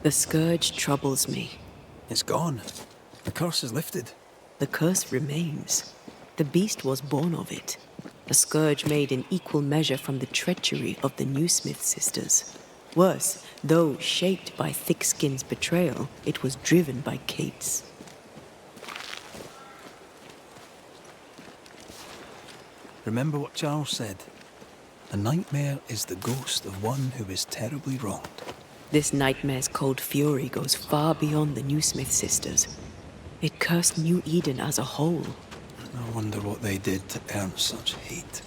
The scourge troubles me. It's gone. The curse is lifted. The curse remains. The beast was born of it. A scourge made in equal measure from the treachery of the Newsmith sisters. Worse, though shaped by Thickskin's betrayal, it was driven by Kate's. Remember what Charles said. A nightmare is the ghost of one who is terribly wronged. This nightmare's cold fury goes far beyond the Newsmith sisters. It cursed New Eden as a whole. I wonder what they did to earn such hate.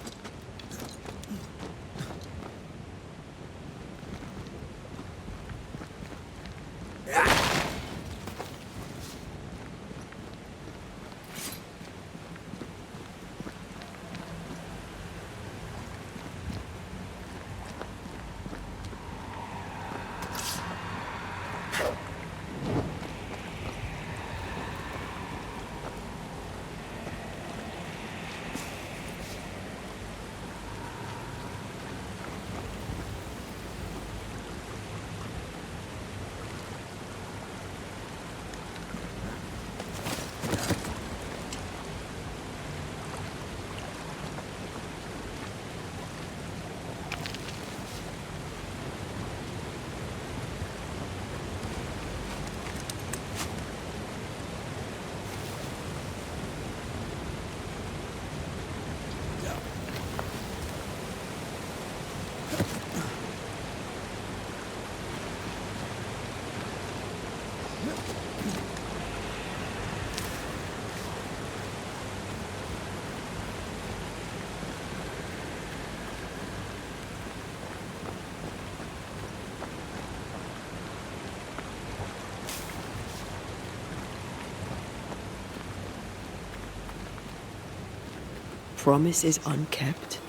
Promise is unkept,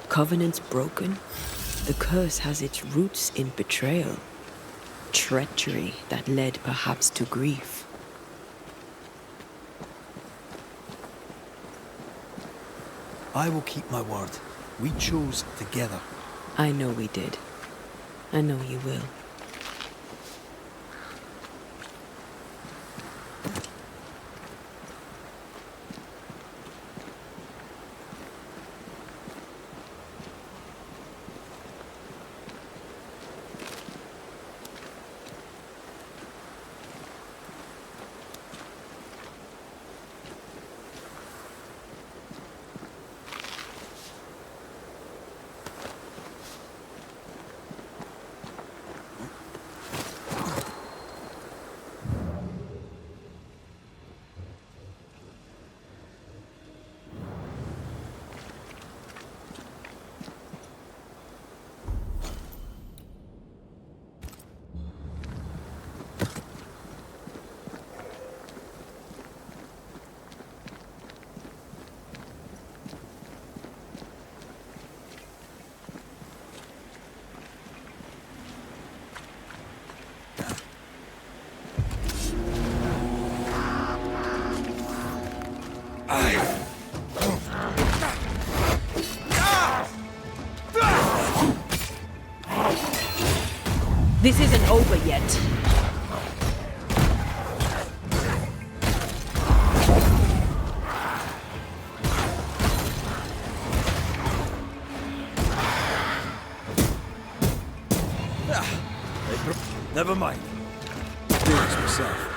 covenants broken. The curse has its roots in betrayal, treachery that led perhaps to grief. I will keep my word. We chose together. I know we did. I know you will. This isn't over yet. Never mind. I'll do this myself.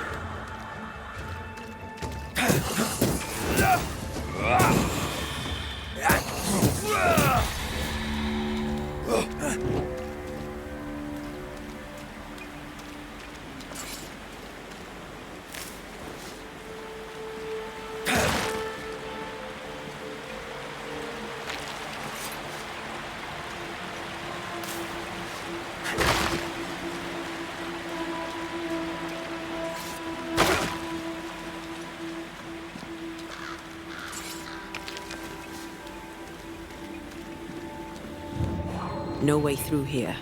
No way through here.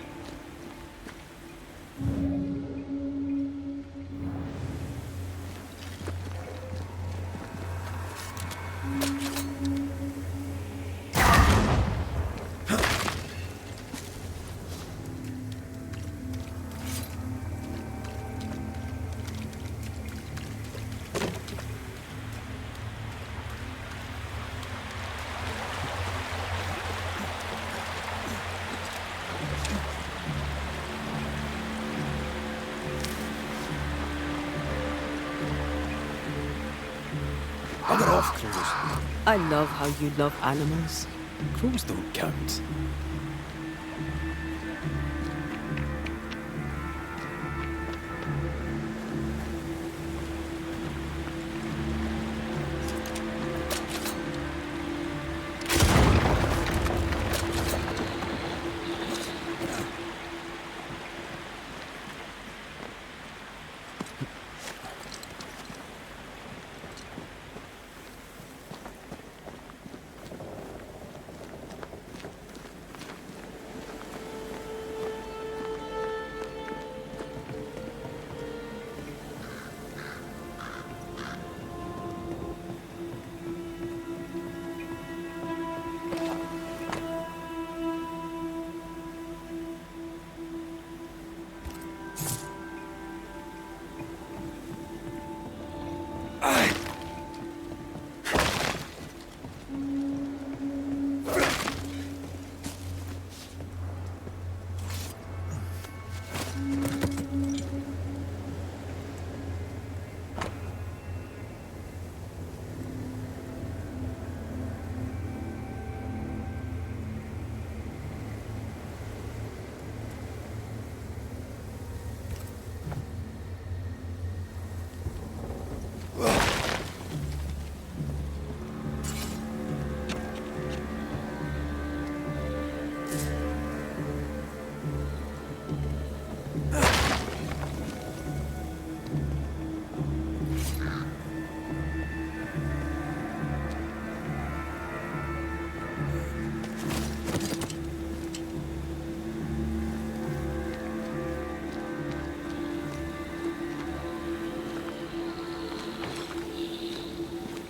Bugger off, crows. I love how you love animals. Crows don't count.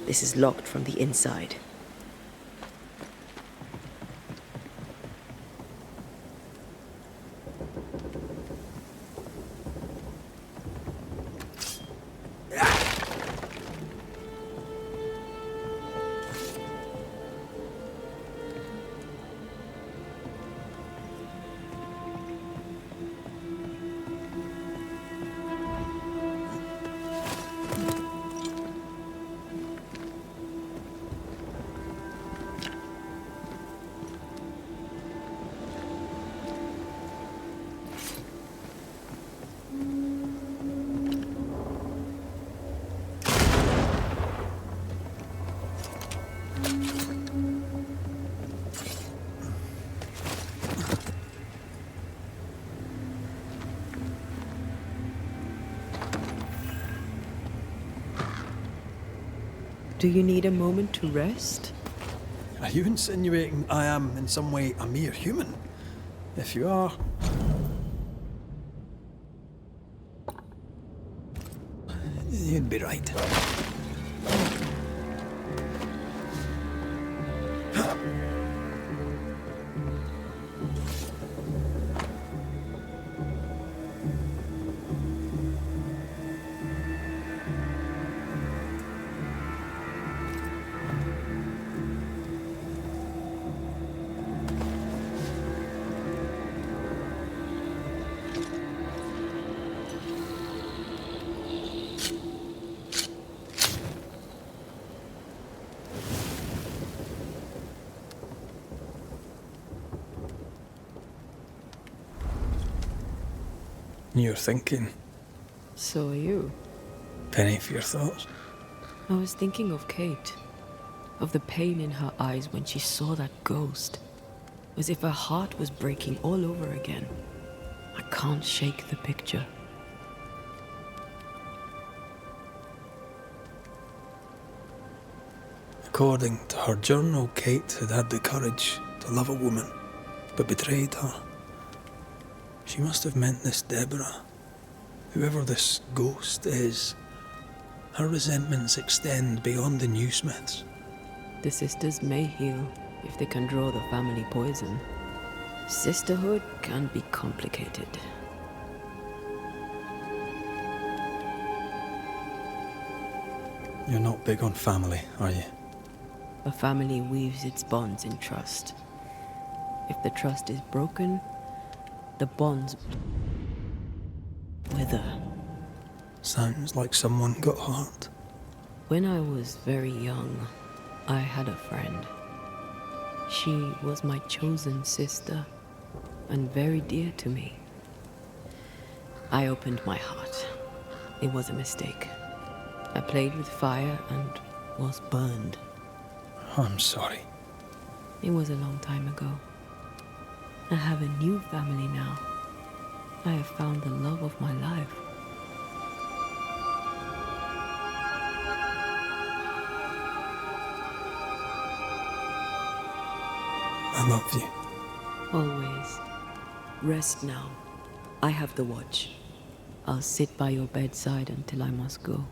This is locked from the inside. Do you need a moment to rest? Are you insinuating I am in some way a mere human? If you are... you'd be right. You're thinking. So are you. Penny for your thoughts. I was thinking of Kate. Of the pain in her eyes when she saw that ghost. As if her heart was breaking all over again. I can't shake the picture. According to her journal, Kate had had the courage to love a woman, but betrayed her. She must have meant this Deborah. Whoever this ghost is, her resentments extend beyond the new Smiths. The sisters may heal if they can draw the family poison. Sisterhood can be complicated. You're not big on family, are you? A family weaves its bonds in trust. If the trust is broken, the bonds wither. Sounds like someone got hurt. When I was very young, I had a friend. She was my chosen sister and very dear to me. I opened my heart. It was a mistake. I played with fire and was burned. I'm sorry. It was a long time ago. I have a new family now. I have found the love of my life. I love you. Always. Rest now. I have the watch. I'll sit by your bedside until I must go.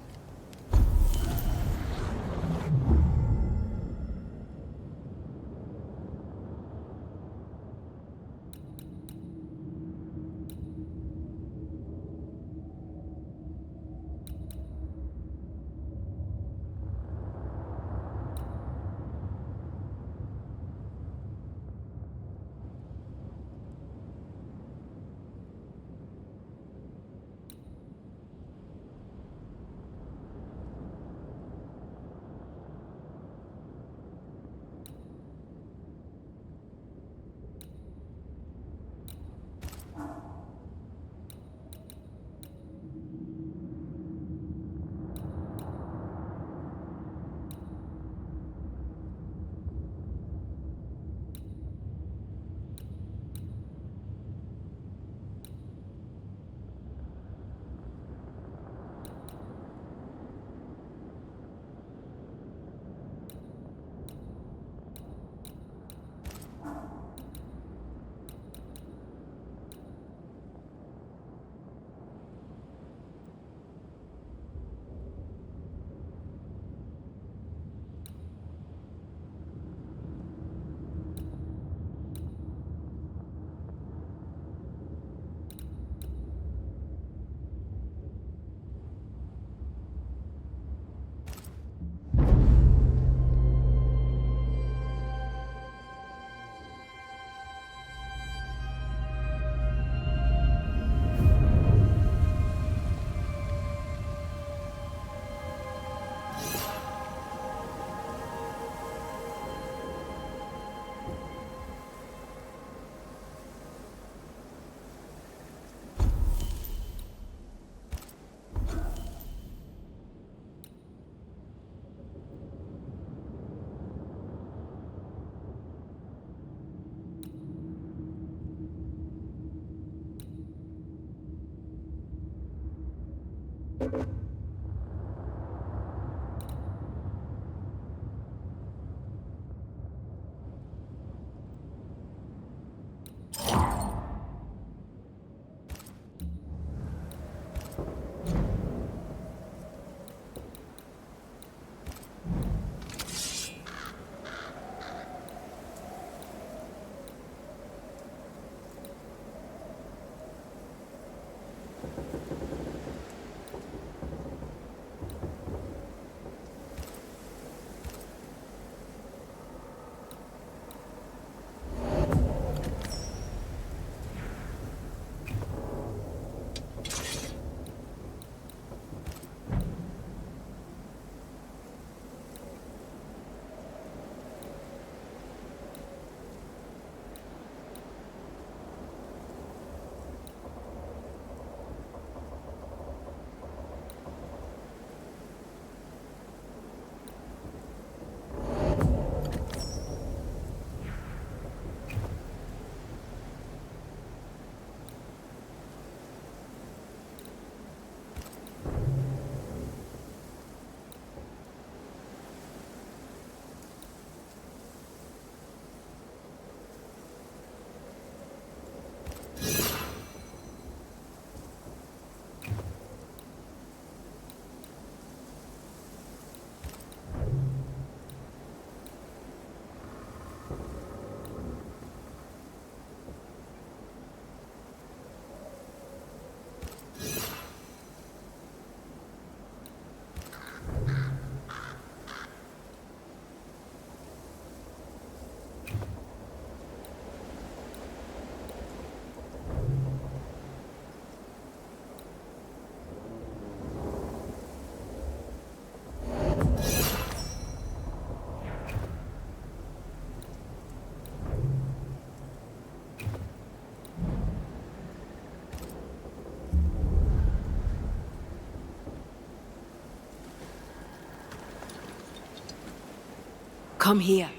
Come here.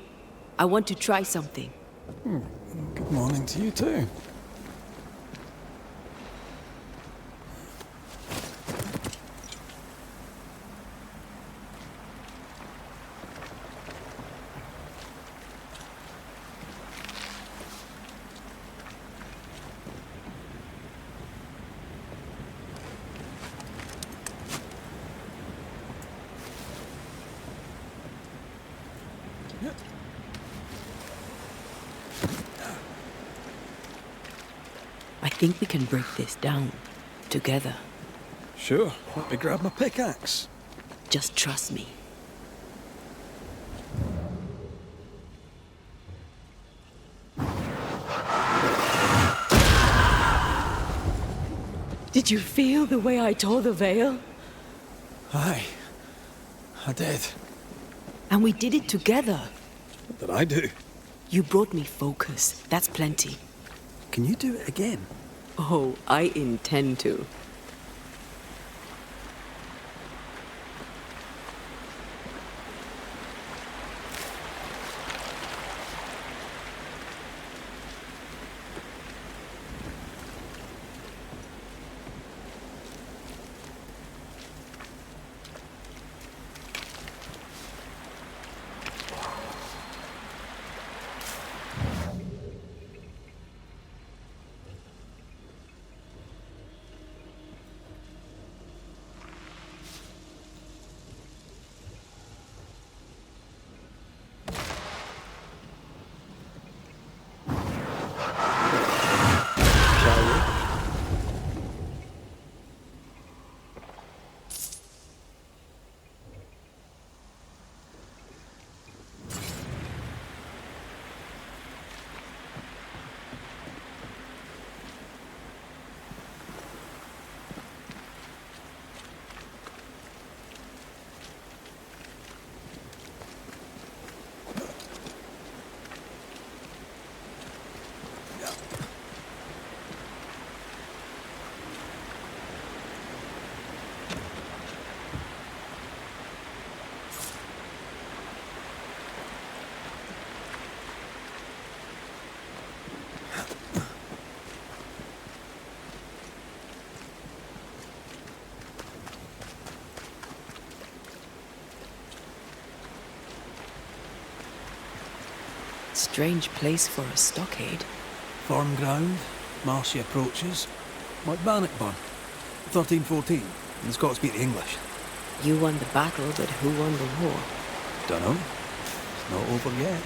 I want to try something. Good morning to you too. I think we can break this down. Together. Sure, let me grab my pickaxe. Just trust me. Did you feel the way I tore the veil? Aye, I did. And we did it together. What did I do? You brought me focus. That's plenty. Can you do it again? Oh, I intend to. Strange place for a stockade. Farm ground, marshy approaches, like Bannockburn, 1314. The Scots beat the English. You won the battle, but who won the war? Dunno. It's not over yet.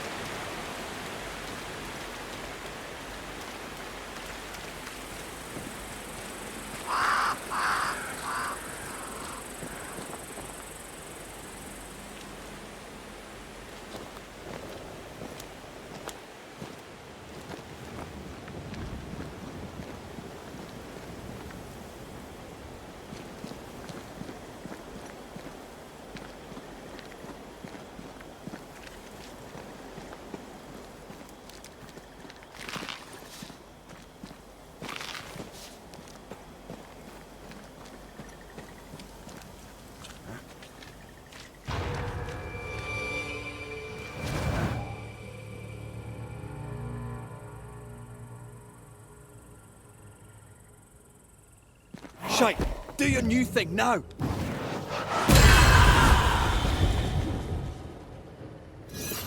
Shite! Do your new thing now!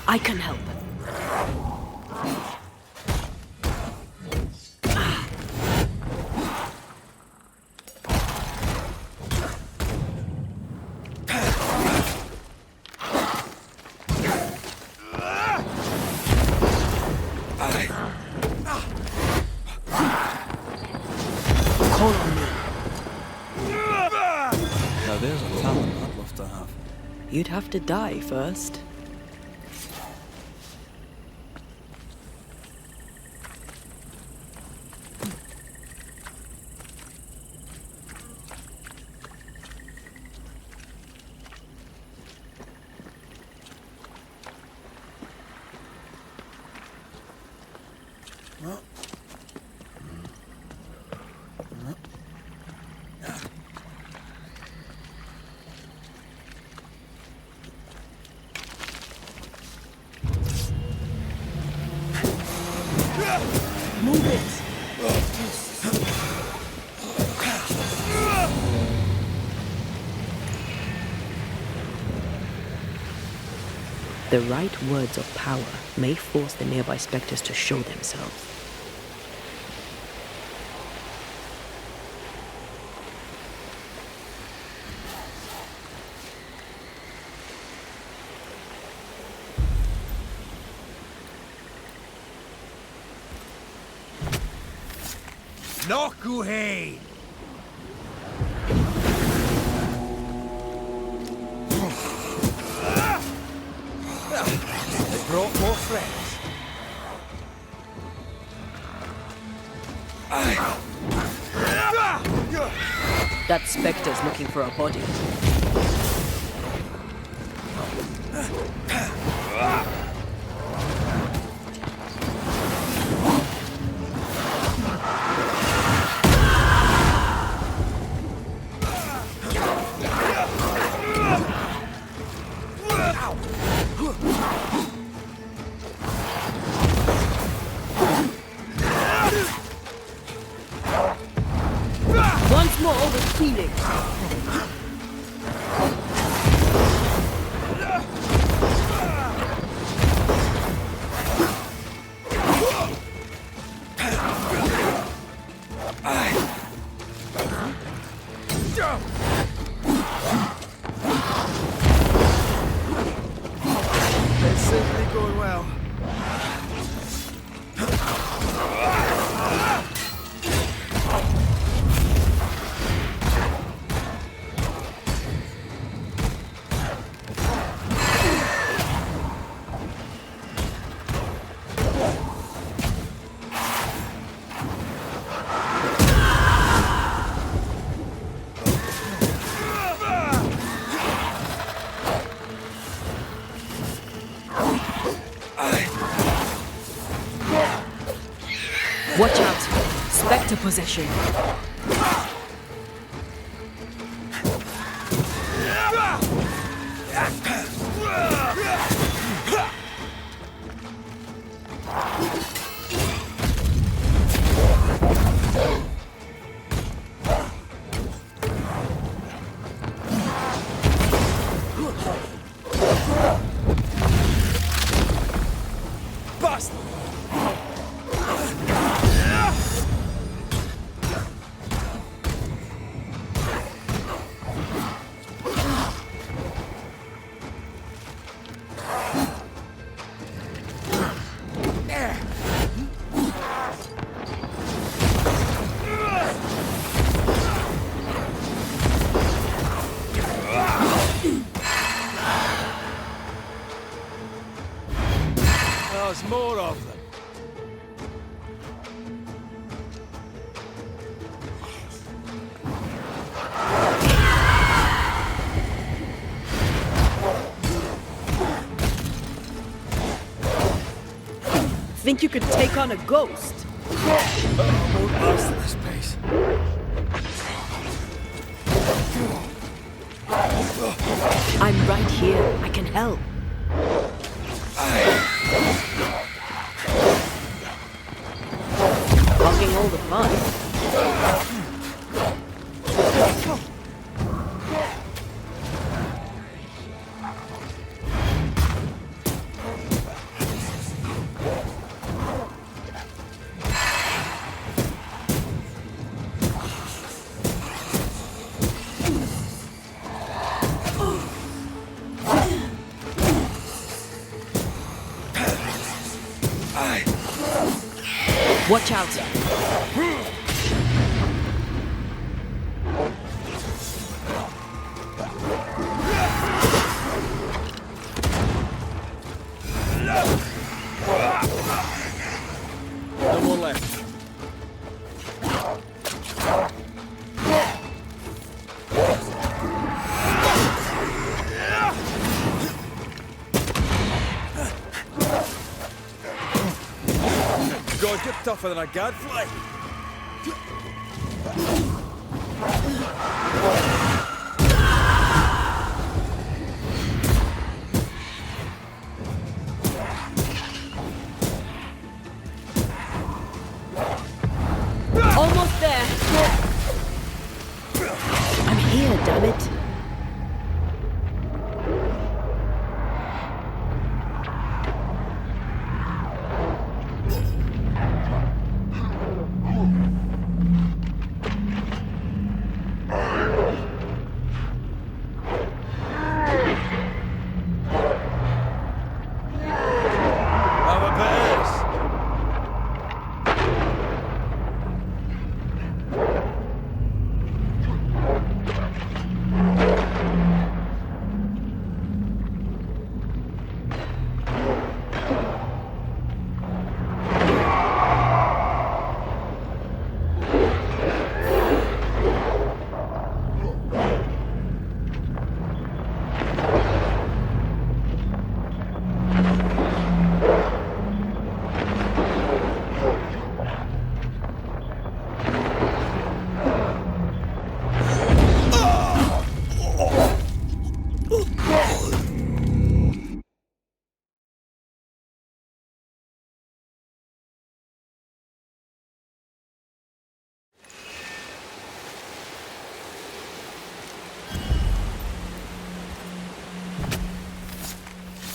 I can help. Call on me. Now there's a talent I'd love to have. You'd have to die first. The right words of power may force the nearby specters to show themselves. Nokuhei! They brought more friends. That specter's looking for a body. Once more with Phoenix. It's certainly going well. Watch out! Spectre possession. Bust! There's more of them. Think you could take on a ghost? More close to this place. I'm right here. I can help. Hogging all the fun. Watch out! No more left. God, you're tougher than a gadfly. Almost there. I'm here, damn it.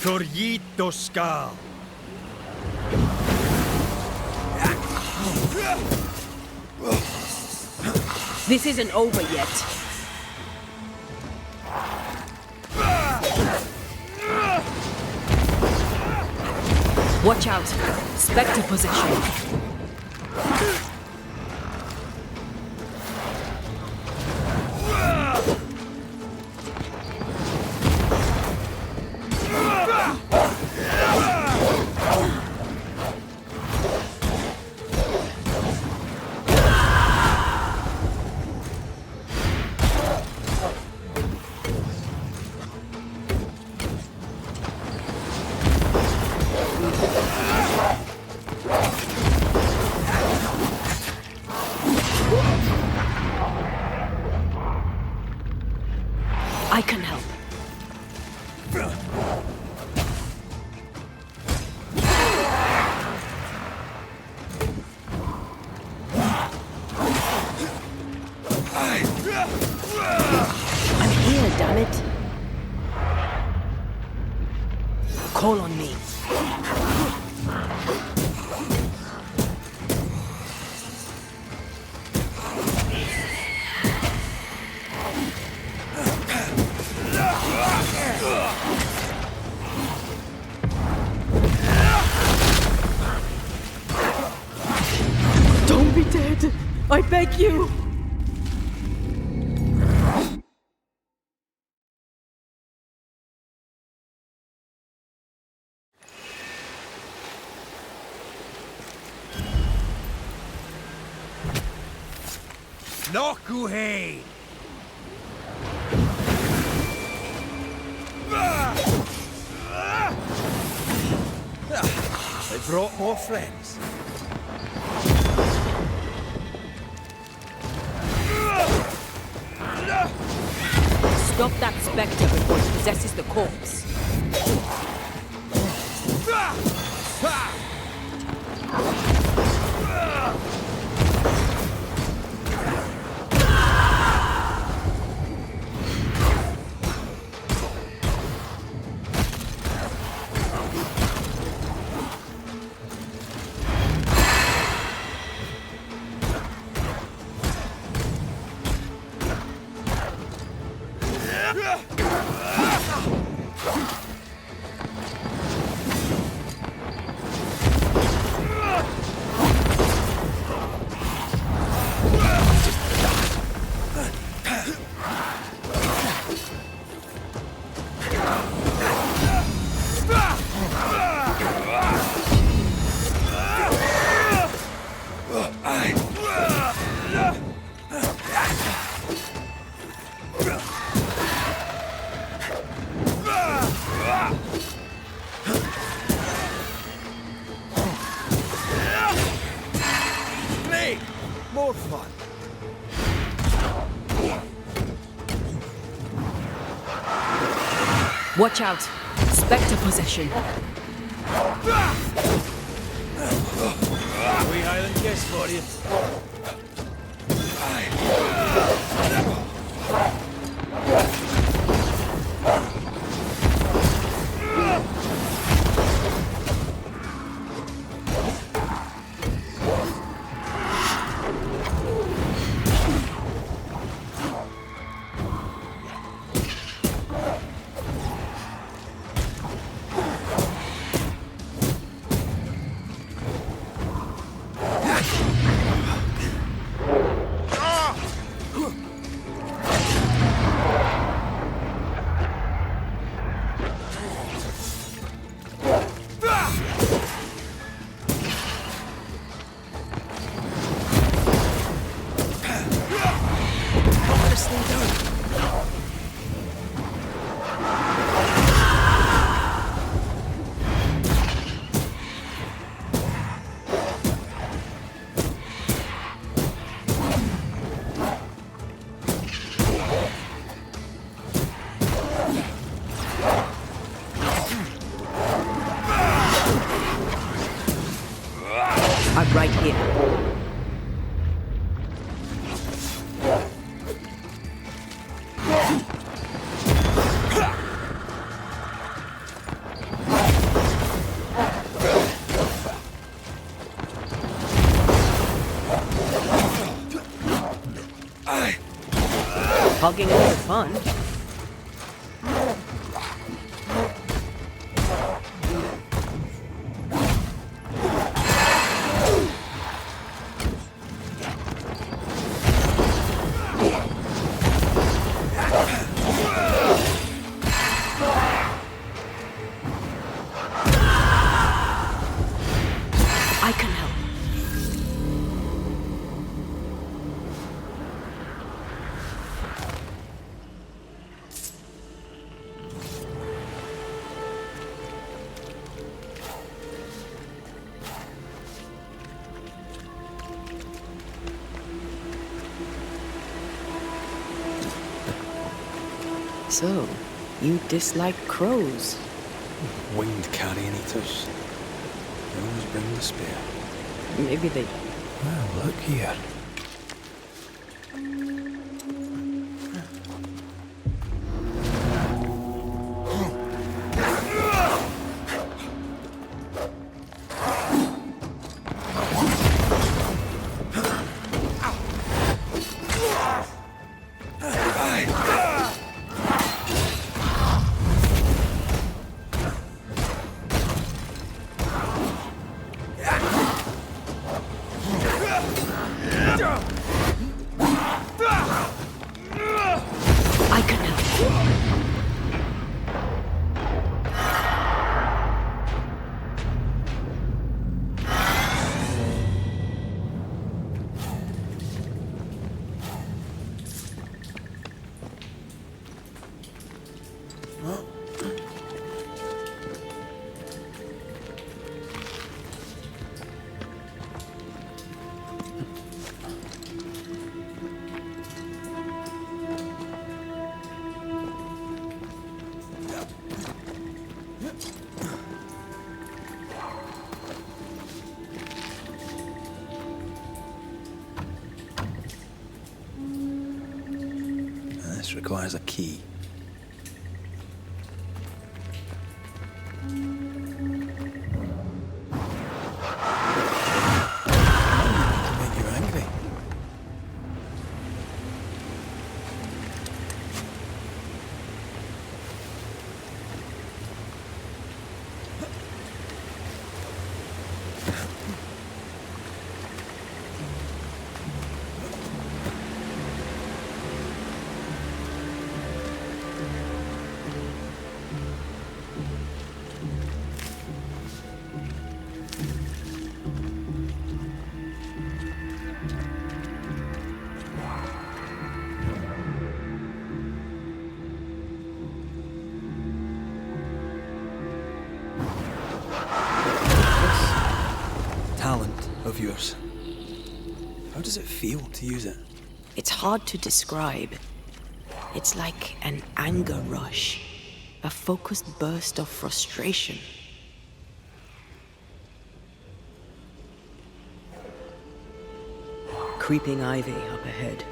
Corrito Skal. This isn't over yet. Watch out. Spectre possession. I can help. I'm here, damn it. Call on me. Don't be dead. I beg you. Nokuhei! They brought more friends. Stop that spectre before it possesses the corpse. More fun. Watch out. Spectre possession. We Highland guess for you. I'm right here. Hogging is fun. I can help. So, you dislike crows? Winged carrion eaters. They always bring despair. Maybe they... Well, look here. I can help. This requires a key. To make you angry. Talent of yours. How does it feel to use it? It's hard to describe. It's like an anger rush, a focused burst of frustration. Creeping ivy up ahead.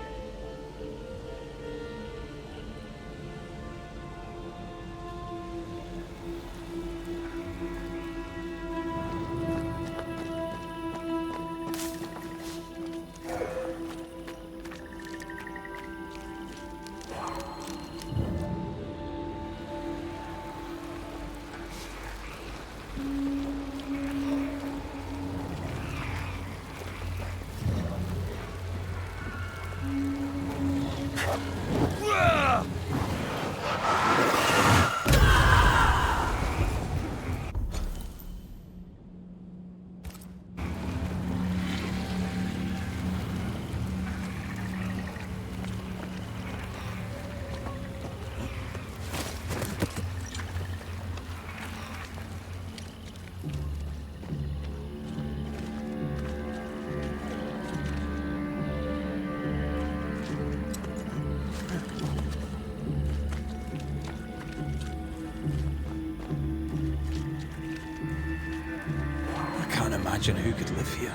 Imagine who could live here.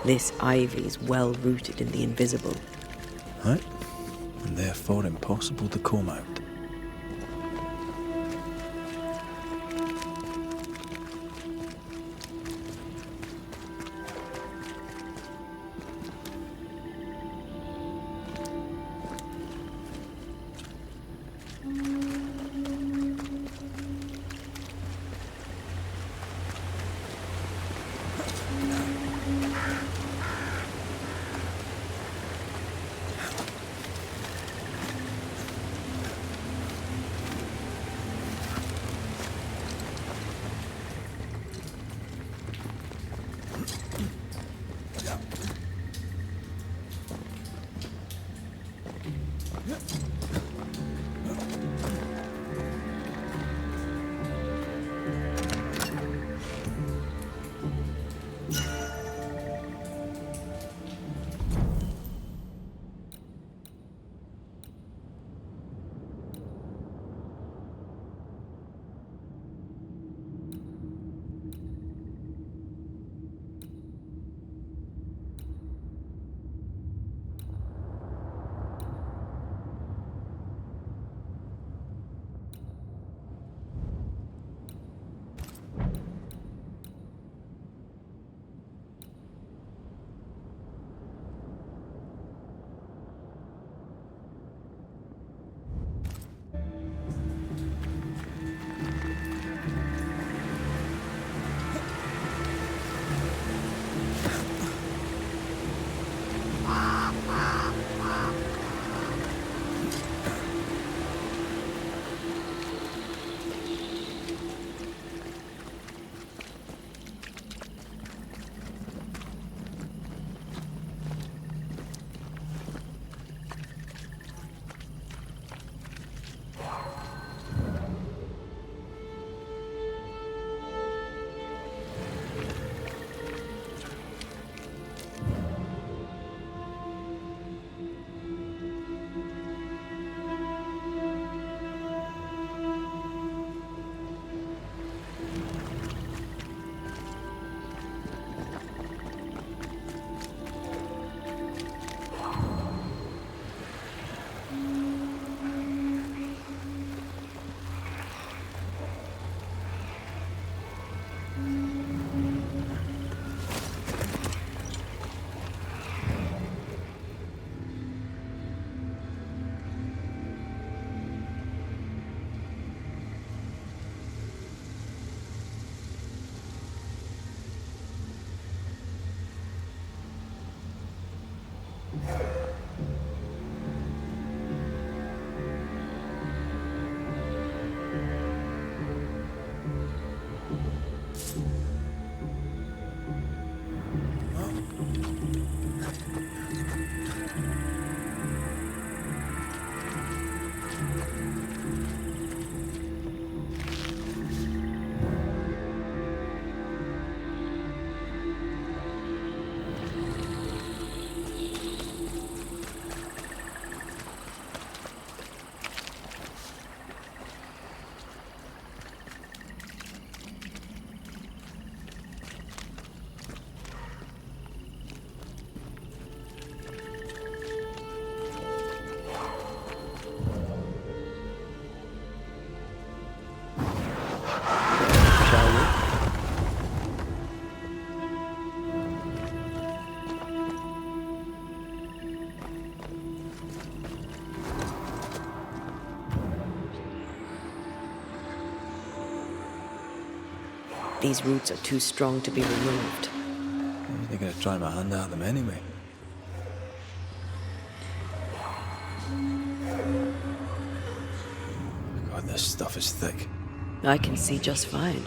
This ivy is well rooted in the invisible. Right? And therefore impossible to comb out. These roots are too strong to be removed. I was going to try my hand at them anyway. God, this stuff is thick. I can see just fine.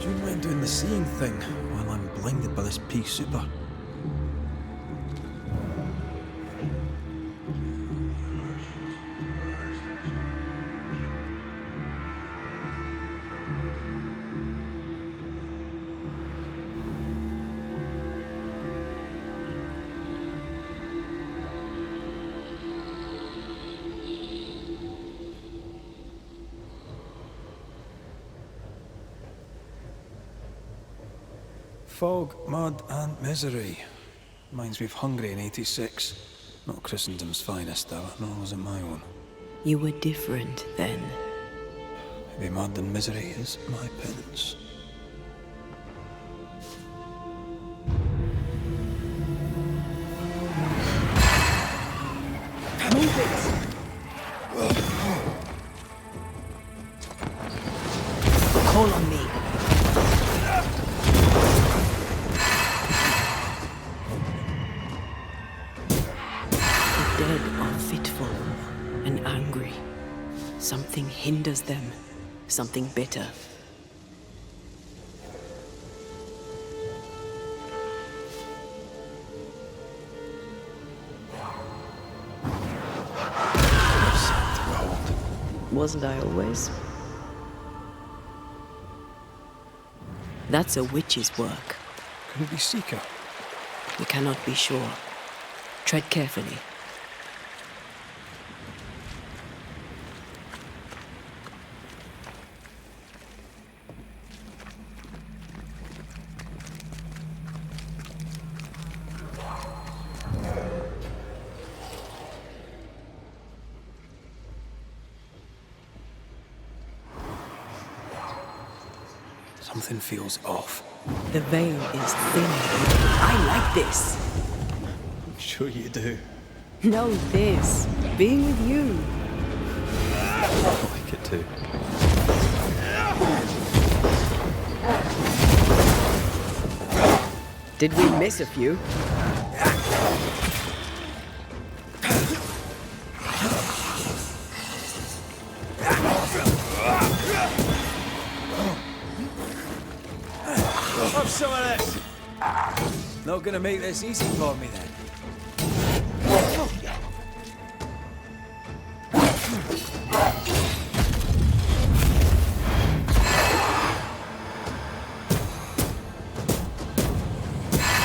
Do you mind doing the seeing thing while I'm blinded by this pea super? Fog, mud, and misery. Reminds me of Hungary in '86. Not Christendom's finest, though, nor was it my own. You were different then. Maybe mud and misery is my penance. Move it! Call on me. The dead are fitful and angry. Something hinders them, something bitter. Wasn't I always? That's a witch's work. Could it be Seeker? We cannot be sure. Tread carefully. Something feels off. The veil is thin. I like this. I'm sure you do. No, this. Being with you. I like it too. Did we miss a few? Have some of this. Not gonna make this easy for me then.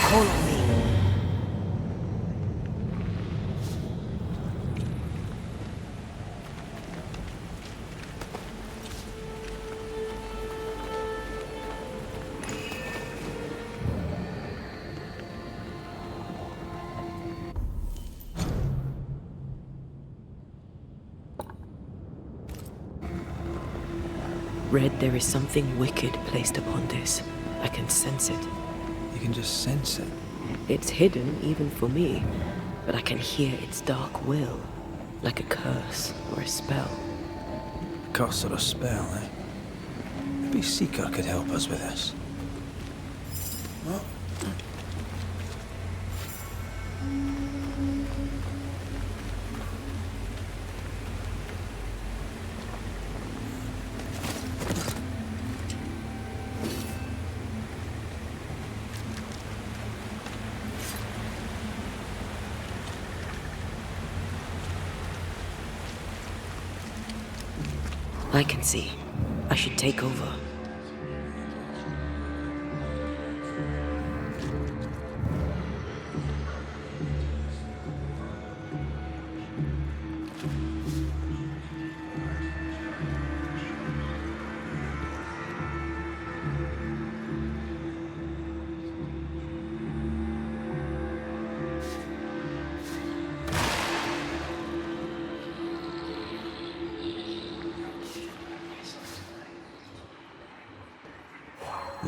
Call on me. Red, there is something wicked placed upon this. I can sense it. You can just sense it. It's hidden, even for me, but I can hear its dark will, like a curse or a spell. Curse or a spell, eh? Maybe Seeker could help us with this. Well, I can see. I should take over.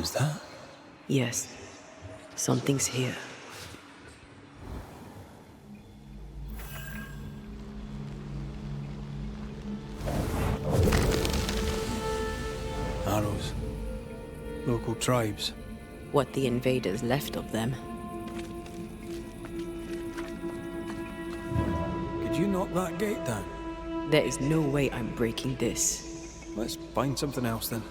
is that? Yes, something's here. Arrows. Local tribes. What the invaders left of them. Could you knock that gate down? There is no way I'm breaking this. Let's find something else then.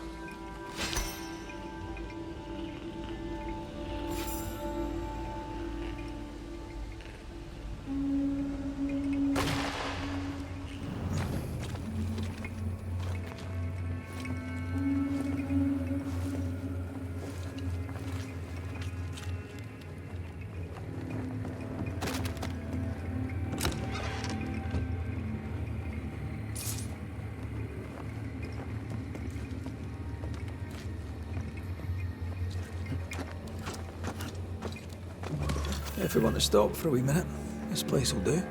If we want to stop for a wee minute, this place will do.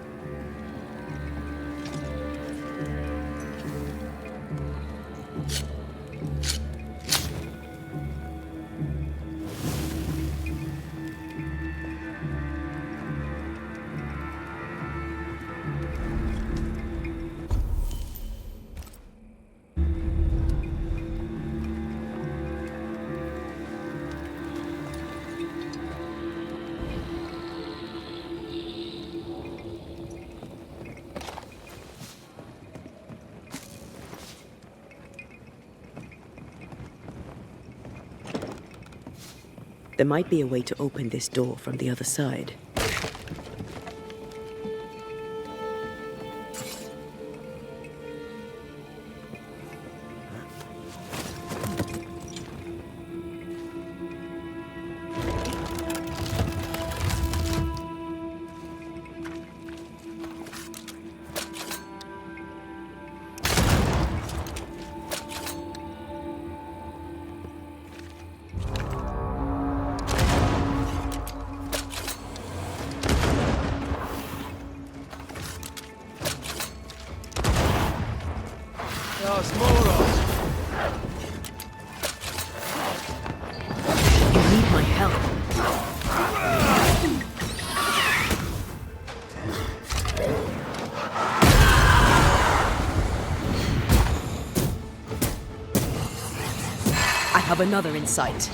There might be a way to open this door from the other side. There's more of. You need my help. I have another in sight.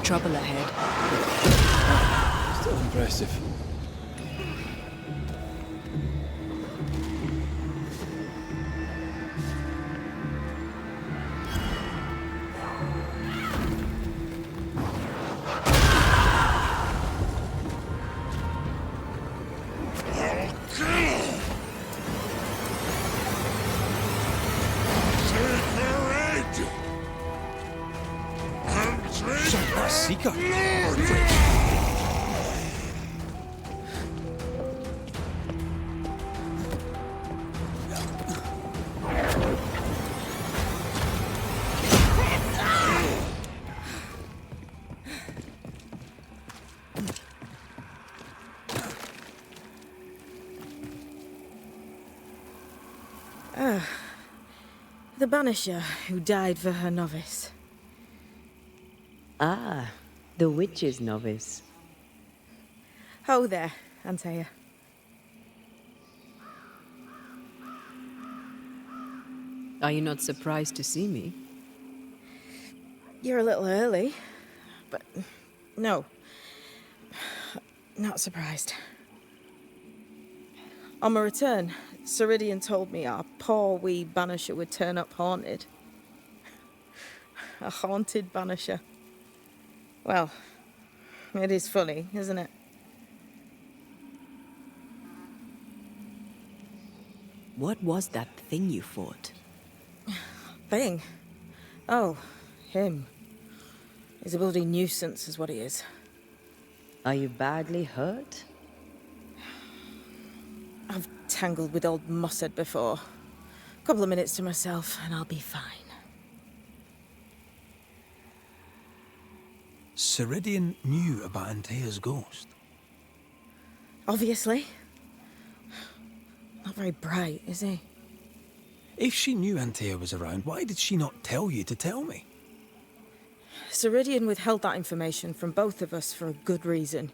Trouble ahead. Still impressive. Seeker. The Banisher who died for her novice. Ah, the witch's novice. Ho there, Antea. Are you not surprised to see me? You're a little early, but no, not surprised. On my return, Ceridian told me our poor wee Banisher would turn up haunted. A haunted Banisher. Well, it is funny, isn't it? What was that thing you fought? thing? Oh, him. He's a bloody nuisance is what he is. Are you badly hurt? I've tangled with old Mossad before. A couple of minutes to myself and I'll be fine. Ceridian knew about Antea's ghost. Obviously. Not very bright, is he? If she knew Antea was around, why did she not tell you to tell me? Ceridian withheld that information from both of us for a good reason.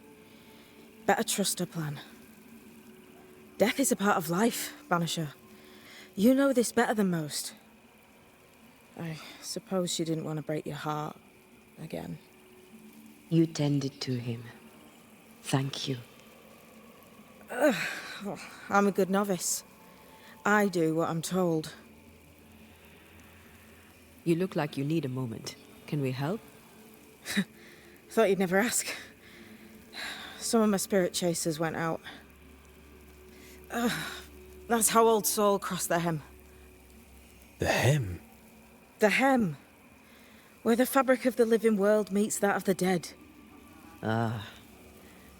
Better trust her plan. Death is a part of life, Banisher. You know this better than most. I suppose she didn't want to break your heart again. You tended to him. Thank you. I'm a good novice. I do what I'm told. You look like you need a moment. Can we help? Thought you'd never ask. Some of my spirit chasers went out. That's how old Saul crossed the hem. The hem? The hem. Where the fabric of the living world meets that of the dead. Ah,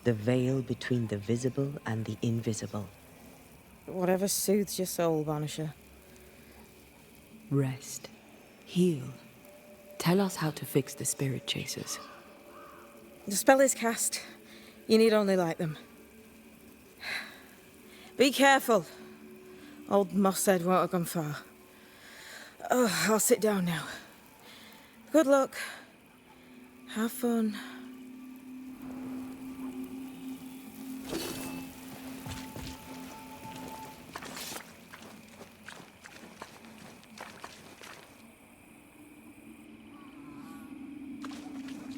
the veil between the visible and the invisible. Whatever soothes your soul, Banisher. Rest. Heal. Tell us how to fix the spirit chasers. The spell is cast. You need only light them. Be careful. Old Mossad won't have gone far. Oh, I'll sit down now. Good luck. Have fun.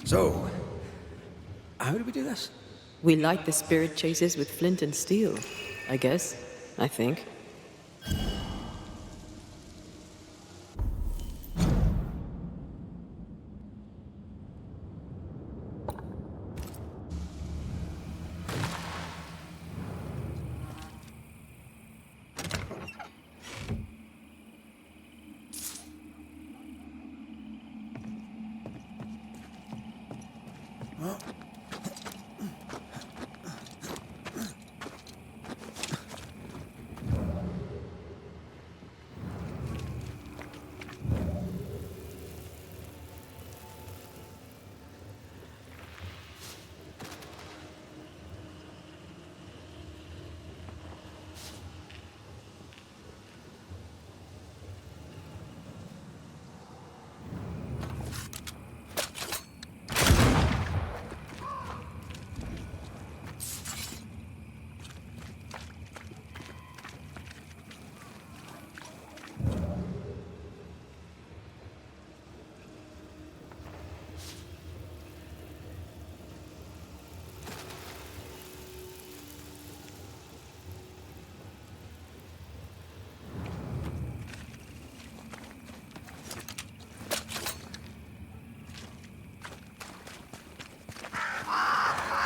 So, how do we do this? We light the spirit chasers with flint and steel, I guess. I think.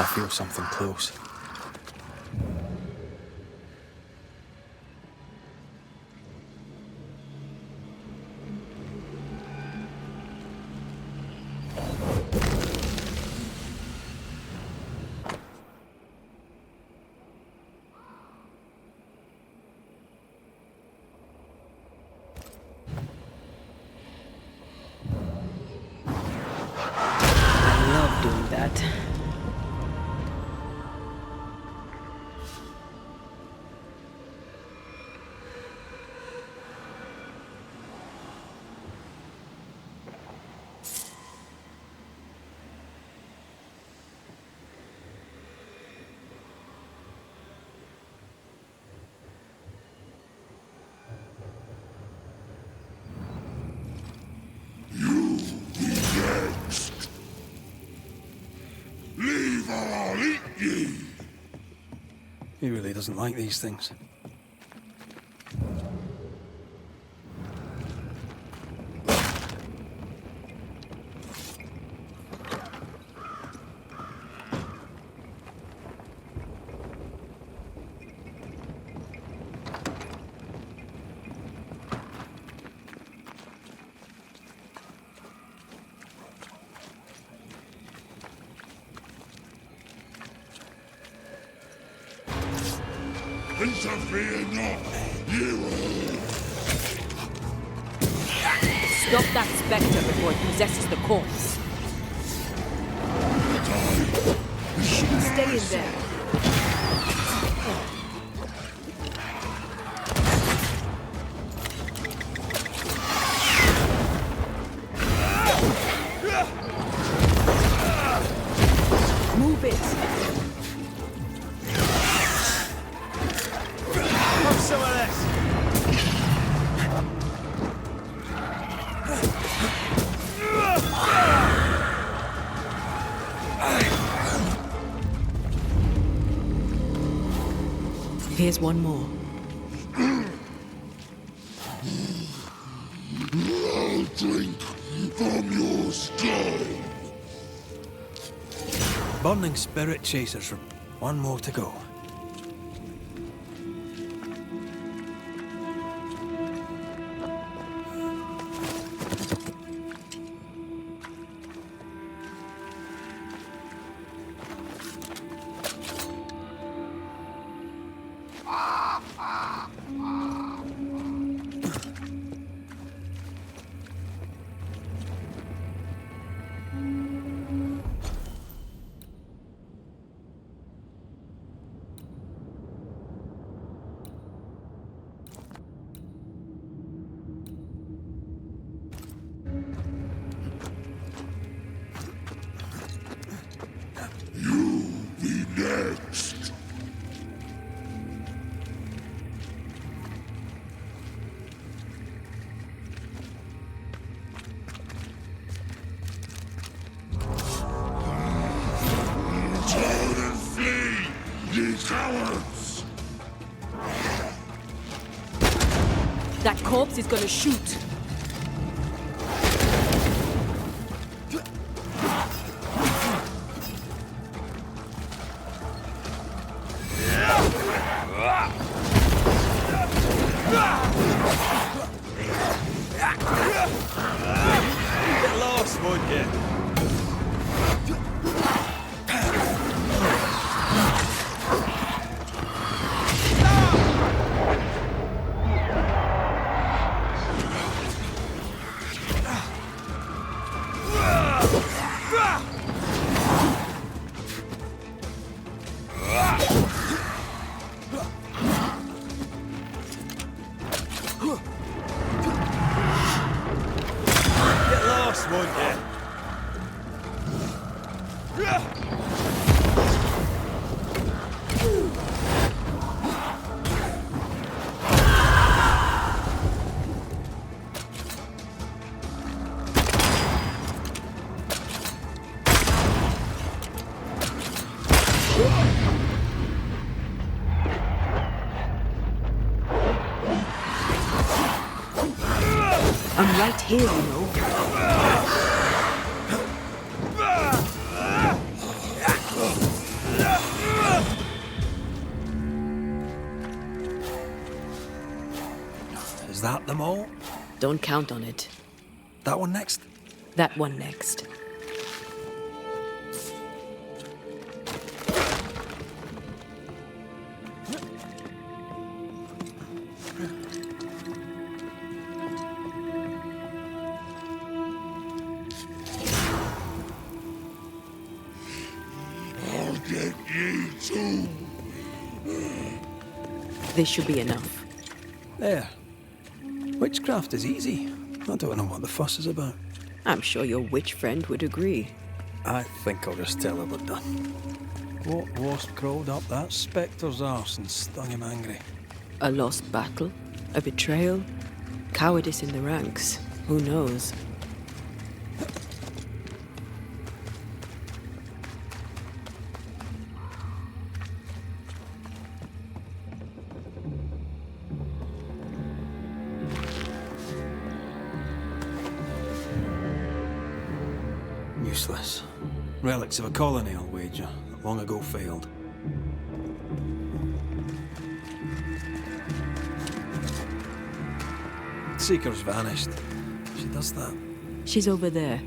I feel something close. I love doing that. Leave or I'll eat ye! He really doesn't like these things. Interfere not, you heard. Stop that spectre before it possesses the corpse. Stay in there. Move it. Have some of this. Here's one more. I'll drink from your skull. Burning spirit chasers. One more to go. Be next. Turn and flee, ye cowards! That corpse is gonna shoot. Get lost, won't you? Get lost, won't you? I'm right here, you know. Is that them all? Don't count on it. That one next? That one next. I'll get you too. This should be enough. There. Witchcraft is easy. I don't know what the fuss is about. I'm sure your witch friend would agree. I think I'll just tell her we're done. What wasp crawled up that spectre's arse and stung him angry? A lost battle? A betrayal? Cowardice in the ranks? Who knows? Useless. Relics of a colony, I'll wager, that long ago failed. Seeker's vanished. She does that. She's over there.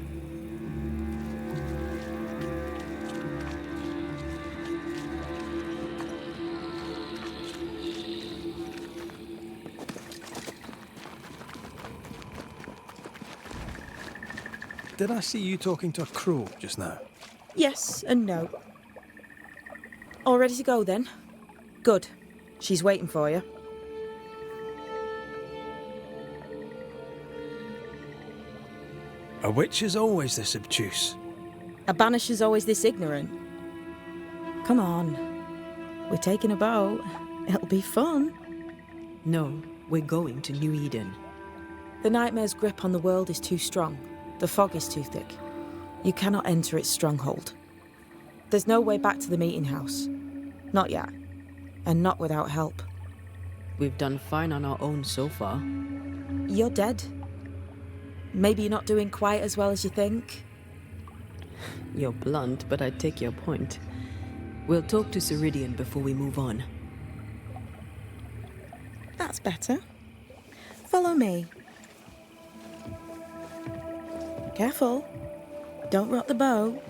Did I see you talking to a crow just now? Yes and no. All ready to go then? Good. She's waiting for you. A witch is always this obtuse. A banisher's always this ignorant. Come on. We're taking a boat. It'll be fun. No, we're going to New Eden. The nightmare's grip on the world is too strong. The fog is too thick. You cannot enter its stronghold. There's no way back to the meeting house. Not yet. And not without help. We've done fine on our own so far. You're dead. Maybe you're not doing quite as well as you think. You're blunt, but I take your point. We'll talk to Ceridian before we move on. That's better. Follow me. Careful. Don't rock the boat.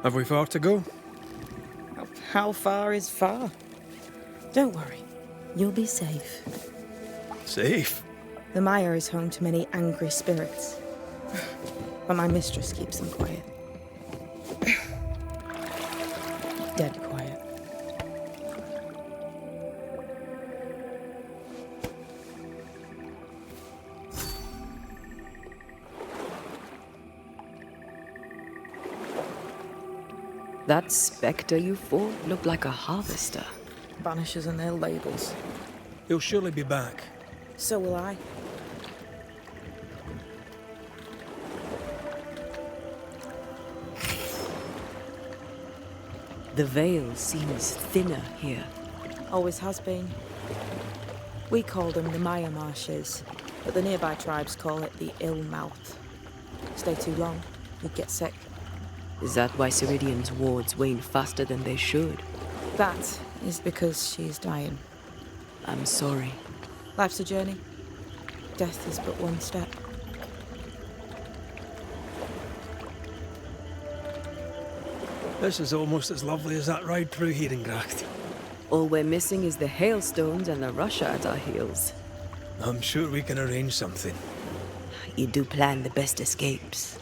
Have we far to go? How far is far? Don't worry. You'll be safe. Safe? The mire is home to many angry spirits. But my mistress keeps them quiet. Dead quiet. That spectre you fought looked like a harvester. Banishers and their labels. He'll surely be back. So will I. The veil seems thinner here. Always has been. We call them the Maya Marshes, but the nearby tribes call it the Ill Mouth. Stay too long, you'd get sick. Is that why Ceridian's wards wane faster than they should? That is because she's dying. I'm sorry. Life's a journey. Death is but one step. This is almost as lovely as that ride through Herengracht. All we're missing is the hailstones and the Russia at our heels. I'm sure we can arrange something. You do plan the best escapes.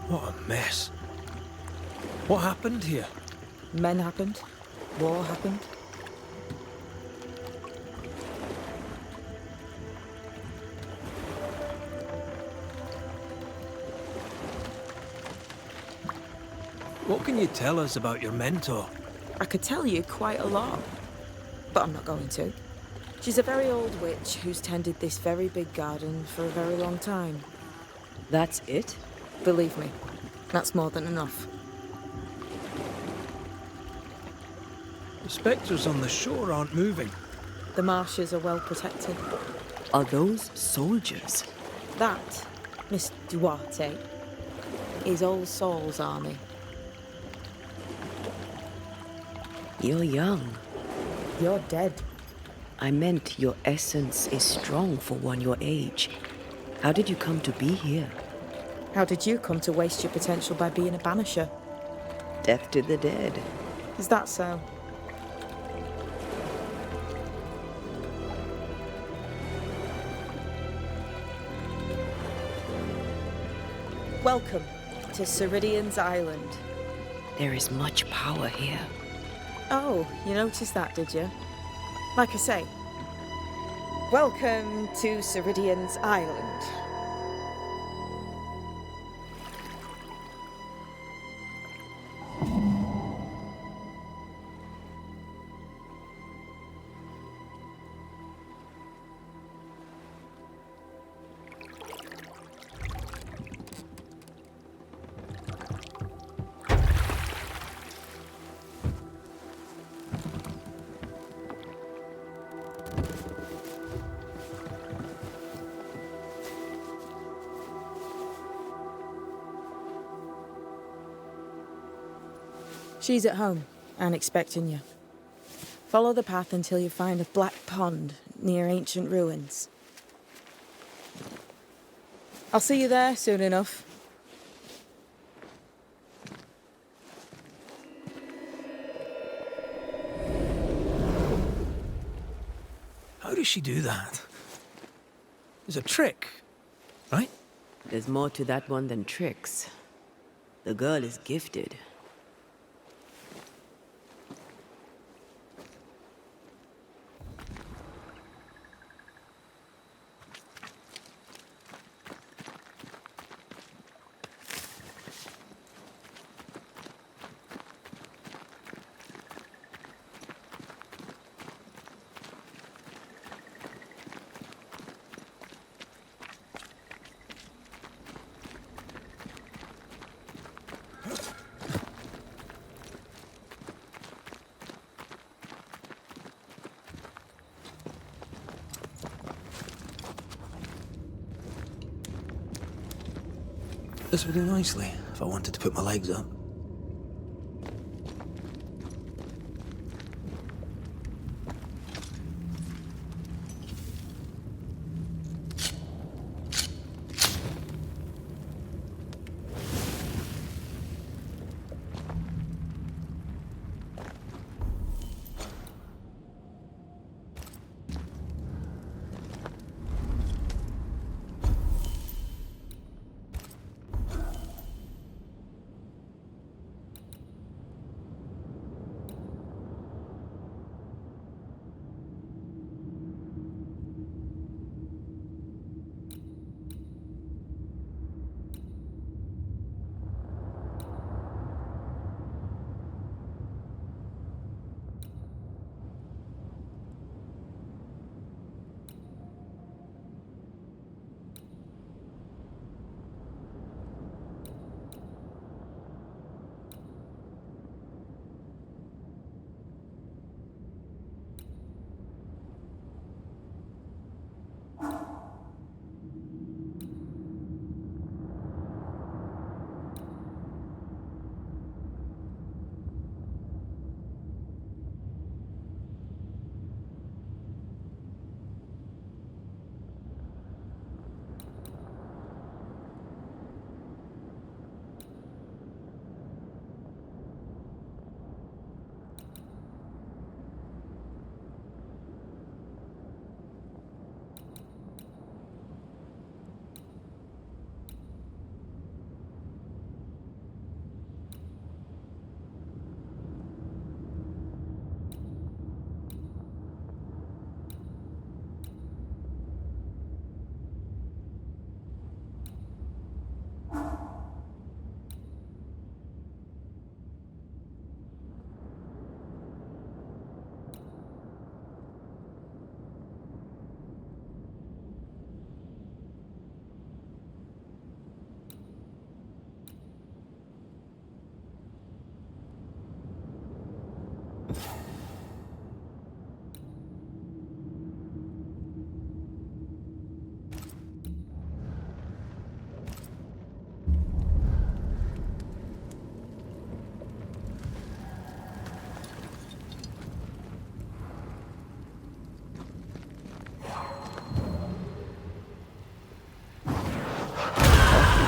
What a mess. What happened here? Men happened. War happened. What can you tell us about your mentor? I could tell you quite a lot, but I'm not going to. She's a very old witch who's tended this very big garden for a very long time. That's it? Believe me, that's more than enough. The spectres on the shore aren't moving. The marshes are well protected. Are those soldiers? That, Miss Duarte, is Old Saul's army. You're young. You're dead. I meant your essence is strong for one your age. How did you come to be here? How did you come to waste your potential by being a banisher? Death to the dead. Is that so? Welcome to Ceridian's Island. There is much power here. Oh, you noticed that, did you? Like I say, welcome to Ceridian's Island. She's at home and expecting you. Follow the path until you find a black pond near ancient ruins. I'll see you there soon enough. How does she do that? It's a trick, right? There's more to that one than tricks. The girl is gifted. This would do nicely if I wanted to put my legs up.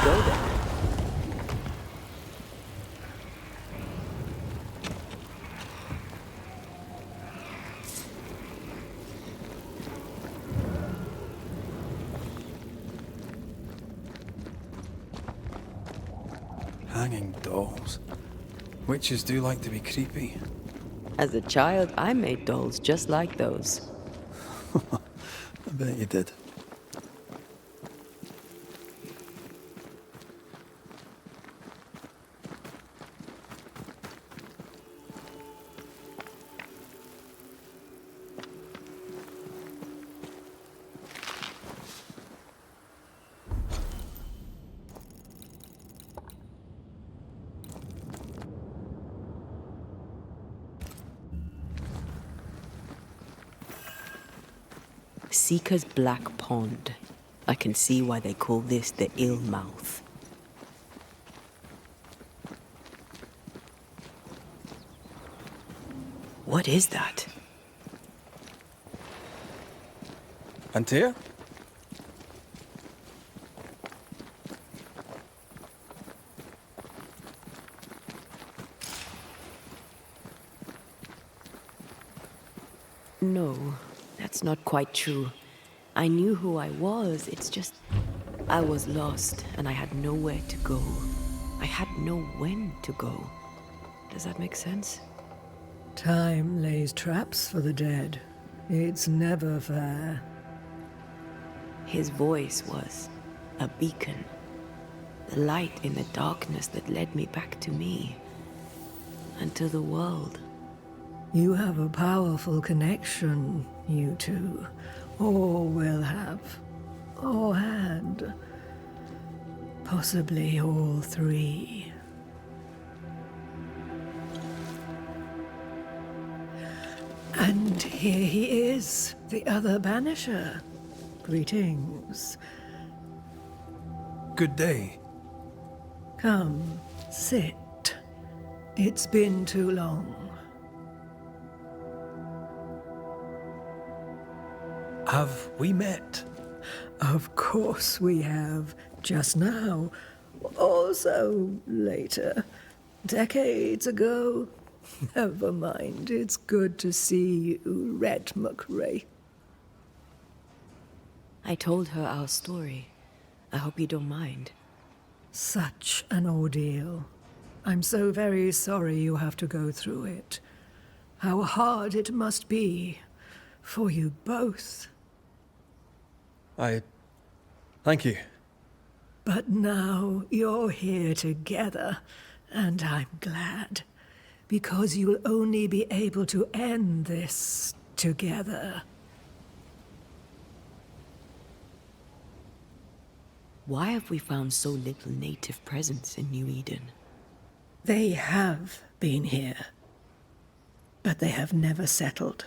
Go then. Hanging dolls. Witches do like to be creepy. As a child, I made dolls just like those. I bet you did. Seeker's Black Pond. I can see why they call this the Ill Mouth. What is that? Antea? No, that's not quite true. I knew who I was, it's just... I was lost, and I had nowhere to go. I had no when to go. Does that make sense? Time lays traps for the dead. It's never fair. His voice was a beacon. The light in the darkness that led me back to me. And to the world. You have a powerful connection, you two. Or will have. Or had. Possibly all three. And here he is, the other Banisher. Greetings. Good day. Come, sit. It's been too long. Have we met? Of course we have. Just now. Also later. Decades ago. Never mind. It's good to see you, Red McRae. I told her our story. I hope you don't mind. Such an ordeal. I'm so very sorry you have to go through it. How hard it must be for you both. Thank you. But now you're here together, and I'm glad. Because you'll only be able to end this together. Why have we found so little native presence in New Eden? They have been here, but they have never settled.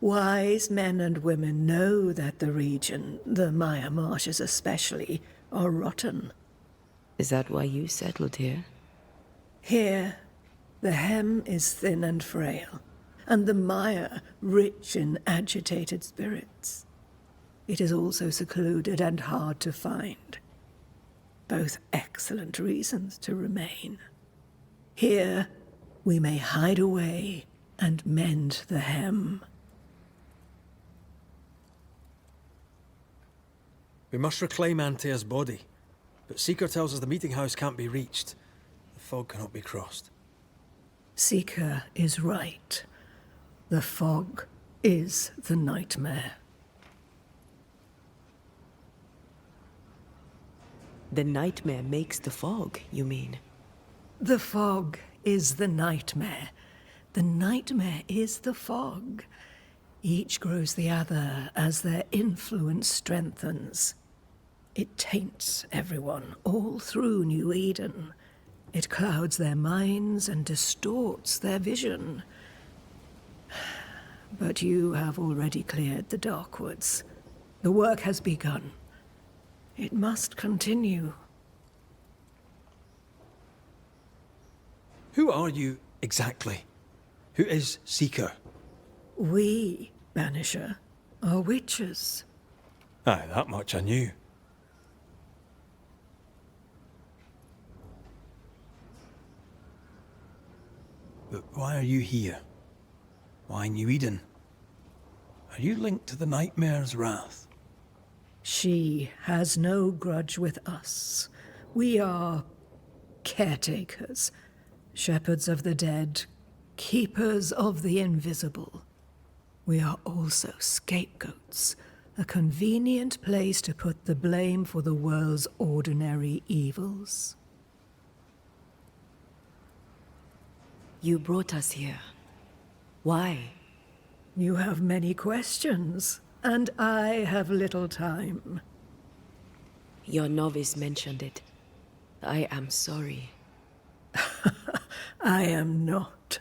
Wise men and women know that the region, the Maya Marshes especially, are rotten. Is that why you settled here? Here, the hem is thin and frail, and the Maya rich in agitated spirits. It is also secluded and hard to find. Both excellent reasons to remain. Here, we may hide away and mend the hem. We must reclaim Antea's body, but Seeker tells us the meeting house can't be reached. The fog cannot be crossed. Seeker is right. The fog is the nightmare. The nightmare makes the fog, you mean? The fog is the nightmare. The nightmare is the fog. Each grows the other as their influence strengthens. It taints everyone, all through New Eden. It clouds their minds and distorts their vision. But you have already cleared the Darkwoods. The work has begun. It must continue. Who are you exactly? Who is Seeker? We, Banisher, are witches. Aye, that much I knew. But why are you here? Why New Eden? Are you linked to the Nightmare's wrath? She has no grudge with us. We are caretakers, shepherds of the dead, keepers of the invisible. We are also scapegoats, a convenient place to put the blame for the world's ordinary evils. You brought us here. Why? You have many questions, and I have little time. Your novice mentioned it. I am sorry. I am not.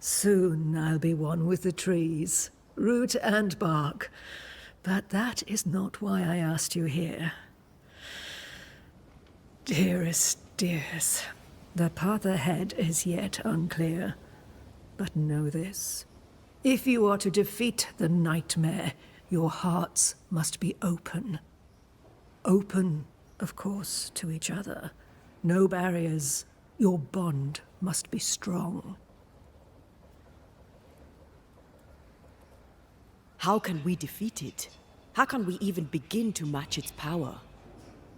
Soon I'll be one with the trees, root and bark. But that is not why I asked you here. Dearest dears, the path ahead is yet unclear. But know this. If you are to defeat the nightmare, your hearts must be open. Open, of course, to each other. No barriers. Your bond must be strong. How can we defeat it? How can we even begin to match its power?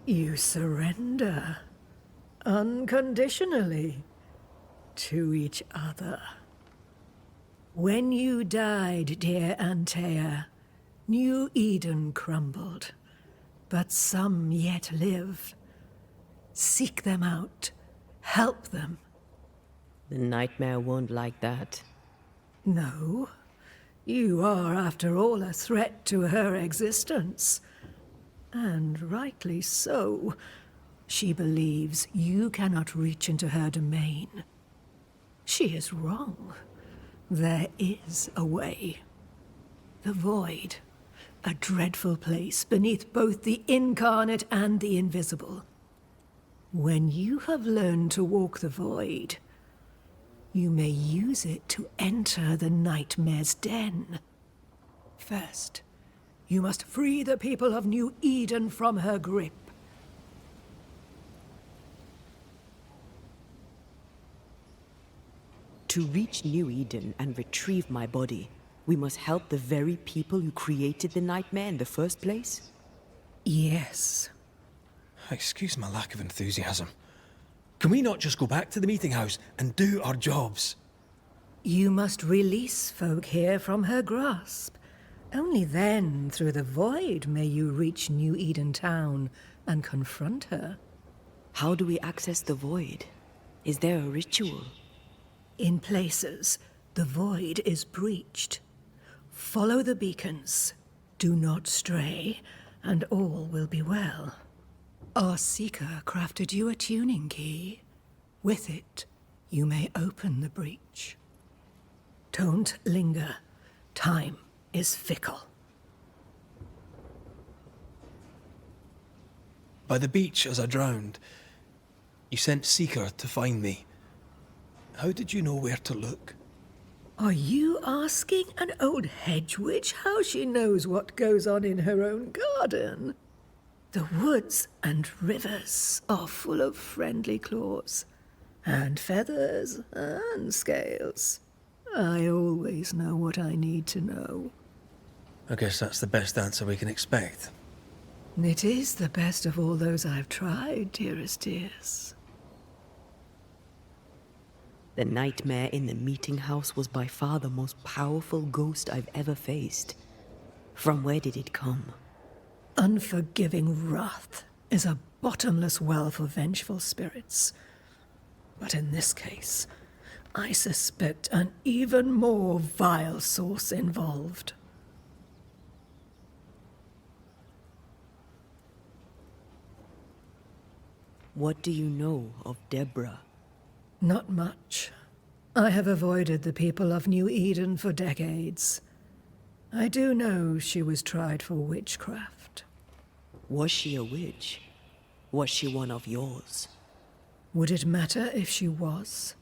You surrender unconditionally to each other. When you died, dear Antea, New Eden crumbled, but some yet live. Seek them out. Help them. The nightmare won't like that. No. You are, after all, a threat to her existence. And rightly so. She believes you cannot reach into her domain. She is wrong. There is a way. The void. A dreadful place beneath both the incarnate and the invisible. When you have learned to walk the void, you may use it to enter the nightmare's den. First, you must free the people of New Eden from her grip. To reach New Eden and retrieve my body, we must help the very people who created the nightmare in the first place? Yes. Excuse my lack of enthusiasm. Can we not just go back to the meeting house and do our jobs? You must release folk here from her grasp. Only then, through the void, may you reach New Eden Town and confront her. How do we access the void? Is there a ritual? In places, the void is breached. Follow the beacons. Do not stray, and all will be well. Our seeker crafted you a tuning key. With it, you may open the breach. Don't linger. Time is fickle. By the beach as I drowned, you sent Seeker to find me. How did you know where to look? Are you asking an old hedge witch how she knows what goes on in her own garden? The woods and rivers are full of friendly claws, and feathers and scales. I always know what I need to know. I guess that's the best answer we can expect. It is the best of all those I've tried, dearest dears. The nightmare in the meeting house was by far the most powerful ghost I've ever faced. From where did it come? Unforgiving wrath is a bottomless well for vengeful spirits. But in this case, I suspect an even more vile source involved. What do you know of Deborah? Not much. I have avoided the people of New Eden for decades. I do know she was tried for witchcraft. Was she a witch? Was she one of yours? Would it matter if she was?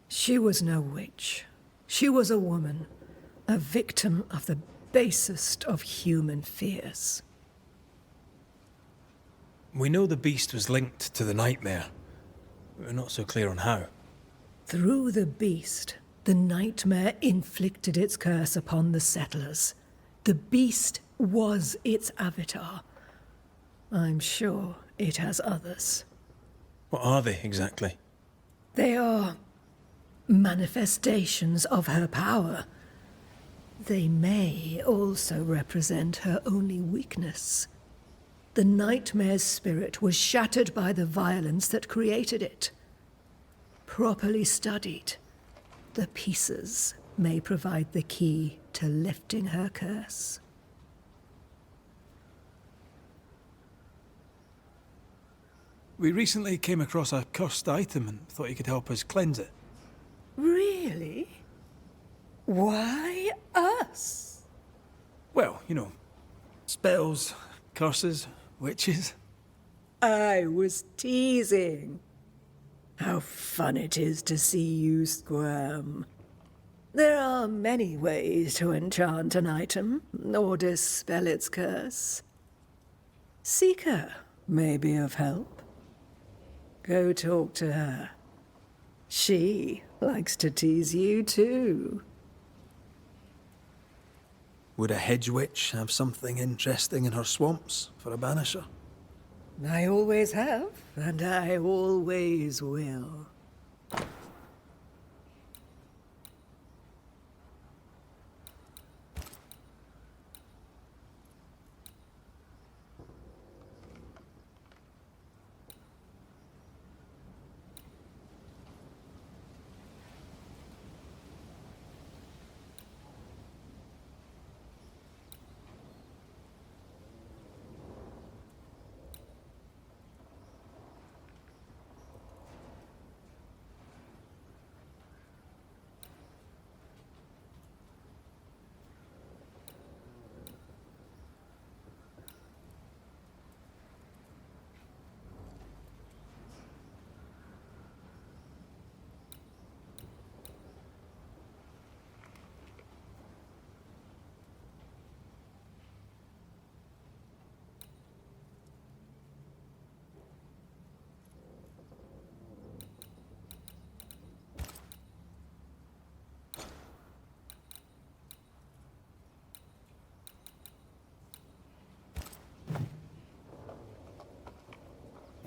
She was no witch. She was a woman, a victim of the basest of human fears. We know the beast was linked to the nightmare. We're not so clear on how. Through the beast, the nightmare inflicted its curse upon the settlers. The beast was its avatar. I'm sure it has others. What are they exactly? They are manifestations of her power. They may also represent her only weakness. The nightmare's spirit was shattered by the violence that created it. Properly studied, the pieces may provide the key to lifting her curse. We recently came across a cursed item and thought you could help us cleanse it. Really? Why us? Well, you know, spells, curses, witches. I was teasing. How fun it is to see you squirm. There are many ways to enchant an item, or dispel its curse. Seeker may be of help. Go talk to her. She likes to tease you too. Would a hedge witch have something interesting in her swamps for a banisher? I always have, and I always will.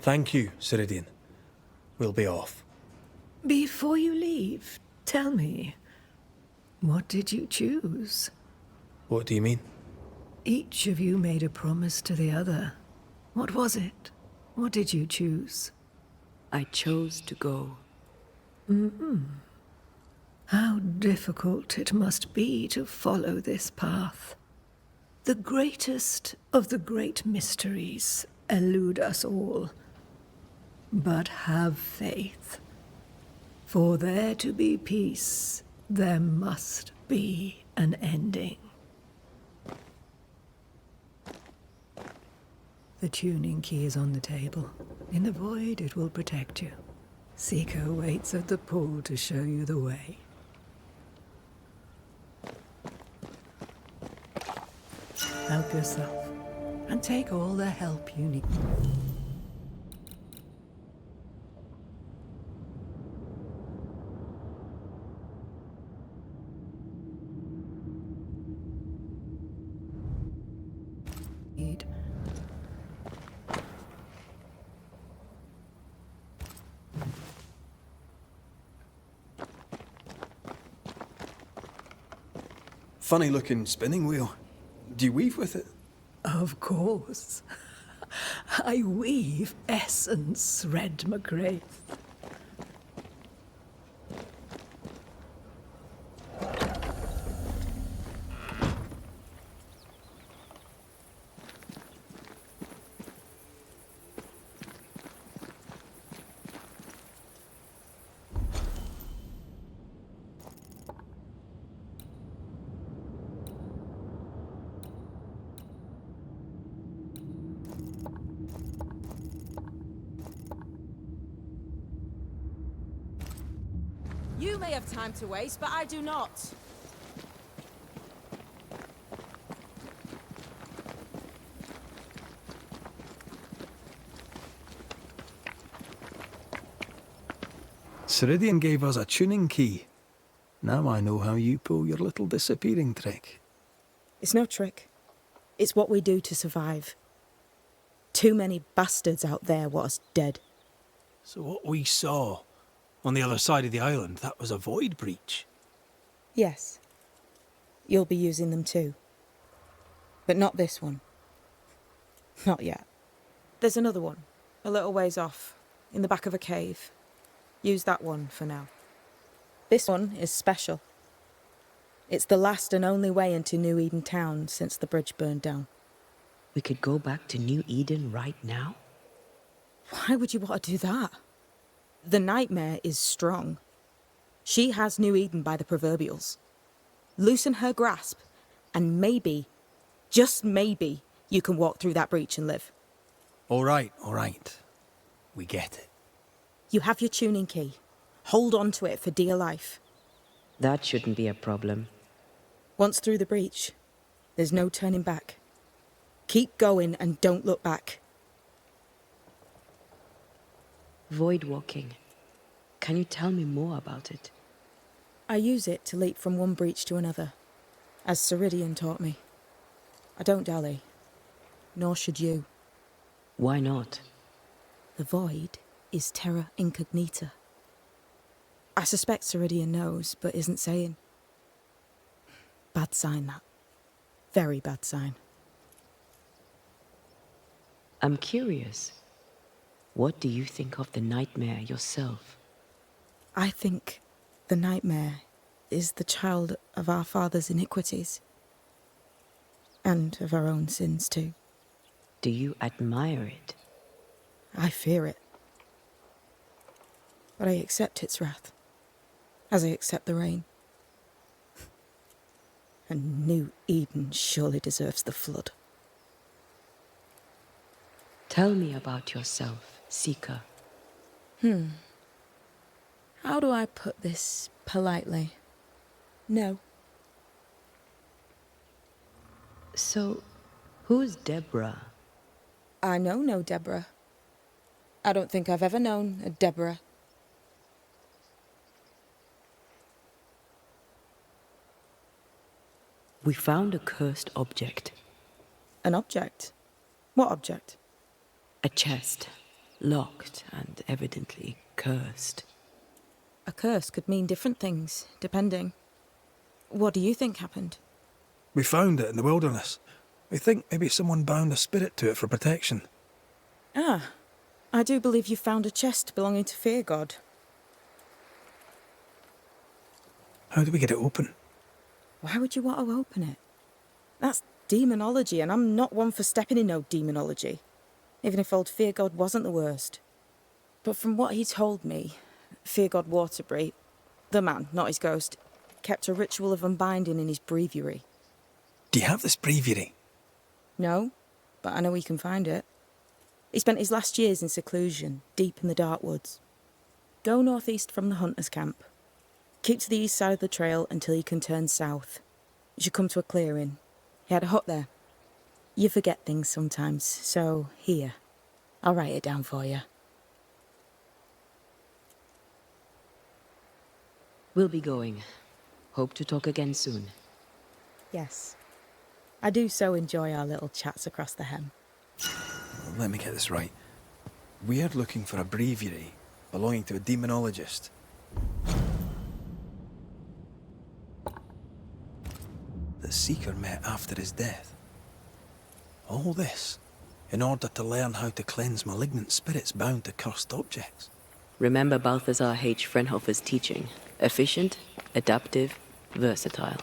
Thank you, Ceridian. We'll be off. Before you leave, tell me, what did you choose? What do you mean? Each of you made a promise to the other. What was it? What did you choose? I chose to go. How difficult it must be to follow this path. The greatest of the great mysteries elude us all. But have faith. For there to be peace, there must be an ending. The tuning key is on the table. In the void, it will protect you. Seeker waits at the pool to show you the way. Help yourself, and take all the help you need. Funny looking spinning wheel. Do you weave with it? Of course. I weave essence, Red McGrath. You may have time to waste, but I do not. Ceridian gave us a tuning key. Now I know how you pull your little disappearing trick. It's no trick. It's what we do to survive. Too many bastards out there want us dead. So what we saw on the other side of the island, that was a void breach? Yes. You'll be using them too. But not this one. Not yet. There's another one, a little ways off, in the back of a cave. Use that one for now. This one is special. It's the last and only way into New Eden town since the bridge burned down. We could go back to New Eden right now? Why would you want to do that? The nightmare is strong. She has New Eden by the proverbials. Loosen her grasp, and maybe, just maybe, you can walk through that breach and live. All right. We get it. You have your tuning key. Hold on to it for dear life. That shouldn't be a problem. Once through the breach, there's no turning back. Keep going and don't look back. Void walking. Can you tell me more about it? I use it to leap from one breach to another. As Ceridian taught me. I don't dally. Nor should you. Why not? The void is terra incognita. I suspect Ceridian knows, but isn't saying. Bad sign, that. Very bad sign. I'm curious. What do you think of the nightmare yourself? I think the nightmare is the child of our father's iniquities. And of our own sins, too. Do you admire it? I fear it. But I accept its wrath, as I accept the rain. And New Eden surely deserves the flood. Tell me about yourself, Seeker. How do I put this politely? No. So, who's Deborah? I know no Deborah. I don't think I've ever known a Deborah. We found a cursed object. An object? What object? A chest, locked and evidently cursed. A curse could mean different things, depending. What do you think happened? We found it in the wilderness. We think maybe someone bound a spirit to it for protection. Ah, I do believe you found a chest belonging to Fear God. How do we get it open? Why would you want to open it? That's demonology, and I'm not one for stepping in no demonology, even if old Fear God wasn't the worst. But from what he told me, Fear God Waterbury, the man, not his ghost, kept a ritual of unbinding in his breviary. Do you have this breviary? No, but I know he can find it. He spent his last years in seclusion, deep in the dark woods. Go northeast from the hunter's camp. Keep to the east side of the trail until you can turn south. You should come to a clearing. He had a hut there. You forget things sometimes, so here. I'll write it down for you. We'll be going. Hope to talk again soon. Yes. I do so enjoy our little chats across the hem. Let me get this right. We're looking for a breviary belonging to a demonologist. The Seeker met after his death. All this in order to learn how to cleanse malignant spirits bound to cursed objects. Remember Balthazar H. Frenhofer's teaching. Efficient, adaptive, versatile.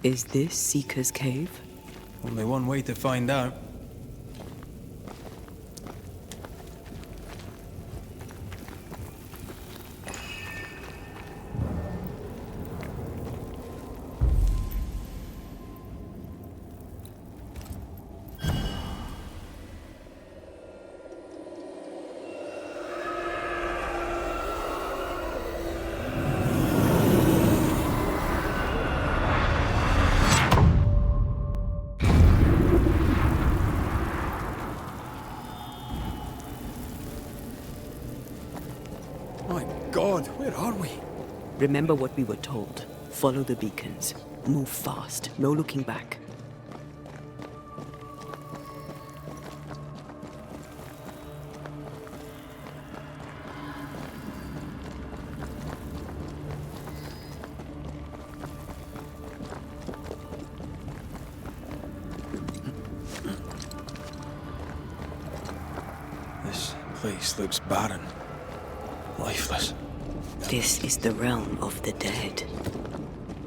Is this Seeker's Cave? Only one way to find out. My God, where are we? Remember what we were told. Follow the beacons. Move fast. No looking back. This place looks barren. Lifeless. This is the realm of the dead.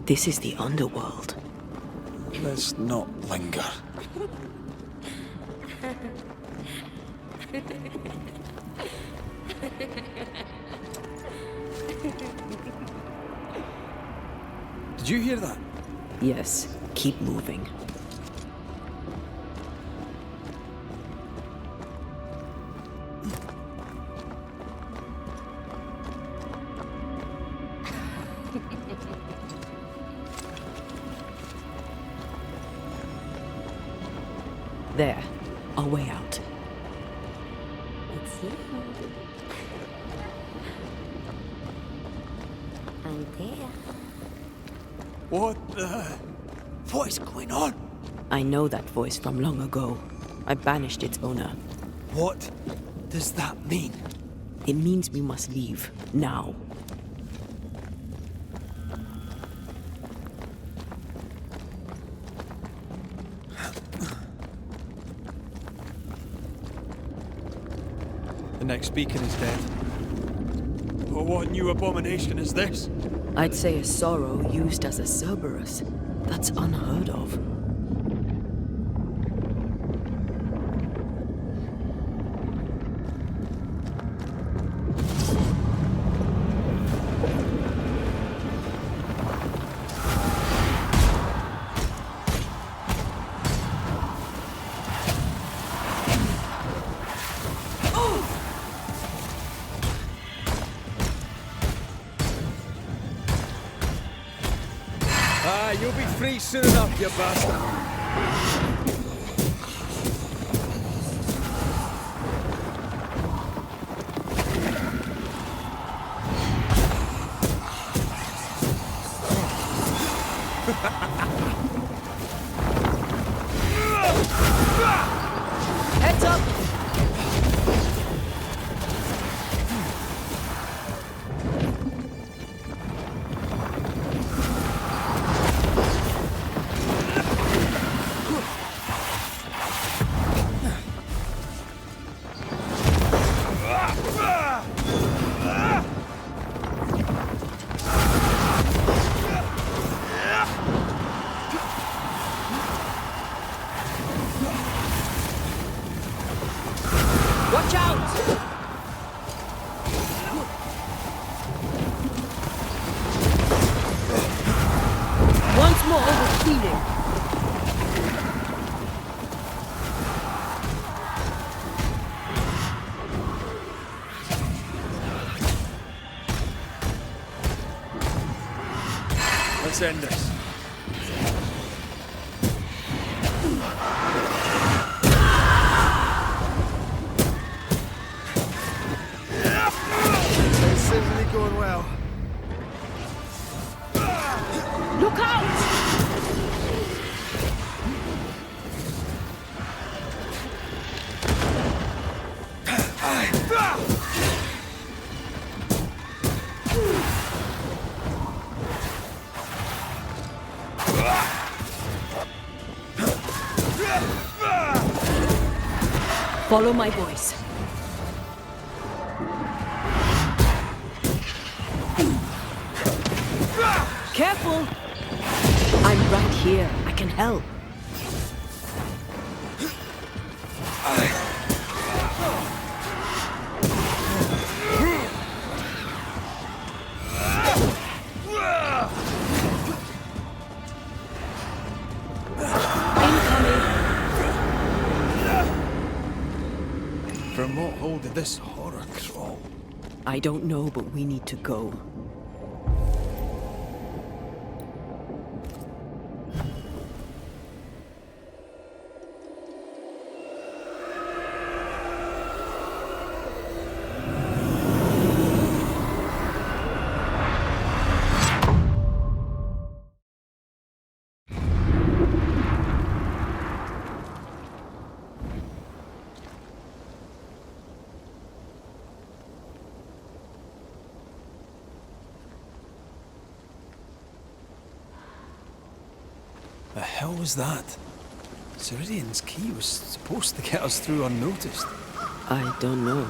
This is the underworld. Let's not linger. Did you hear that? Yes, keep moving. There, our way out. It's you. I'm there. What is going on? I know that voice from long ago. I banished its owner. What does that mean? It means we must leave, now. The next beacon is dead. Oh, what new abomination is this? I'd say a sorrow used as a Cerberus. That's unheard of. You'll be free soon enough, you bastard. Heads up! Watch out! Once more, we're healing. Let's end this. Seems to be going well. Look out! Follow my voice. Careful! I'm right here. I can help. From what hole did this horror crawl? I don't know, but we need to go. The hell was that? Ceridian's key was supposed to get us through unnoticed. I don't know.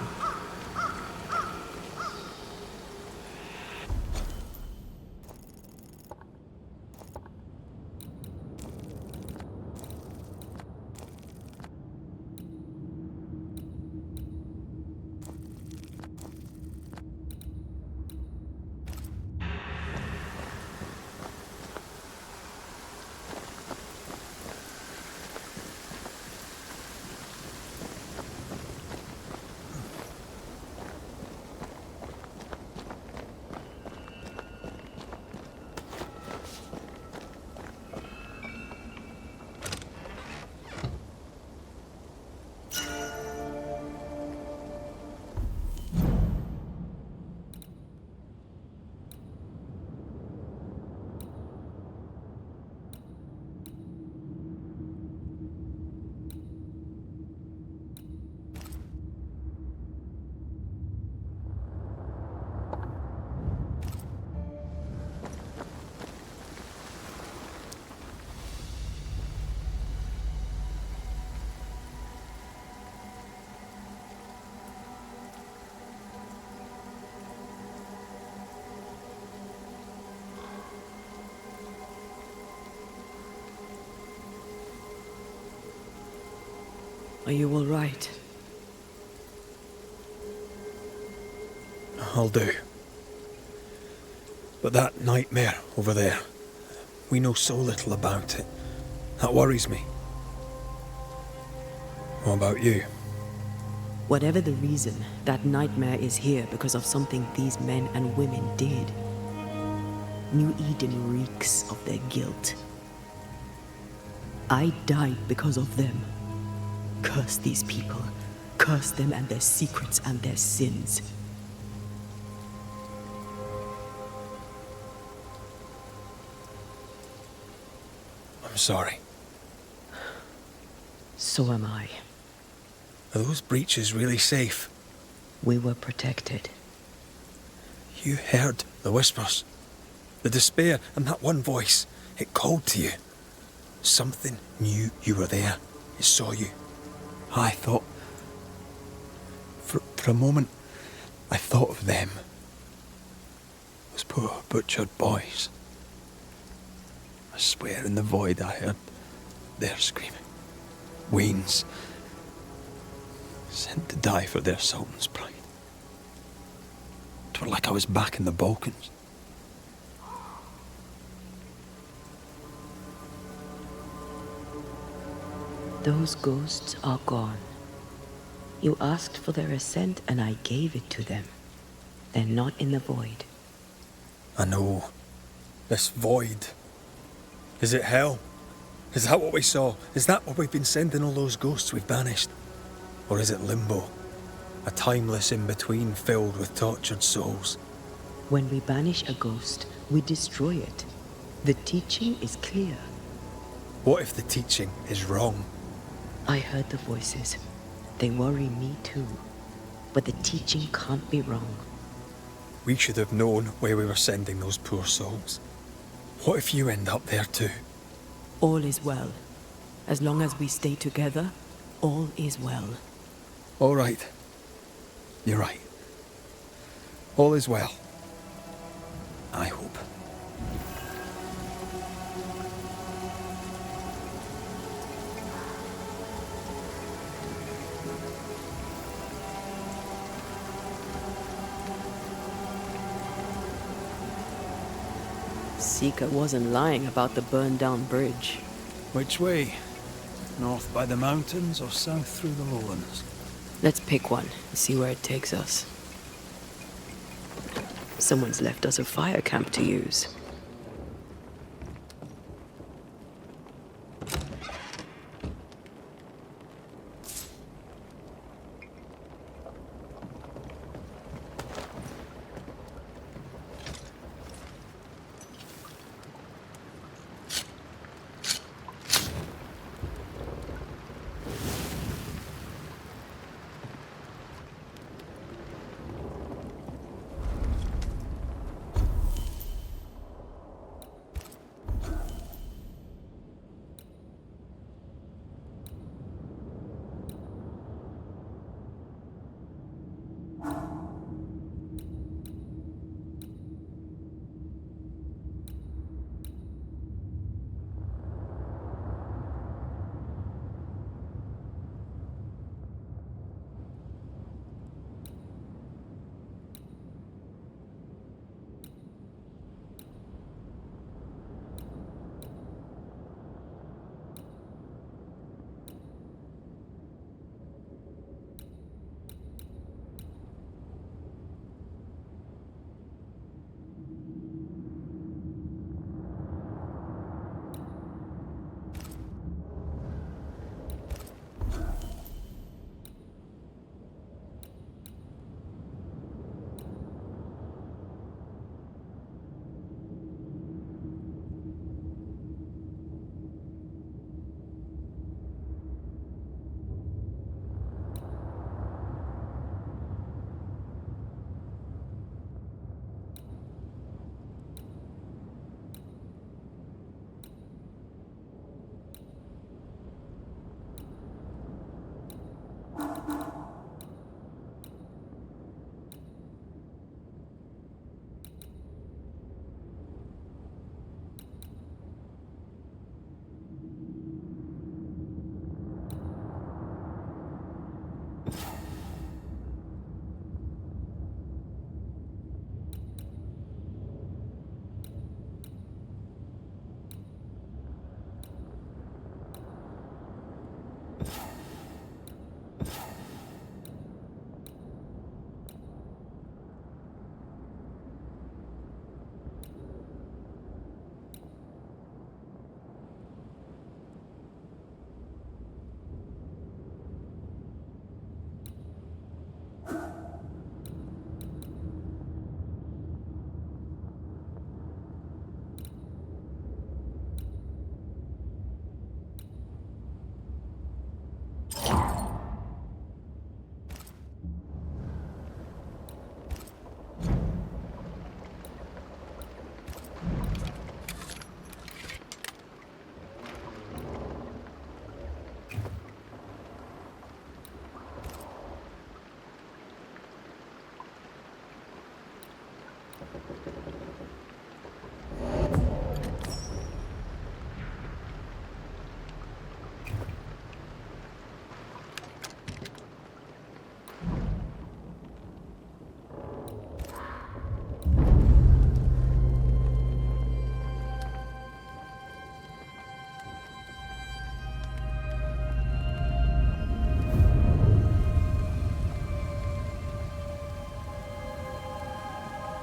Are you all right? I'll do. But that nightmare over there, we know so little about it. That worries me. What about you? Whatever the reason, that nightmare is here because of something these men and women did. New Eden reeks of their guilt. I died because of them. Curse these people. Curse them and their secrets and their sins. I'm sorry. So am I. Are those breaches really safe? We were protected. You heard the whispers, the despair, and that one voice. It called to you. Something knew you were there. It saw you. I thought... For a moment, I thought of them. Those poor butchered boys. I swear in the void I heard their screaming. Wains. Sent to die for their sultan's pride. It were like I was back in the Balkans. Those ghosts are gone. You asked for their ascent and I gave it to them. They're not in the void. I know. This void. Is it hell? Is that what we saw? Is that what we've been sending all those ghosts we've banished? Or is it limbo? A timeless in-between filled with tortured souls? When we banish a ghost, we destroy it. The teaching is clear. What if the teaching is wrong? I heard the voices. They worry me too. But the teaching can't be wrong. We should have known where we were sending those poor souls. What if you end up there too? All is well. As long as we stay together, all is well. All right. You're right. All is well. I hope. Seeker wasn't lying about the burned-down bridge. Which way? North by the mountains or south through the lowlands? Let's pick one and see where it takes us. Someone's left us a fire camp to use.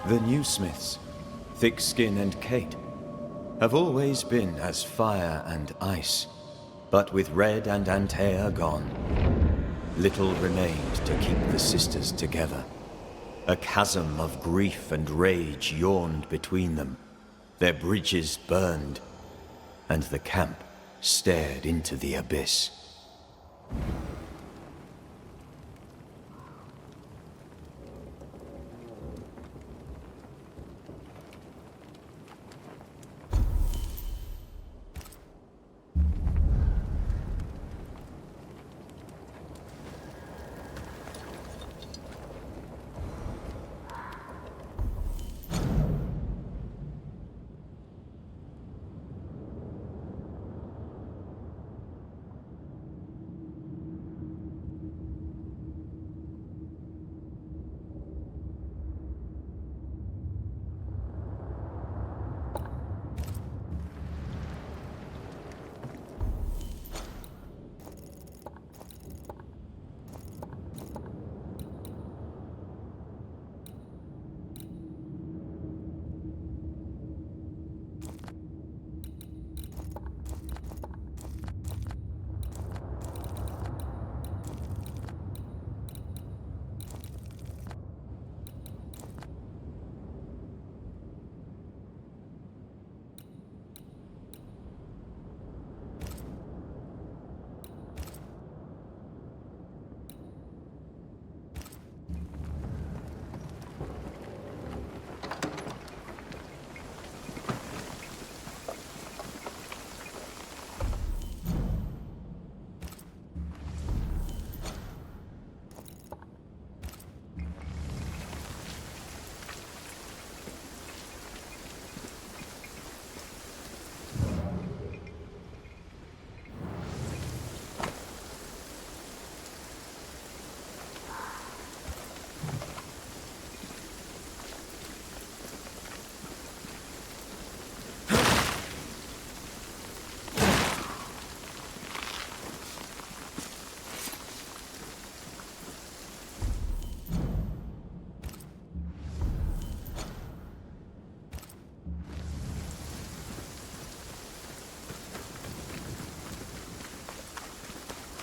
The new Smiths, Thickskin and Kate, have always been as fire and ice. But with Red and Antea gone, little remained to keep the sisters together. A chasm of grief and rage yawned between them. Their bridges burned, and the camp stared into the abyss.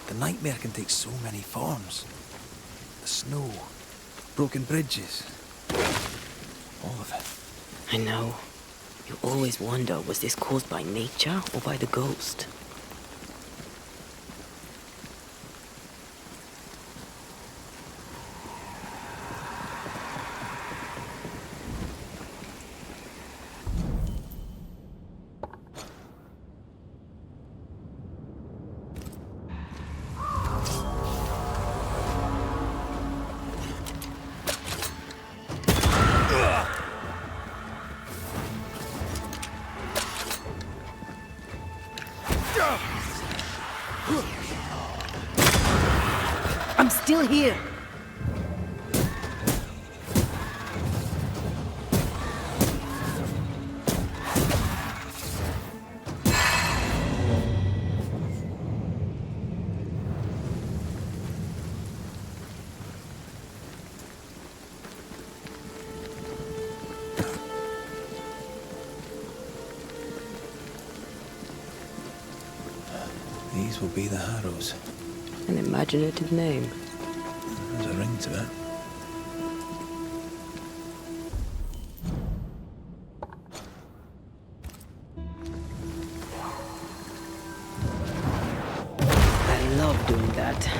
The nightmare can take so many forms. The snow, broken bridges, all of it. I know. You always wonder, was this caused by nature or by the ghost? I'm still here. These will be the Harrows. An imaginative name. There's a ring to it. I love doing that.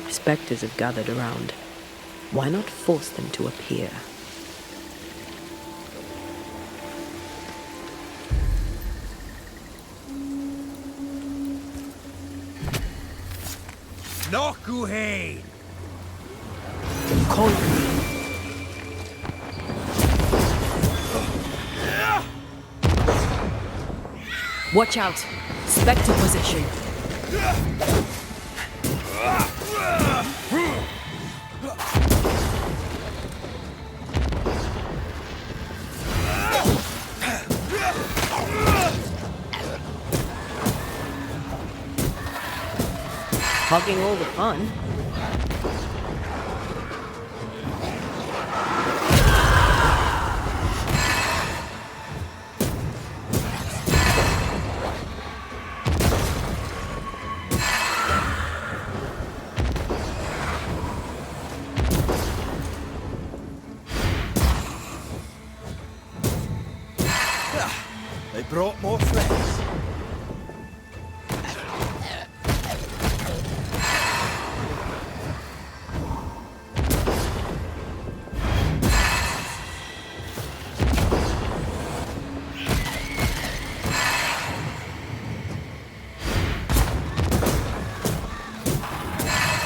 Spectres have gathered around. Why not force them to appear? Nokuhane! Conquer. Watch out! Spectre position. Hogging all the fun. They brought more friends.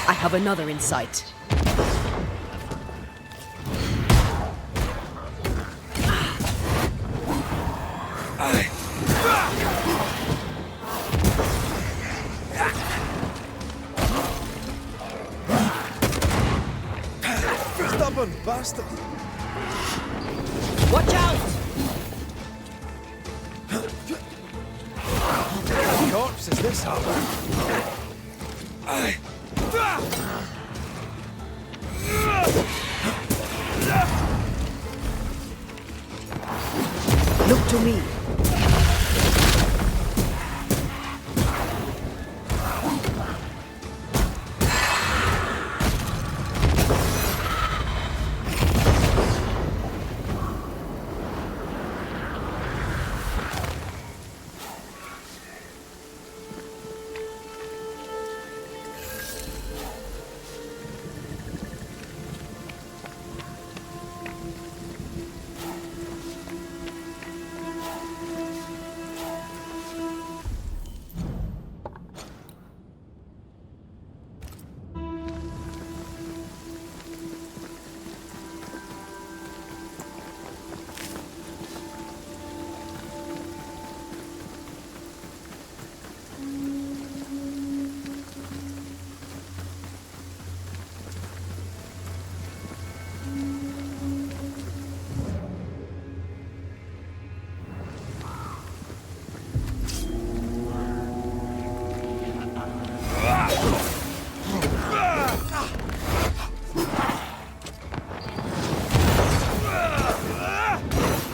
I have another in sight. Stubborn bastard! Watch out! Corpse is this hard? Look to me.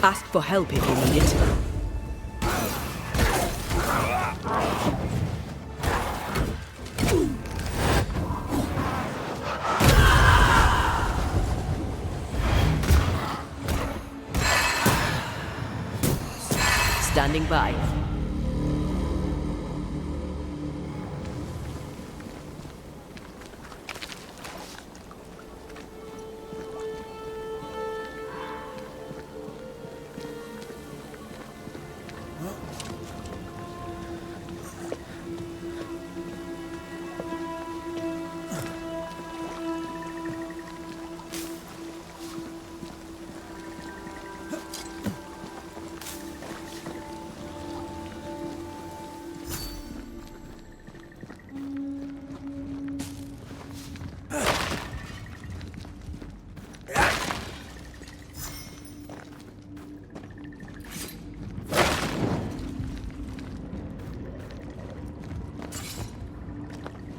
Ask for help if you need it. Standing by.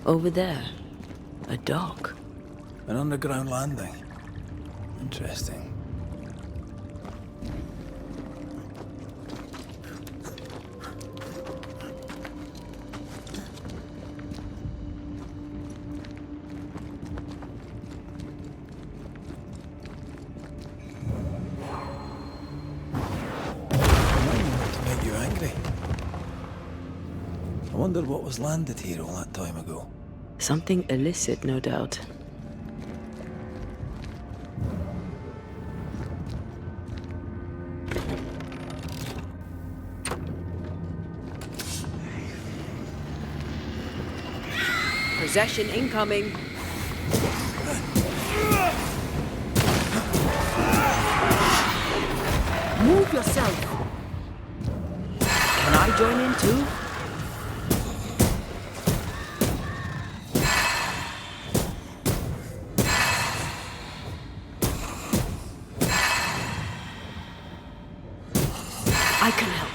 Over there, a dock. An underground landing. Interesting. To make you angry. I wonder what was landed here all that time ago. Something illicit, no doubt. Possession incoming. Move yourself. Can I join in too? I can help.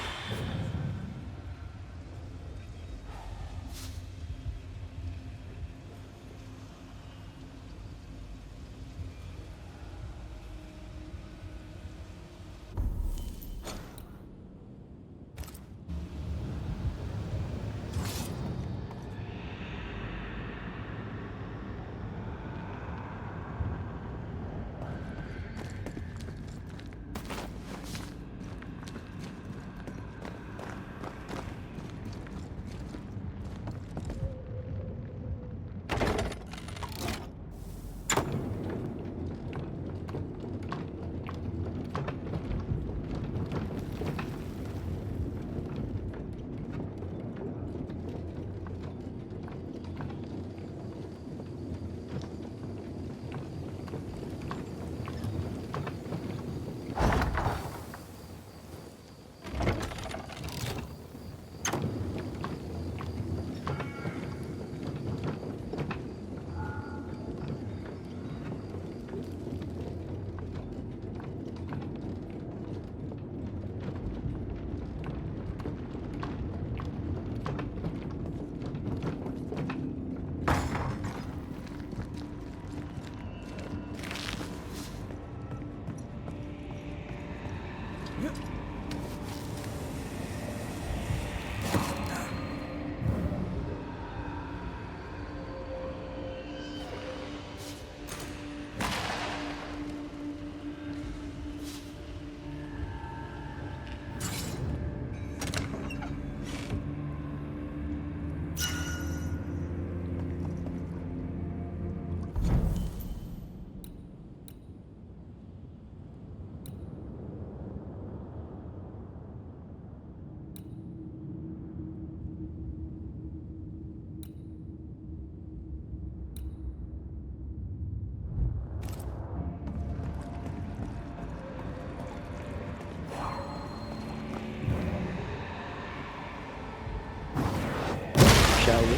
Shall we?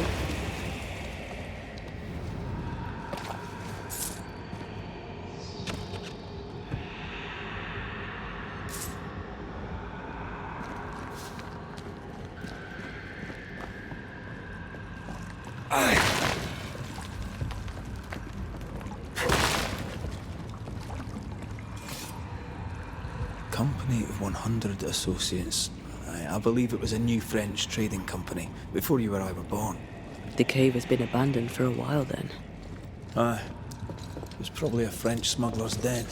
Company of 100 Associates. I believe it was a new French trading company, before you or I were born. The cave has been abandoned for a while then. Aye. It was probably a French smuggler's den.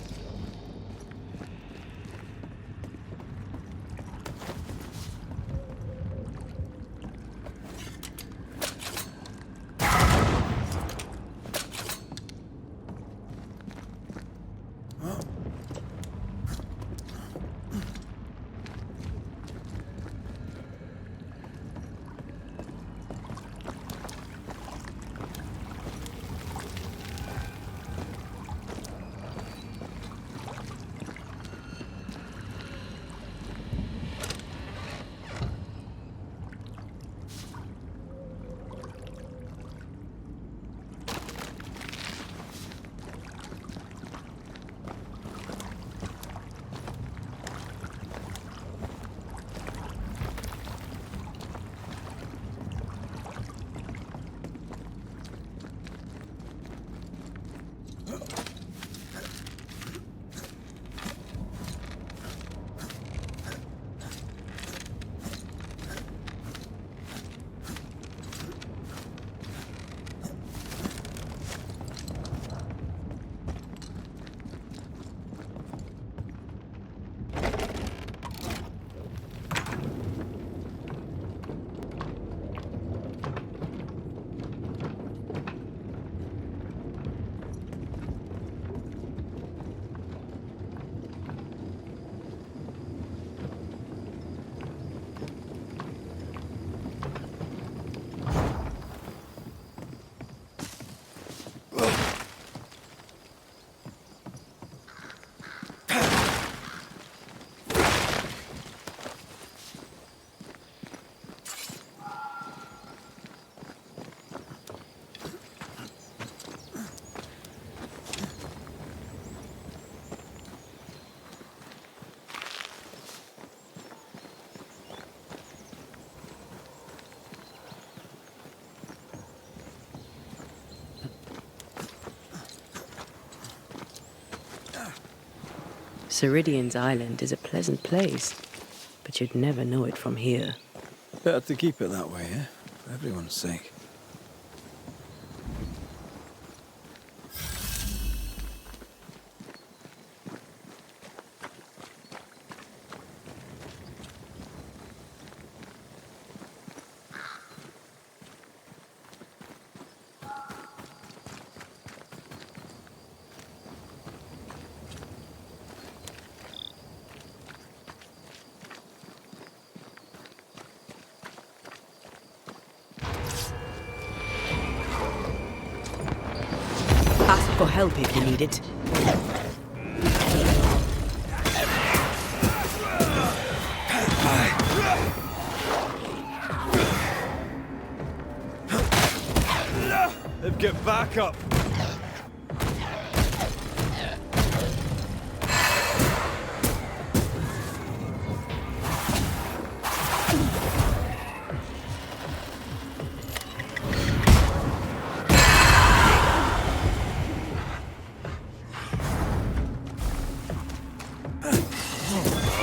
Ceridian's island is a pleasant place, but you'd never know it from here. Better to keep it that way, eh? For everyone's sake. Ask for help if you need it. They've got backup.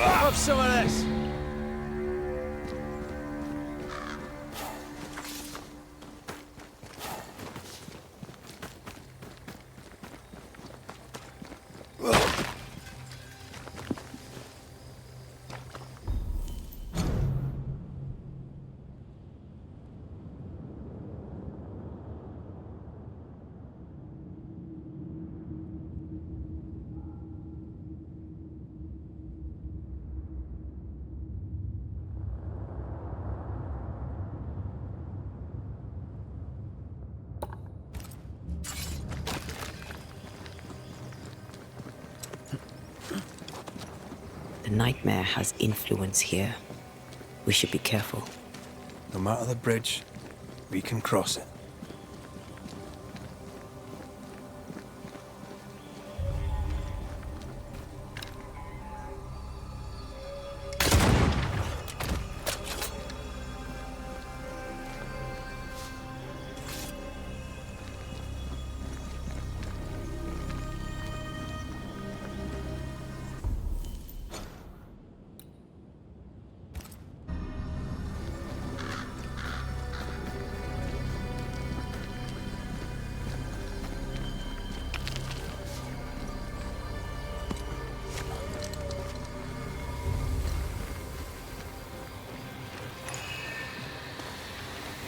Have some of this. The nightmare has influence here. We should be careful. No matter the bridge, we can cross it.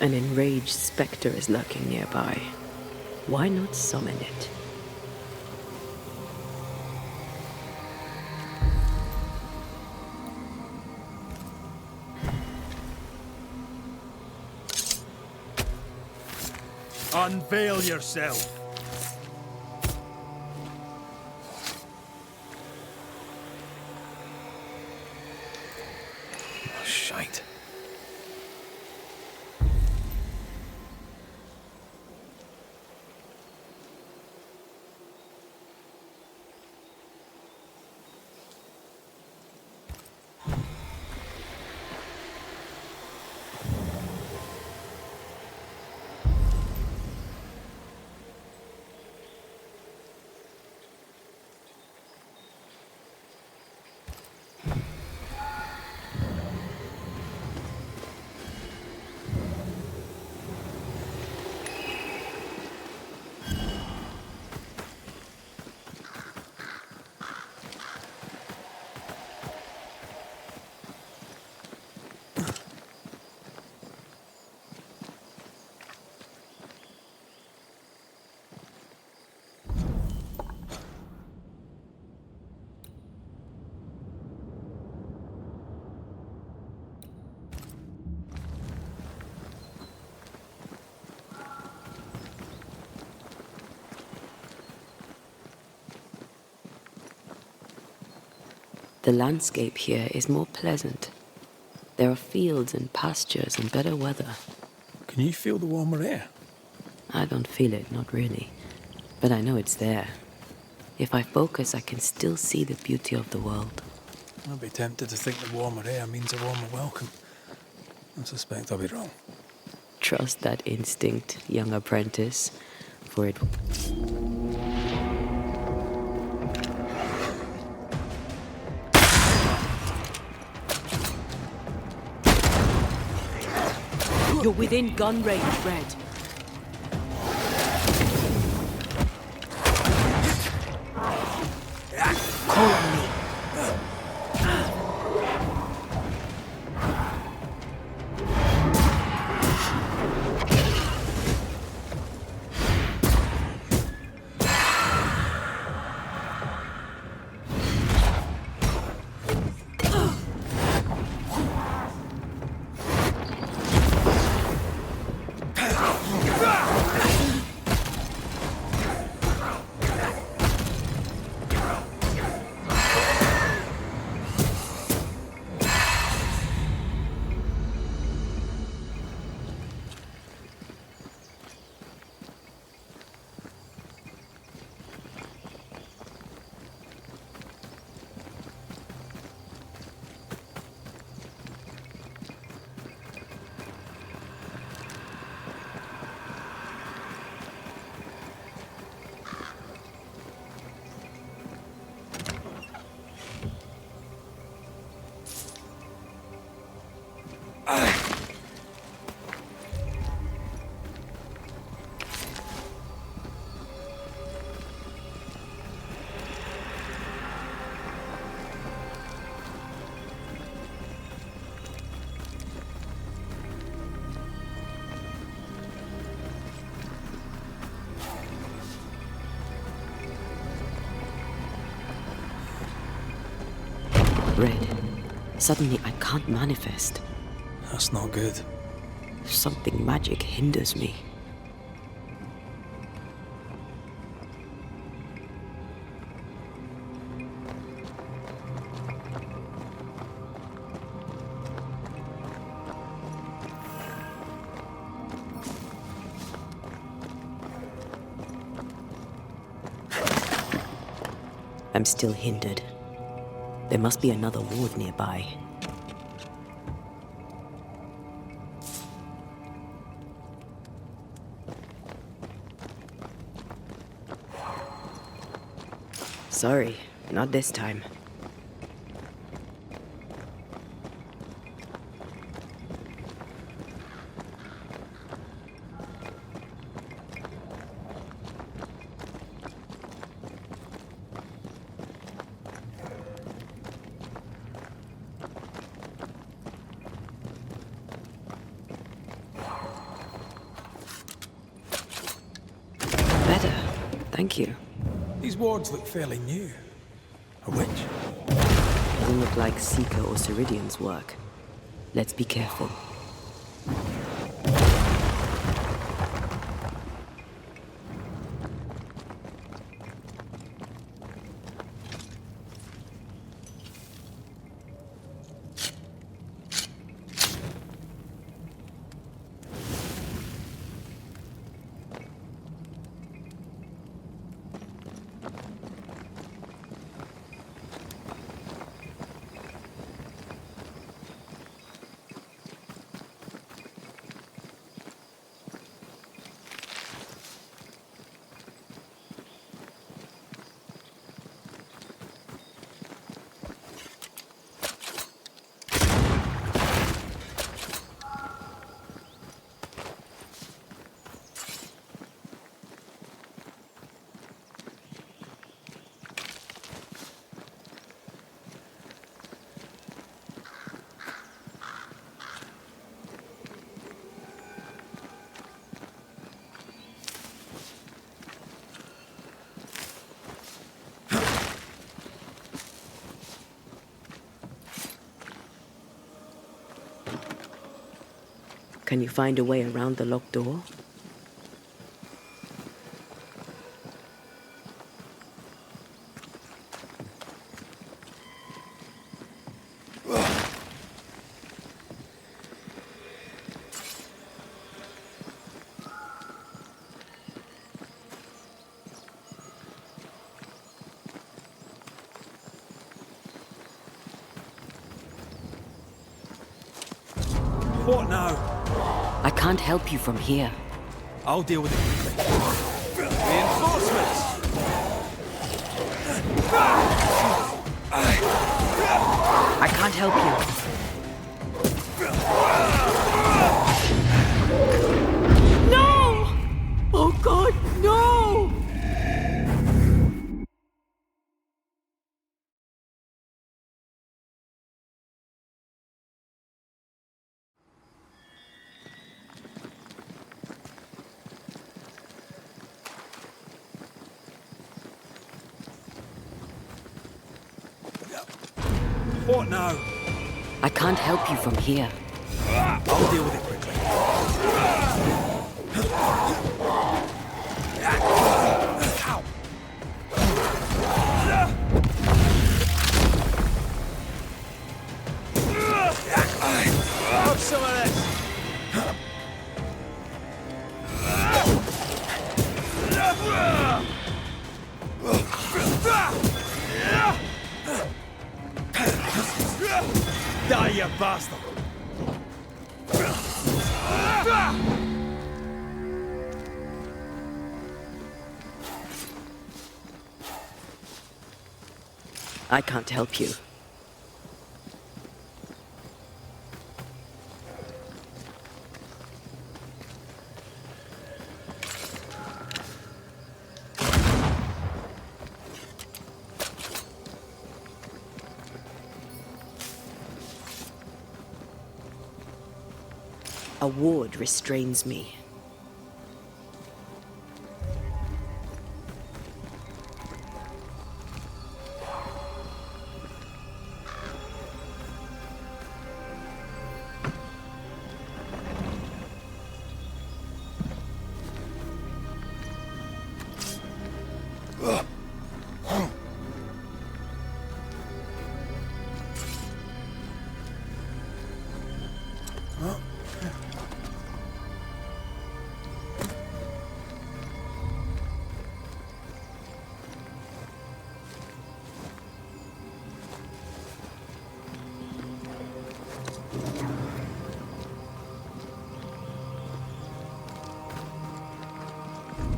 An enraged spectre is lurking nearby. Why not summon it? Unveil yourself. Oh, shite. The landscape here is more pleasant. There are fields and pastures and better weather. Can you feel the warmer air? I don't feel it, not really. But I know it's there. If I focus, I can still see the beauty of the world. I'd be tempted to think the warmer air means a warmer welcome. I suspect I'll be wrong. Trust that instinct, young apprentice, for it... You're within gun range, Red. Call on me. Red, suddenly I can't manifest. That's not good. Something magic hinders me. I'm still hindered. There must be another ward nearby. Sorry, not this time. Better, thank you. These wards look fairly new. A witch? Doesn't look like Seeker or Ceridian's work. Let's be careful. Can you find a way around the locked door? What now? I can't help you from here. I'll deal with it. Reinforcements! I can't help you. What now? I can't help you from here. I'll deal with it quickly. Have some of this. Die, you bastard! I can't help you. A ward restrains me.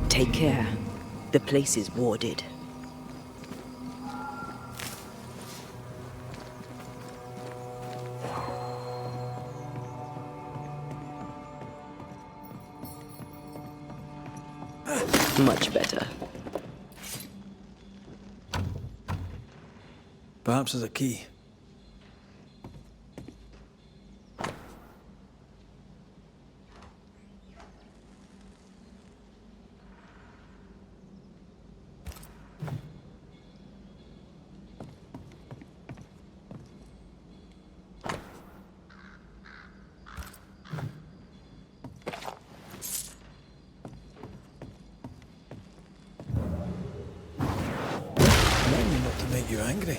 Take care. The place is warded. Much better. Perhaps there's a key. Not to make you angry.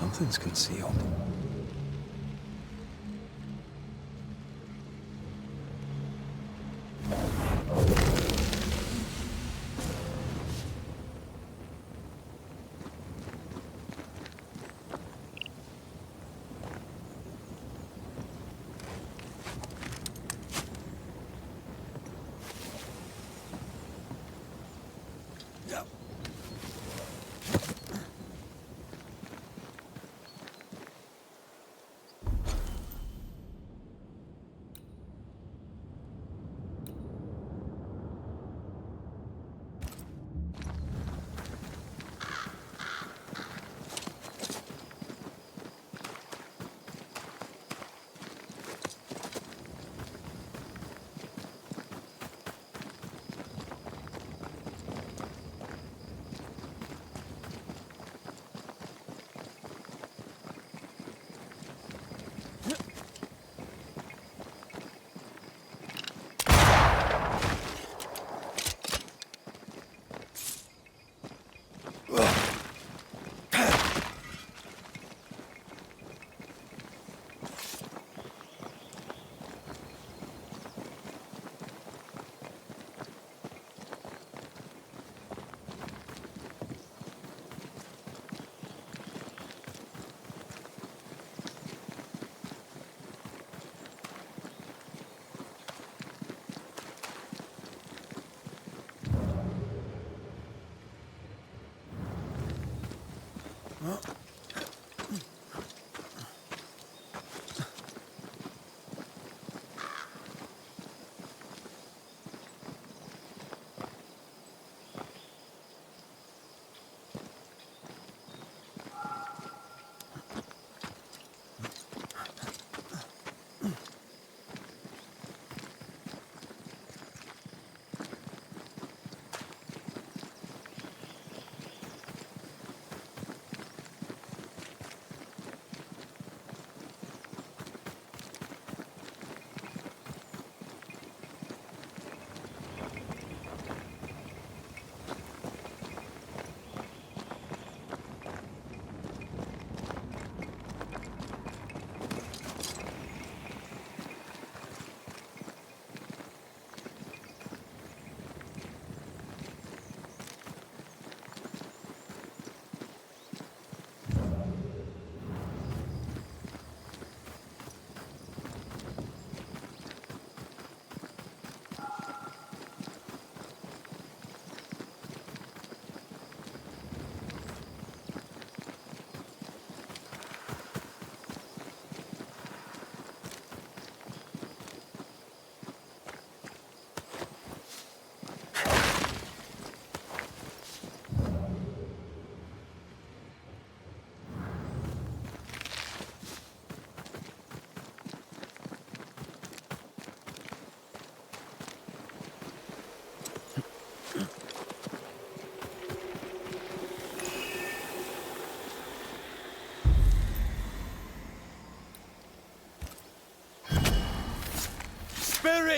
Something's concealed.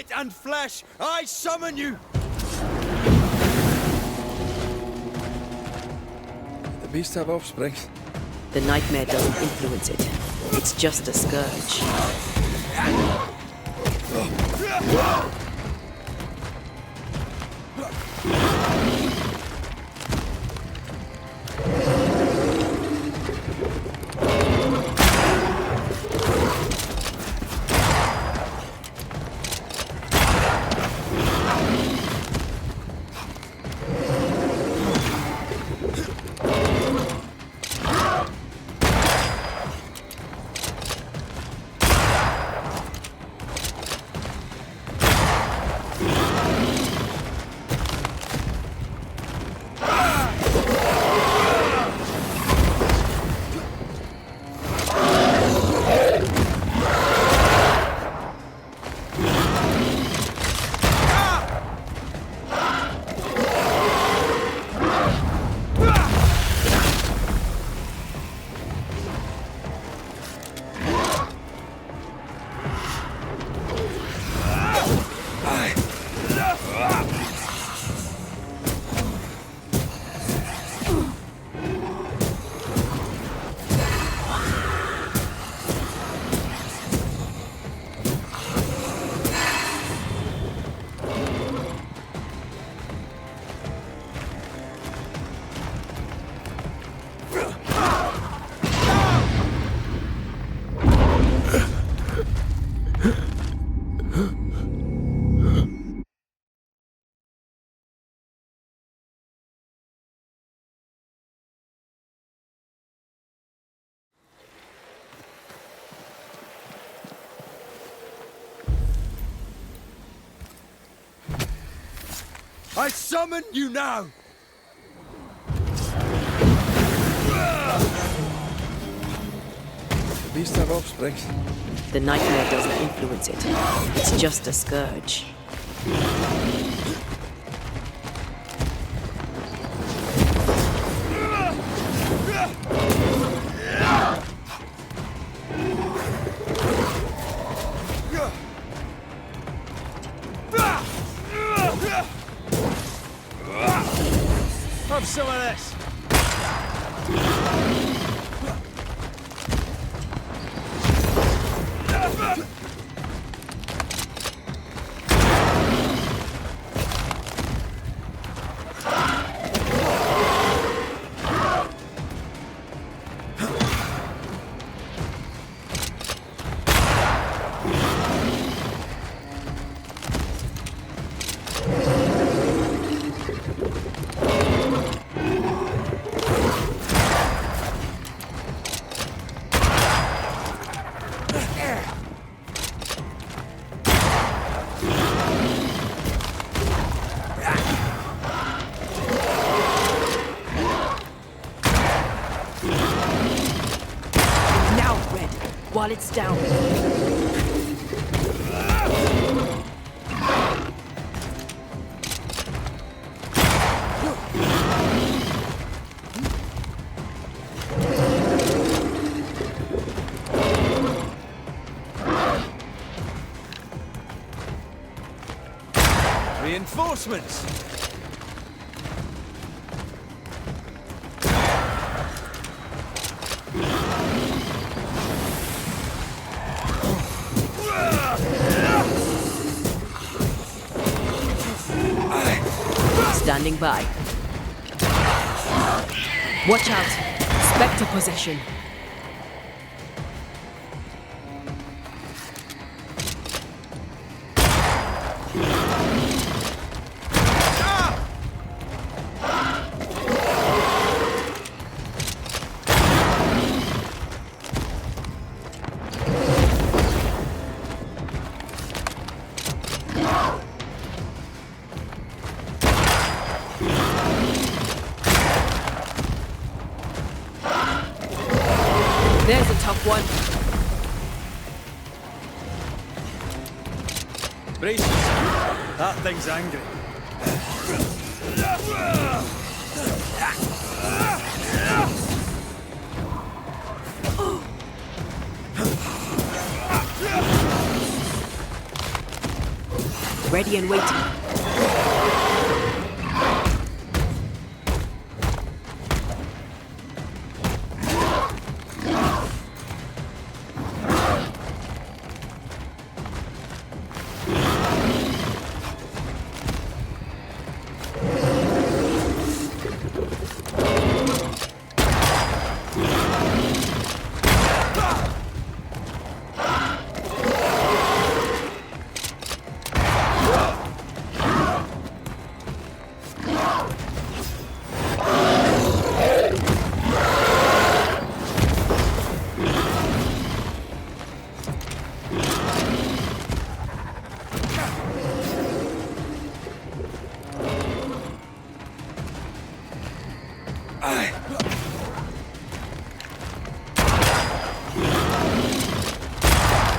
spirit and flesh, I summon you! The beast have offspring. The nightmare doesn't influence it. It's just a scourge. I summon you now! The beast have offspring. The nightmare doesn't influence it. It's just a scourge. Have some of this! While it's down. Reinforcements! Standing by. Watch out! Spectre possession. There's a tough one. Brace yourself. That thing's angry. ready and waiting.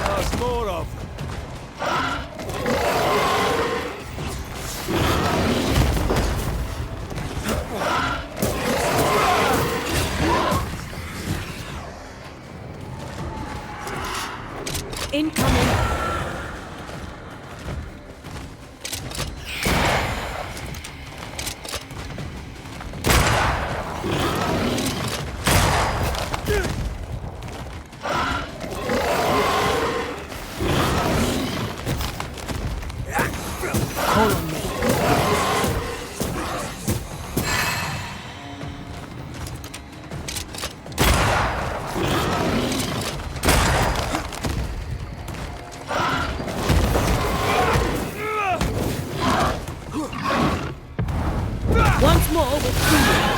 There's more of them. Incoming. Call on me. Once more with freedom.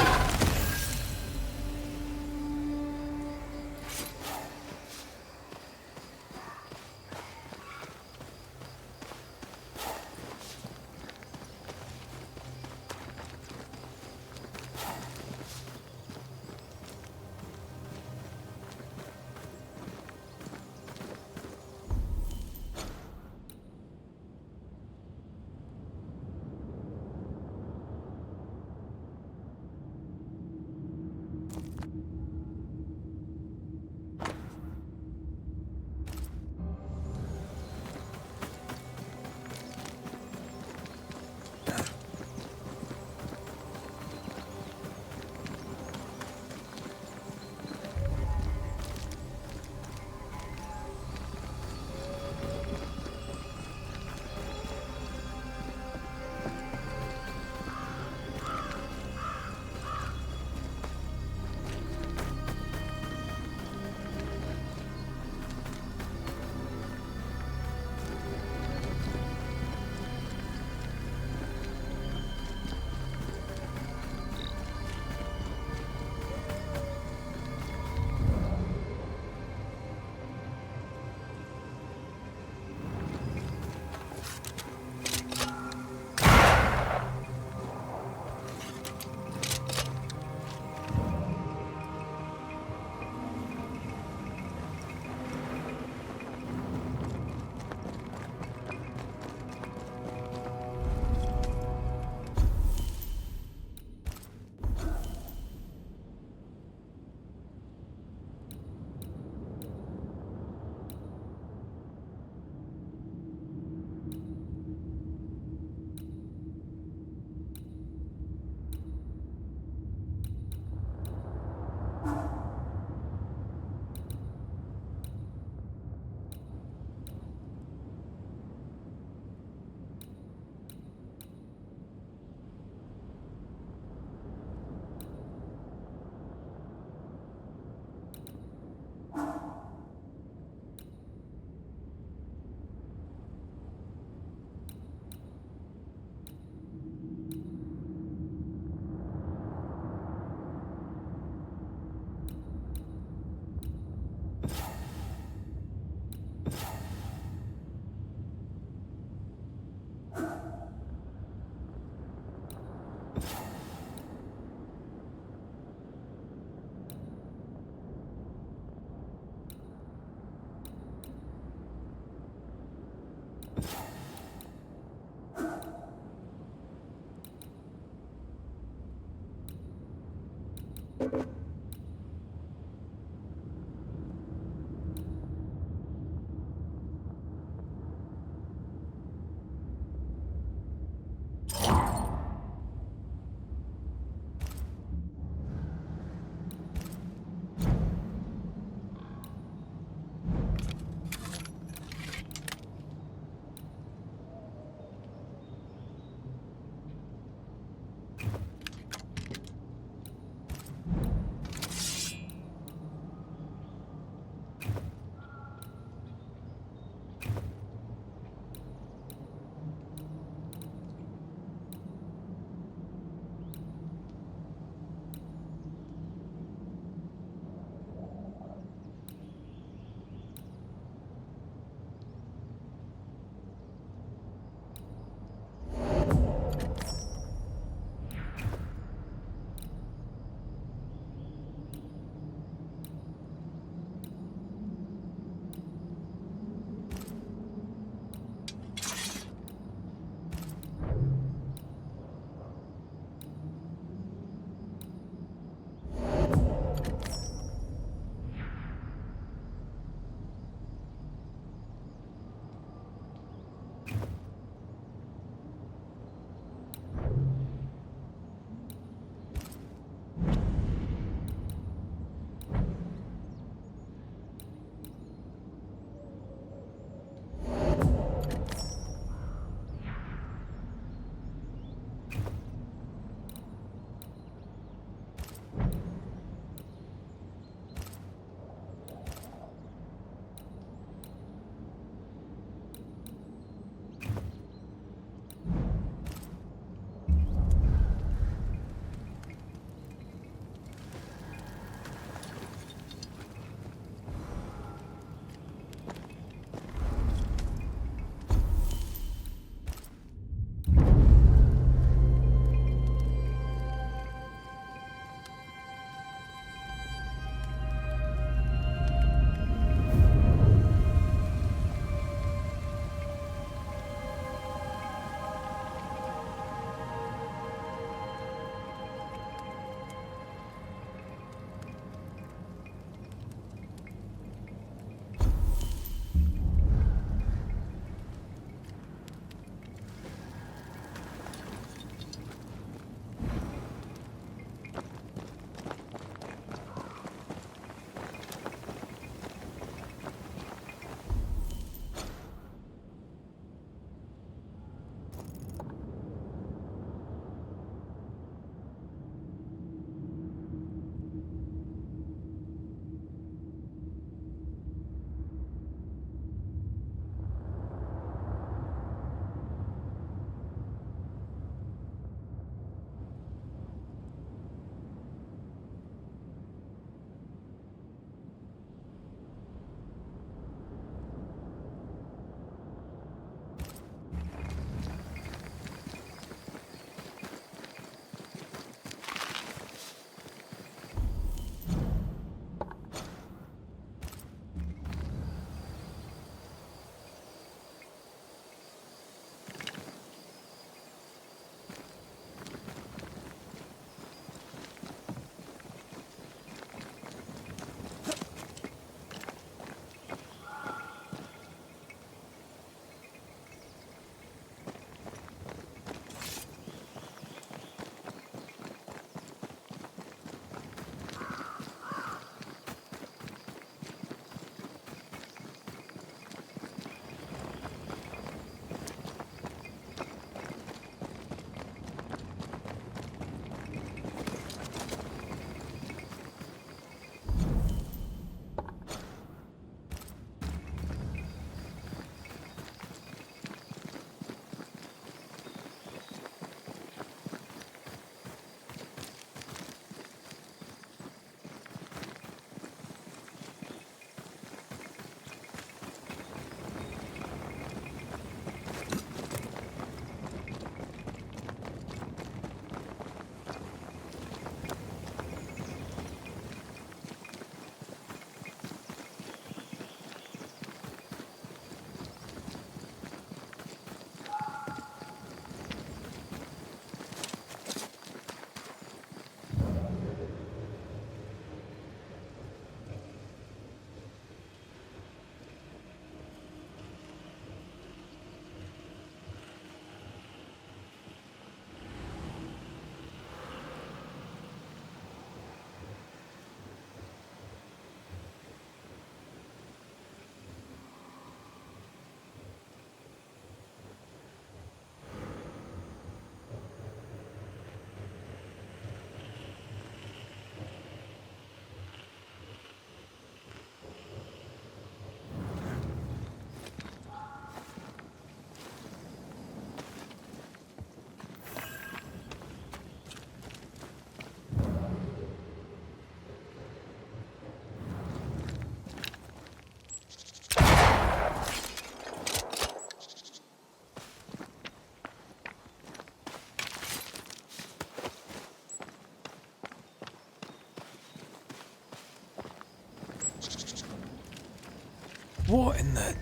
What in the...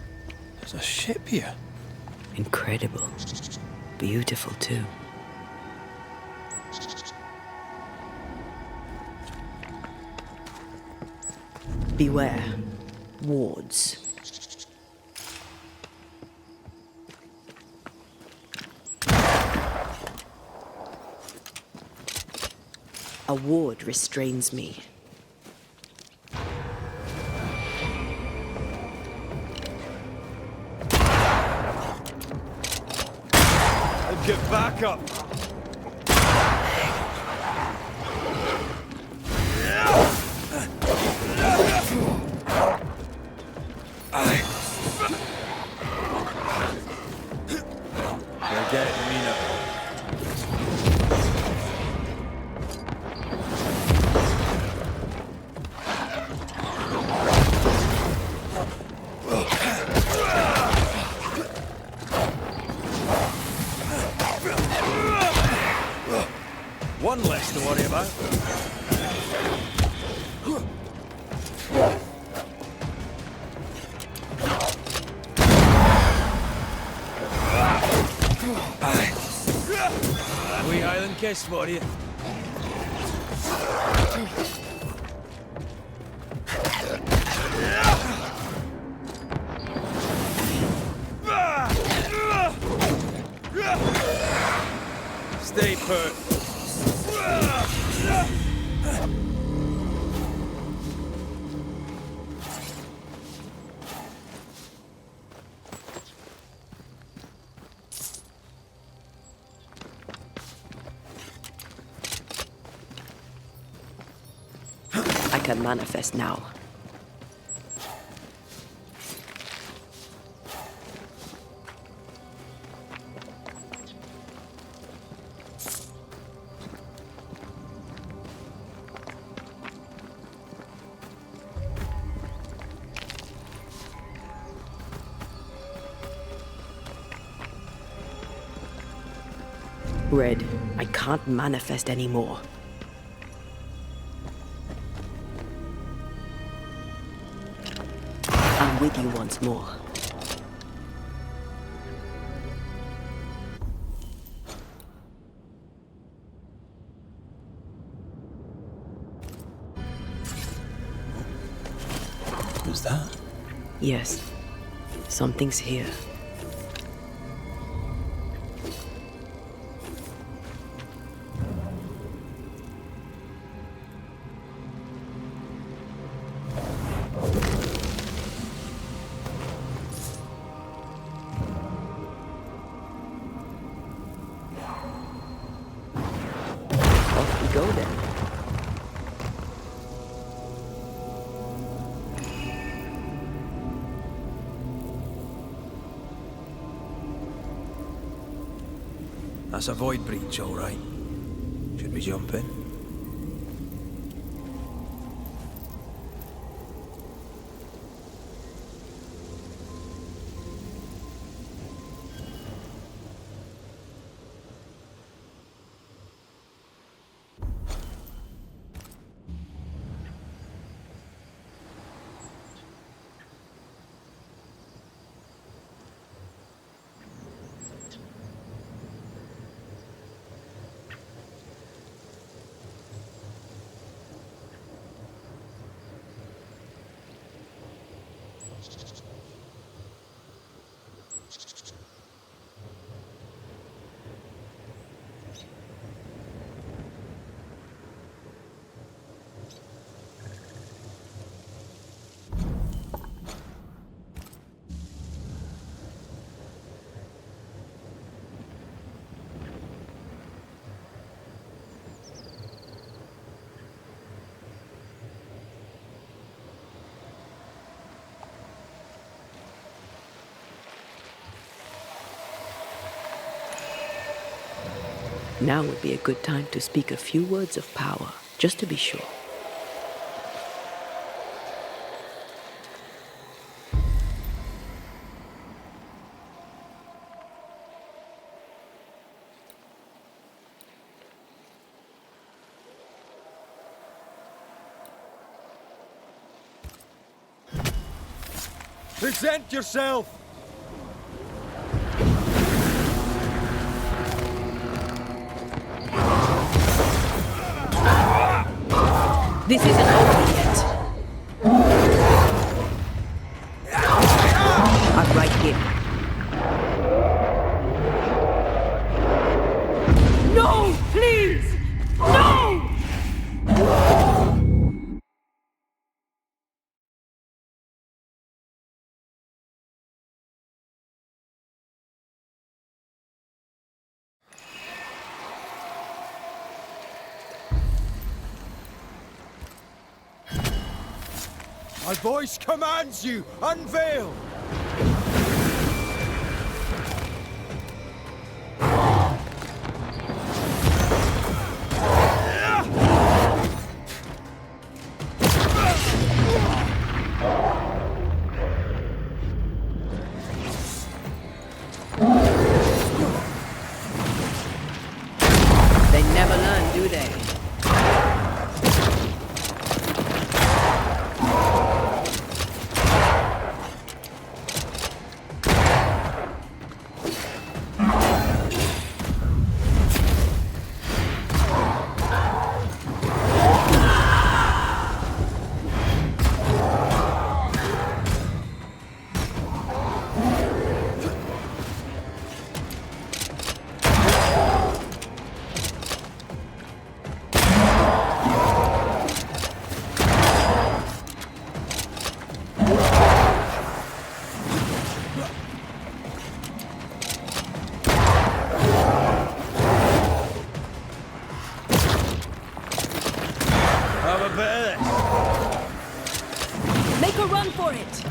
There's a ship here. Incredible. Beautiful, too. Beware. Wards. A ward restrains me. Get back up! Forget Mina. One less to worry about. A wee Highland kiss for you. Stay put. I can manifest now. Red, I can't manifest anymore. I'm with you once more. Who's that? Yes, something's here. Off we go then. That's a void breach, all right. Should we jump in? Now would be a good time to speak a few words of power, just to be sure. Present yourself! This isn't over yet. I'm right here. No! Please! No! My voice commands you! Unveil! They never learn, do they? Have a bit of this. Make a run for it!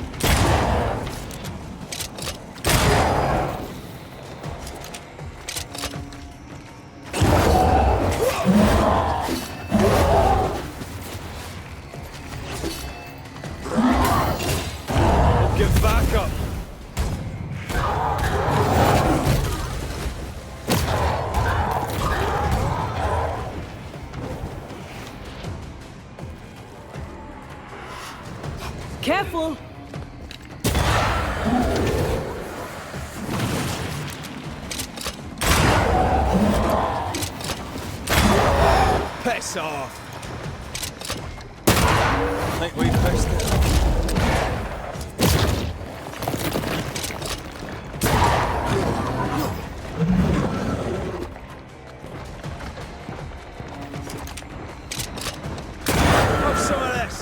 Get back up! Careful! Piss off! Think we pissed it. Have some of this!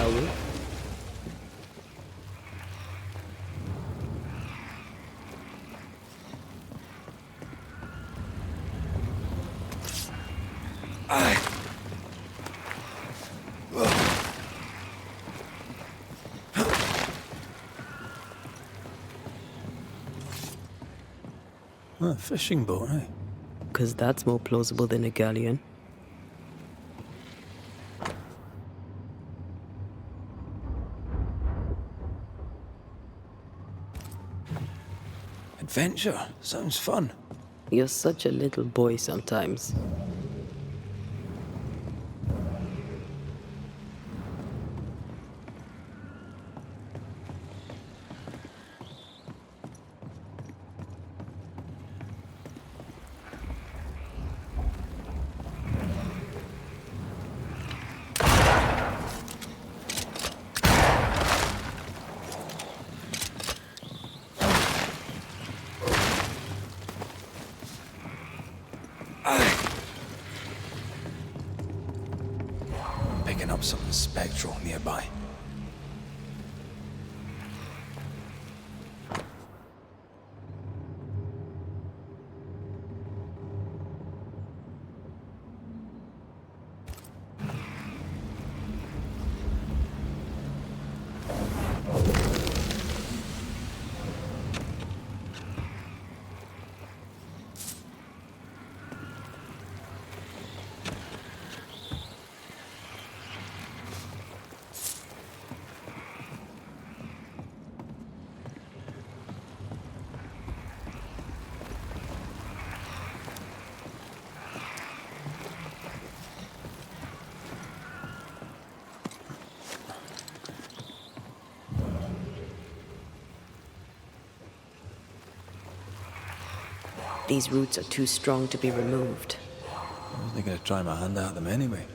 shall we? A fishing boat, eh? 'Cause that's more plausible than a galleon. Adventure. Sounds fun. You're such a little boy sometimes. Picking up something spectral nearby. These roots are too strong to be removed. I wasn't going to try my hand at them anyway.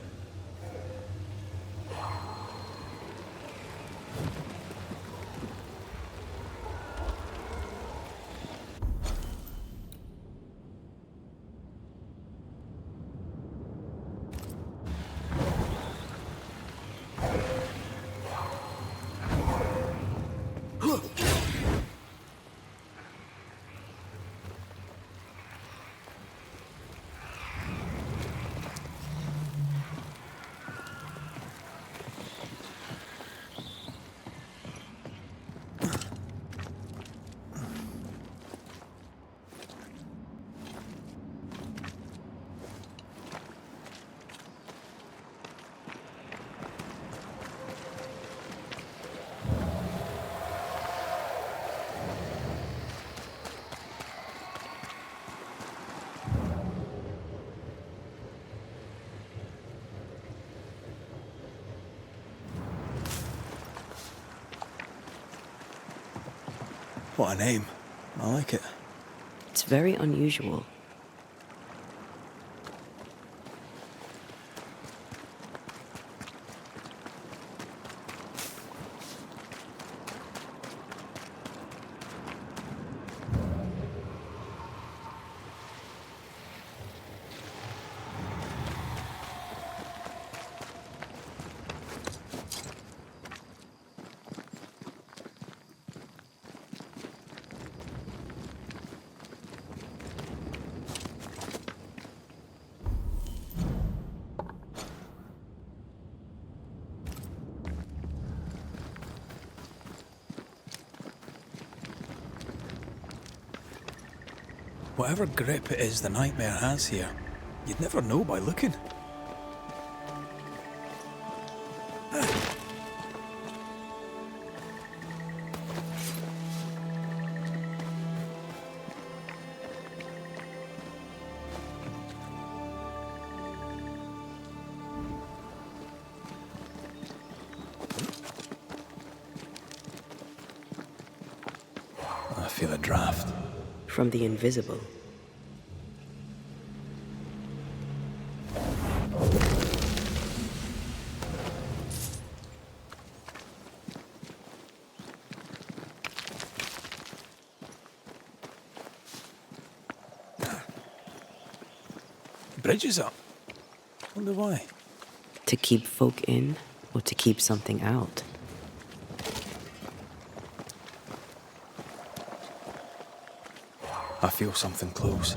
What a name. I like it. It's very unusual. Whatever grip it is the nightmare has here, you'd never know by looking. I feel a draft. From the invisible. Bridge is up. Wonder why. To keep folk in. or to keep something out. I feel something close.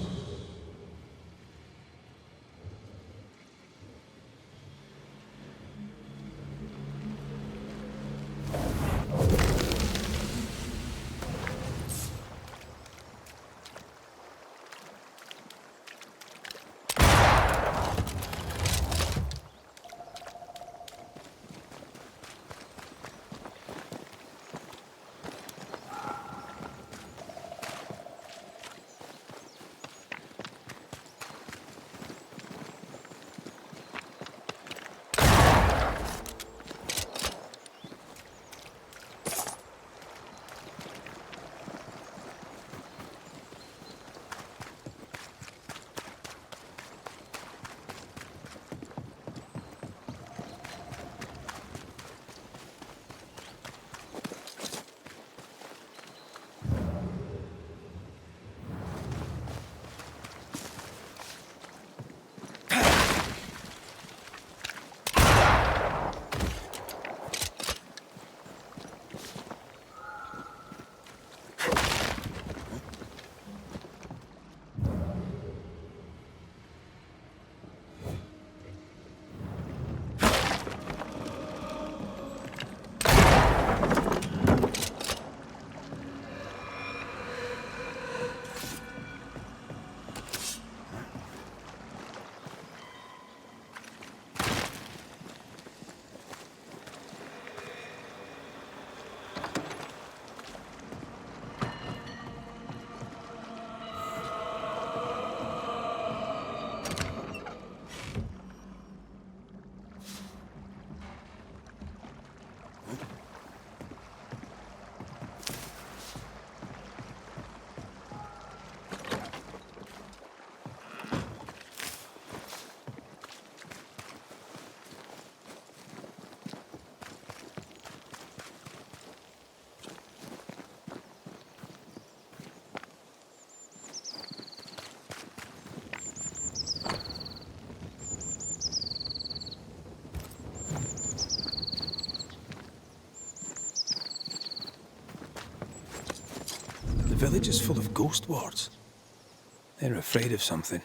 The village is full of ghost wards. They're afraid of something.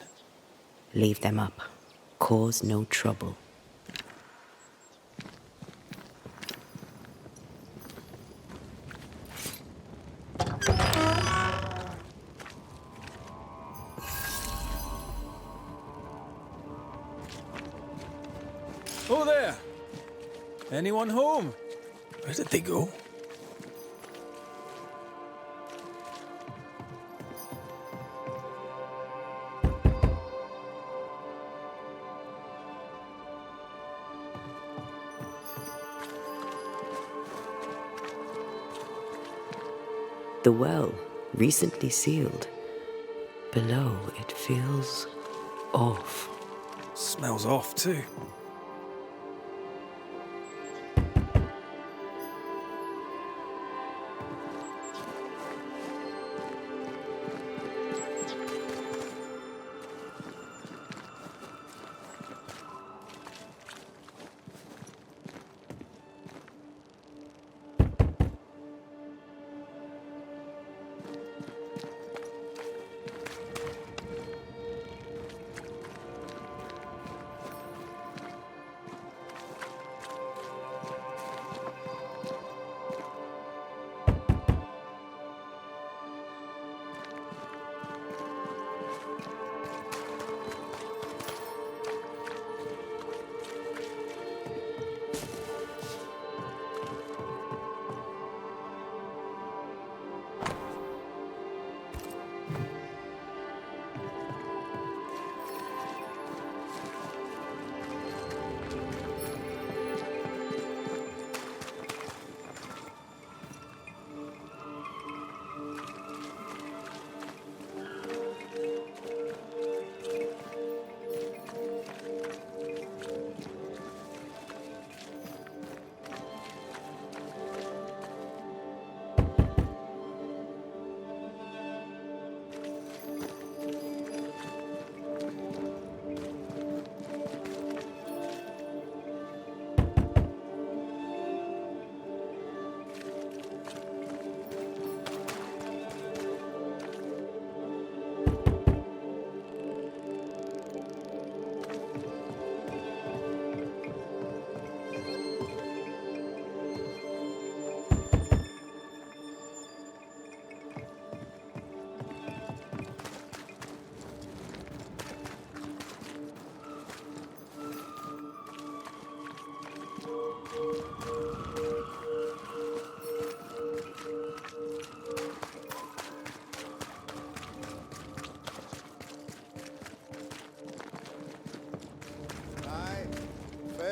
Leave them up. Cause no trouble. Oh there! Anyone home? Where did they go? The well, recently sealed. Below, it feels off. Smells off too.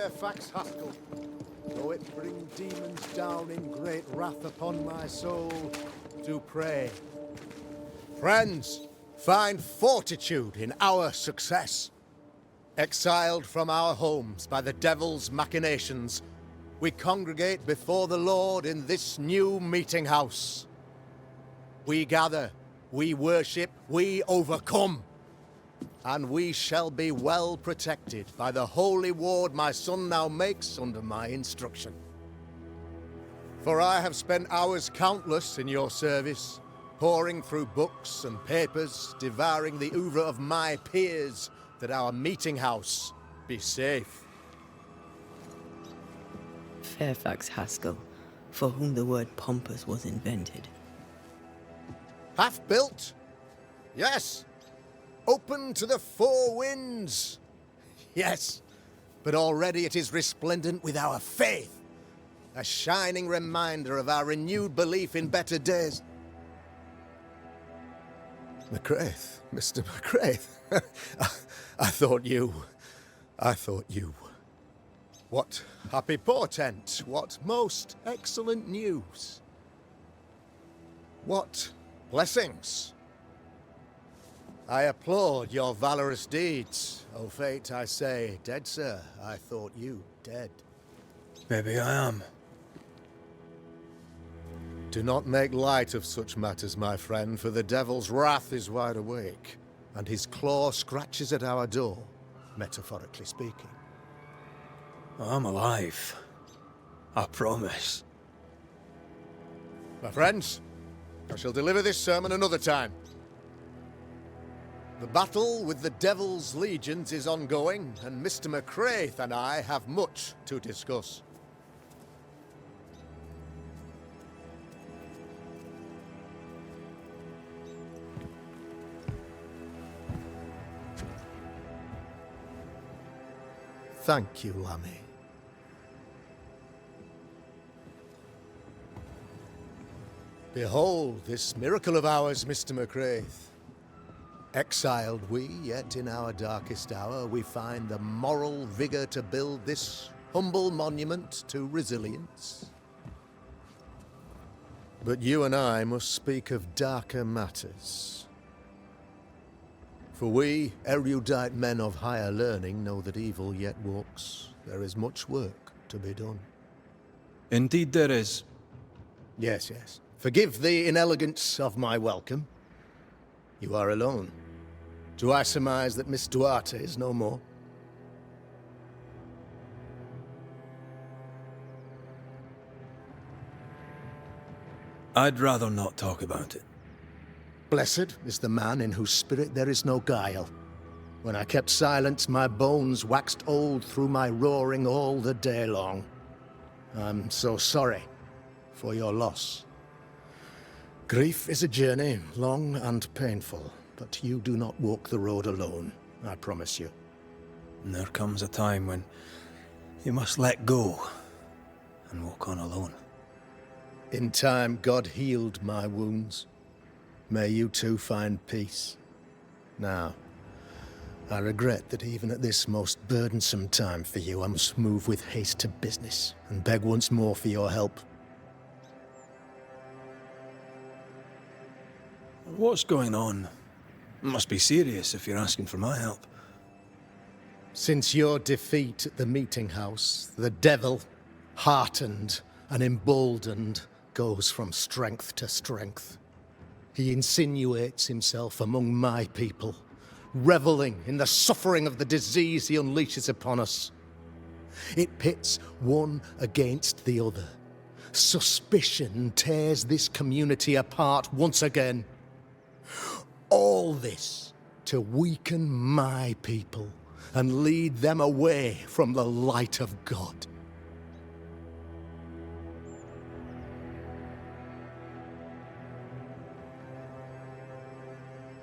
Fairfax Haskell, though it bring demons down in great wrath upon my soul, do pray. Friends, find fortitude in our success. Exiled from our homes by the devil's machinations, we congregate before the Lord in this new meeting house. We gather, we worship, we overcome. And we shall be well protected by the holy ward my son now makes under my instruction. For I have spent hours countless in your service, poring through books and papers, devouring the oeuvre of my peers, that our meeting house be safe. Fairfax Haskell, for whom the word pompous was invented. Half-built? Yes. Open to the four winds? Yes. But already it is resplendent with our faith. A shining reminder of our renewed belief in better days. McCraith, Mr. McCraith. I thought you. What happy portent, what most excellent news. What blessings. I applaud your valorous deeds. O fate, I say, dead sir, I thought you dead. Maybe I am. Do not make light of such matters, my friend, for the devil's wrath is wide awake, and his claw scratches at our door, metaphorically speaking. I'm alive. I promise. My friends, I shall deliver this sermon another time. The battle with the Devil's legions is ongoing, and Mr. McCraith and I have much to discuss. Thank you, Lammy. Behold this miracle of ours, Mr. McCraith. Exiled we, yet in our darkest hour we find the moral vigor to build this humble monument to resilience. But you and I must speak of darker matters. For we, erudite men of higher learning, know that evil yet walks. There is much work to be done. Indeed there is. Yes, yes. Forgive the inelegance of my welcome. You are alone. Do I surmise that Miss Duarte is no more? I'd rather not talk about it. Blessed is the man in whose spirit there is no guile. When I kept silence, my bones waxed old through my roaring all the day long. I'm so sorry for your loss. Grief is a journey, long and painful, but you do not walk the road alone, I promise you. And there comes a time when you must let go and walk on alone. In time, God healed my wounds. May you too find peace. Now, I regret that even at this most burdensome time for you, I must move with haste to business and beg once more for your help. What's going on? It must be serious if you're asking for my help. Since your defeat at the meeting house, the devil, heartened and emboldened, goes from strength to strength. He insinuates himself among my people, reveling in the suffering of the disease he unleashes upon us. It pits one against the other. Suspicion tears this community apart once again. All this to weaken my people and lead them away from the light of God.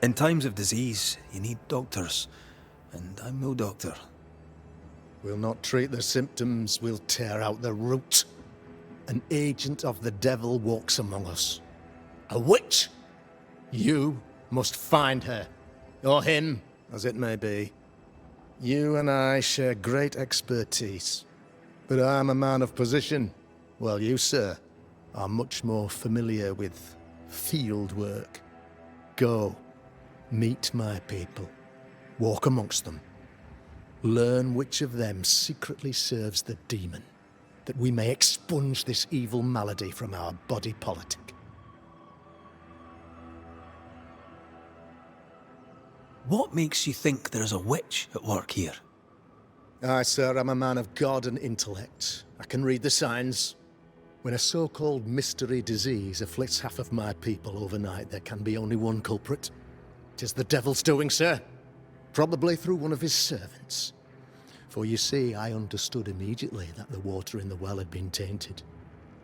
In times of disease, you need doctors, and I'm no doctor. We'll not treat the symptoms, we'll tear out the root. An agent of the devil walks among us. A witch! You must find her, or him, as it may be. You and I share great expertise, But I am a man of position, while you, sir, are much more familiar with field work. Go, meet my people, walk amongst them, learn which of them secretly serves the demon, that we may expunge this evil malady from our body politic. What makes you think there is a witch at work here? I, sir, am a man of God and intellect. I can read the signs. When a so-called mystery disease afflicts half of my people overnight, there can be only one culprit. It is the devil's doing, sir. Probably through one of his servants. For you see, I understood immediately that the water in the well had been tainted.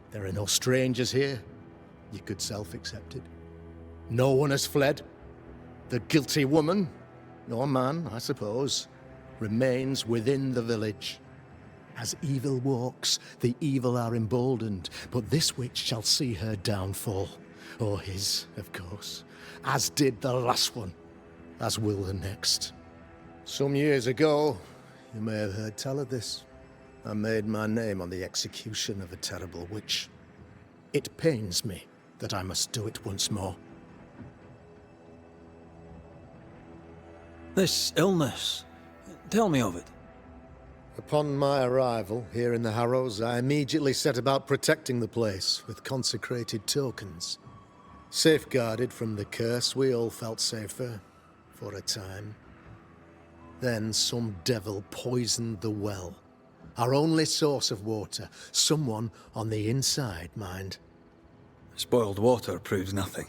There are no strangers here. You could self-accept it. No one has fled. The guilty woman, or man, I suppose, remains within the village. As evil walks, the evil are emboldened, but this witch shall see her downfall. Or his, of course. As did the last one. As will the next. Some years ago, you may have heard tell of this. I made my name on the execution of a terrible witch. It pains me that I must do it once more. This illness, tell me of it. Upon my arrival here in the Harrows, I immediately set about protecting the place with consecrated tokens. Safeguarded from the curse, we all felt safer, for a time. Then some devil poisoned the well, our only source of water. Someone on the inside, mind. Spoiled water proves nothing.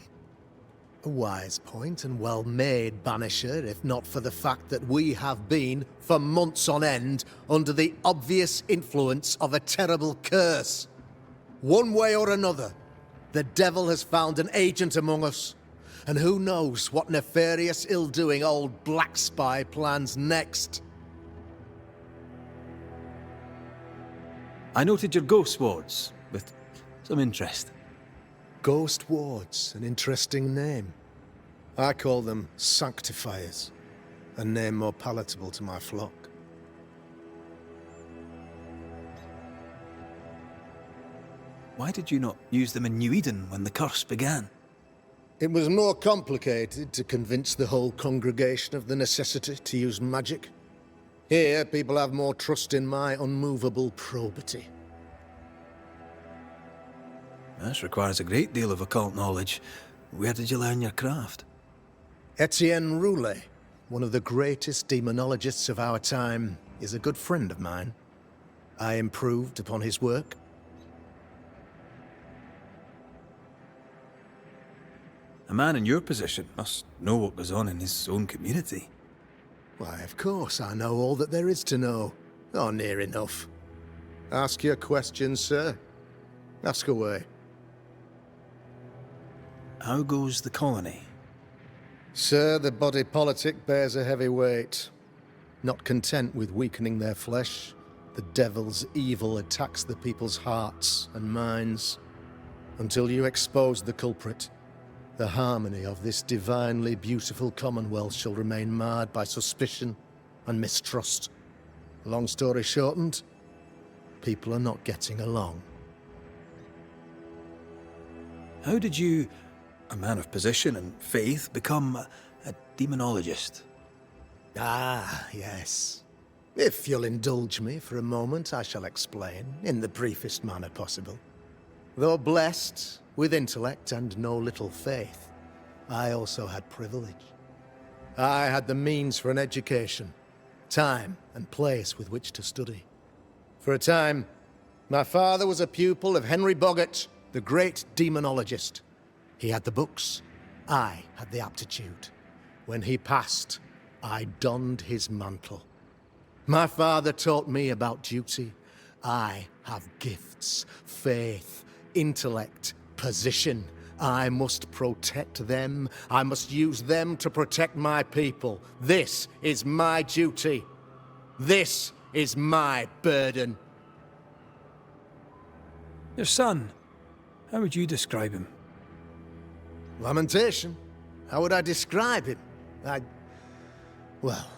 A wise point and well made, Banisher, if not for the fact that we have been, for months on end, under the obvious influence of a terrible curse. One way or another, the devil has found an agent among us. And who knows what nefarious ill-doing old Black Spy plans next. I noted your ghost wards with some interest. Ghost wards, an interesting name. I call them sanctifiers, a name more palatable to my flock. Why did you not use them in New Eden when the curse began? It was more complicated to convince the whole congregation of the necessity to use magic. Here, people have more trust in my unmovable probity. This requires a great deal of occult knowledge. Where did you learn your craft? Etienne Roulet, one of the greatest demonologists of our time, is a good friend of mine. I improved upon his work. A man in your position must know what goes on in his own community. Why, of course I know all that there is to know. Or near enough. Ask your questions, sir. Ask away. How goes the colony? Sir, the body politic bears a heavy weight. Not content with weakening their flesh, the devil's evil attacks the people's hearts and minds. Until you expose the culprit, the harmony of this divinely beautiful commonwealth shall remain marred by suspicion and mistrust. Long story shortened, people are not getting along. How did you, a man of position and faith, become a demonologist? Ah, yes. If you'll indulge me for a moment, I shall explain, in the briefest manner possible. Though blessed with intellect and no little faith, I also had privilege. I had the means for an education, time and place with which to study. For a time, my father was a pupil of Henry Boggart, the great demonologist. He had the books, I had the aptitude. When he passed, I donned his mantle. My father taught me about duty. I have gifts, faith, intellect, position. I must protect them. I must use them to protect my people. This is my duty. This is my burden. Your son, how would you describe him? Lamentation? How would I describe him? Well,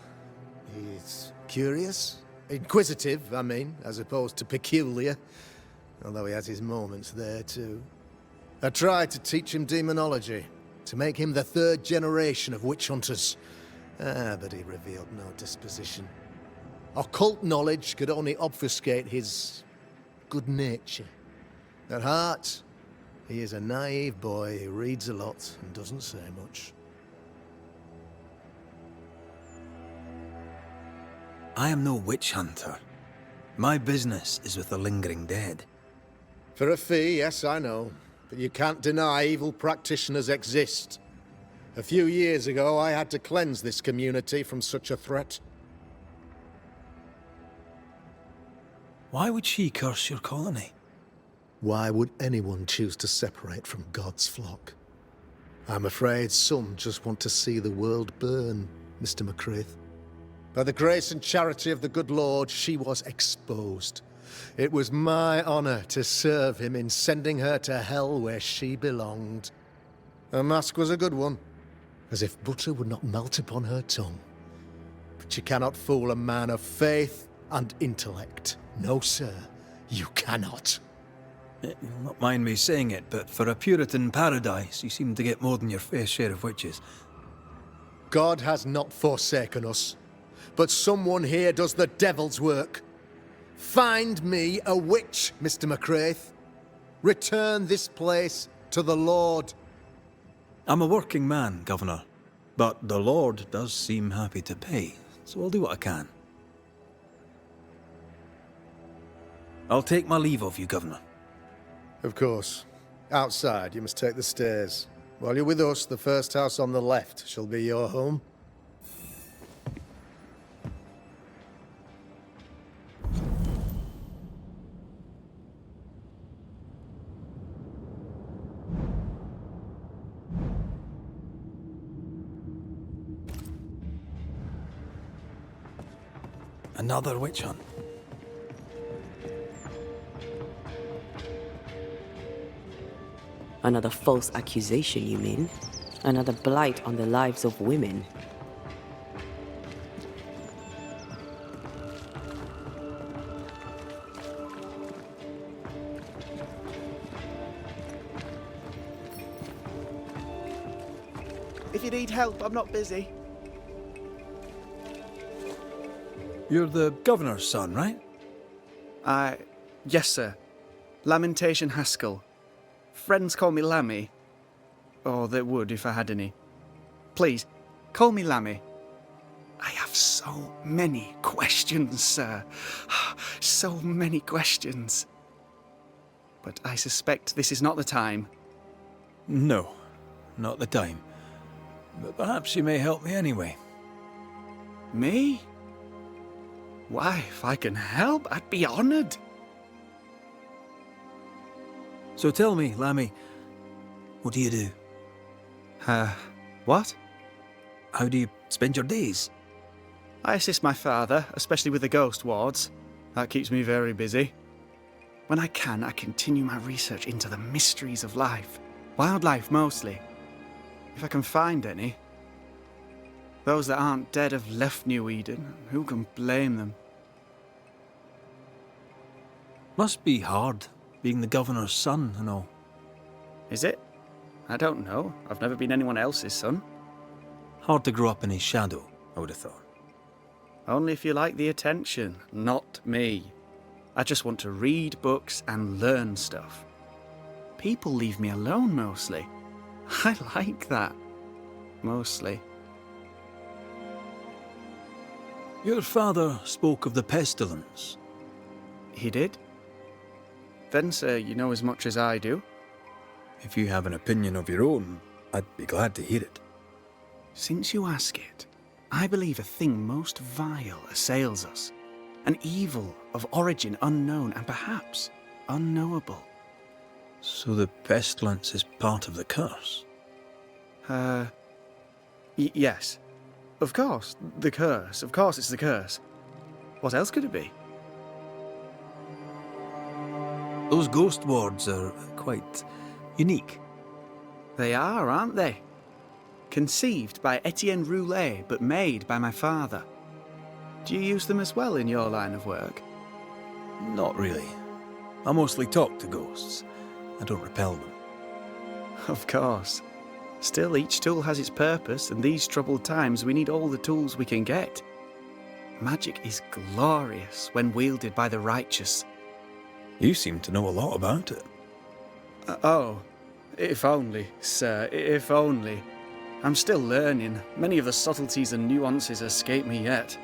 he's curious, Inquisitive, I mean, as opposed to peculiar. Although he has his moments there, too. I tried to teach him demonology, to make him the third generation of witch hunters. But he revealed no disposition. Occult knowledge could only obfuscate his good nature. At heart, he is a naive boy who reads a lot and doesn't say much. I am no witch hunter. My business is with the lingering dead. For a fee, yes, I know. But you can't deny evil practitioners exist. A few years ago, I had to cleanse this community from such a threat. Why would she curse your colony? Why would anyone choose to separate from God's flock? I'm afraid some just want to see the world burn, Mr. McCraith. By the grace and charity of the good Lord, she was exposed. It was my honor to serve him in sending her to hell where she belonged. Her mask was a good one, as if butter would not melt upon her tongue. But you cannot fool a man of faith and intellect. No, sir, you cannot. You'll not mind me saying it, but for a Puritan paradise, you seem to get more than your fair share of witches. God has not forsaken us, but someone here does the devil's work. Find me a witch, Mr. McCraith. Return this place to the Lord. I'm a working man, Governor, but the Lord does seem happy to pay, so I'll do what I can. I'll take my leave of you, Governor. Of course. Outside, you must take the stairs. While you're with us, the first house on the left shall be your home. Another witch hunt. Another false accusation, you mean? Another blight on the lives of women. If you need help, I'm not busy. You're the Governor's son, right? Yes, sir. Lamentation Haskell. Friends call me Lammy. Or they would if I had any. Please, call me Lammy. I have so many questions, sir. So many questions. But I suspect this is not the time. No, not the time. But perhaps you may help me anyway. Me? Why, if I can help, I'd be honoured. So tell me, Lammy, what do you do? What? How do you spend your days? I assist my father, especially with the ghost wards. That keeps me very busy. When I can, I continue my research into the mysteries of life. Wildlife, mostly. If I can find any. Those that aren't dead have left New Eden. Who can blame them? Must be hard, being the Governor's son and all. Is it? I don't know. I've never been anyone else's son. Hard to grow up in his shadow, I would have thought. Only if you like the attention, not me. I just want to read books and learn stuff. People leave me alone mostly. I like that. Mostly. Your father spoke of the pestilence. He did? Then, sir, you know as much as I do. If you have an opinion of your own, I'd be glad to hear it. Since you ask it, I believe a thing most vile assails us. An evil of origin unknown and perhaps unknowable. So the pestilence is part of the curse? Yes. Of course, the curse. Of course it's the curse. What else could it be? Those ghost wards are quite unique. They are, aren't they? Conceived by Etienne Roulet, but made by my father. Do you use them as well in your line of work? Not really. I mostly talk to ghosts. I don't repel them. Of course. Still, each tool has its purpose, and these troubled times we need all the tools we can get. Magic is glorious when wielded by the righteous. You seem to know a lot about it. Oh, if only, sir, if only. I'm still learning. Many of the subtleties and nuances escape me yet.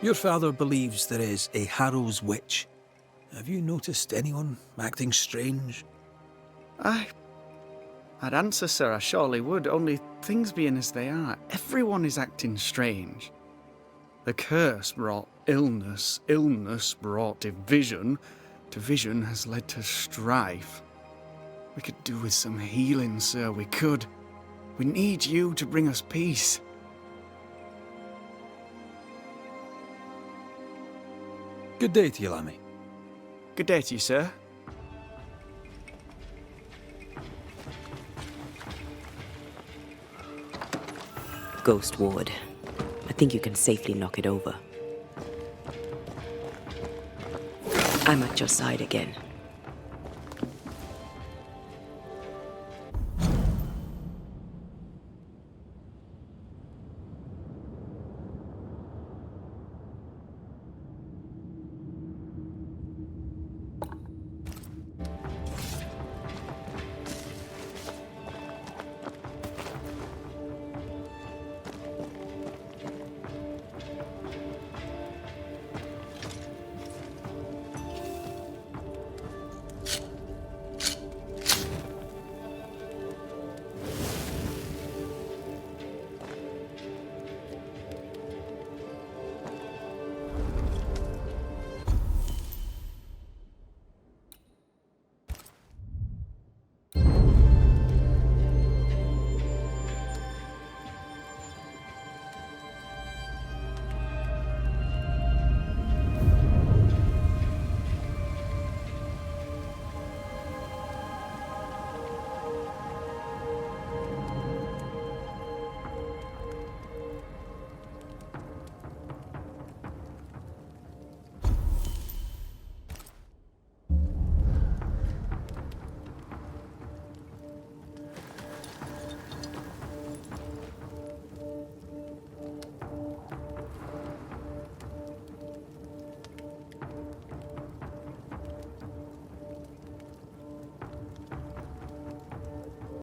Your father believes there is a Harrow's witch. Have you noticed anyone acting strange? I'd answer, sir, I surely would, only things being as they are, everyone is acting strange. The curse brought illness, illness brought division, division has led to strife. We could do with some healing, sir, we could. We need you to bring us peace. Good day to you, Lammy. Good day to you, sir. Ghost Ward. I think you can safely knock it over. I'm at your side again.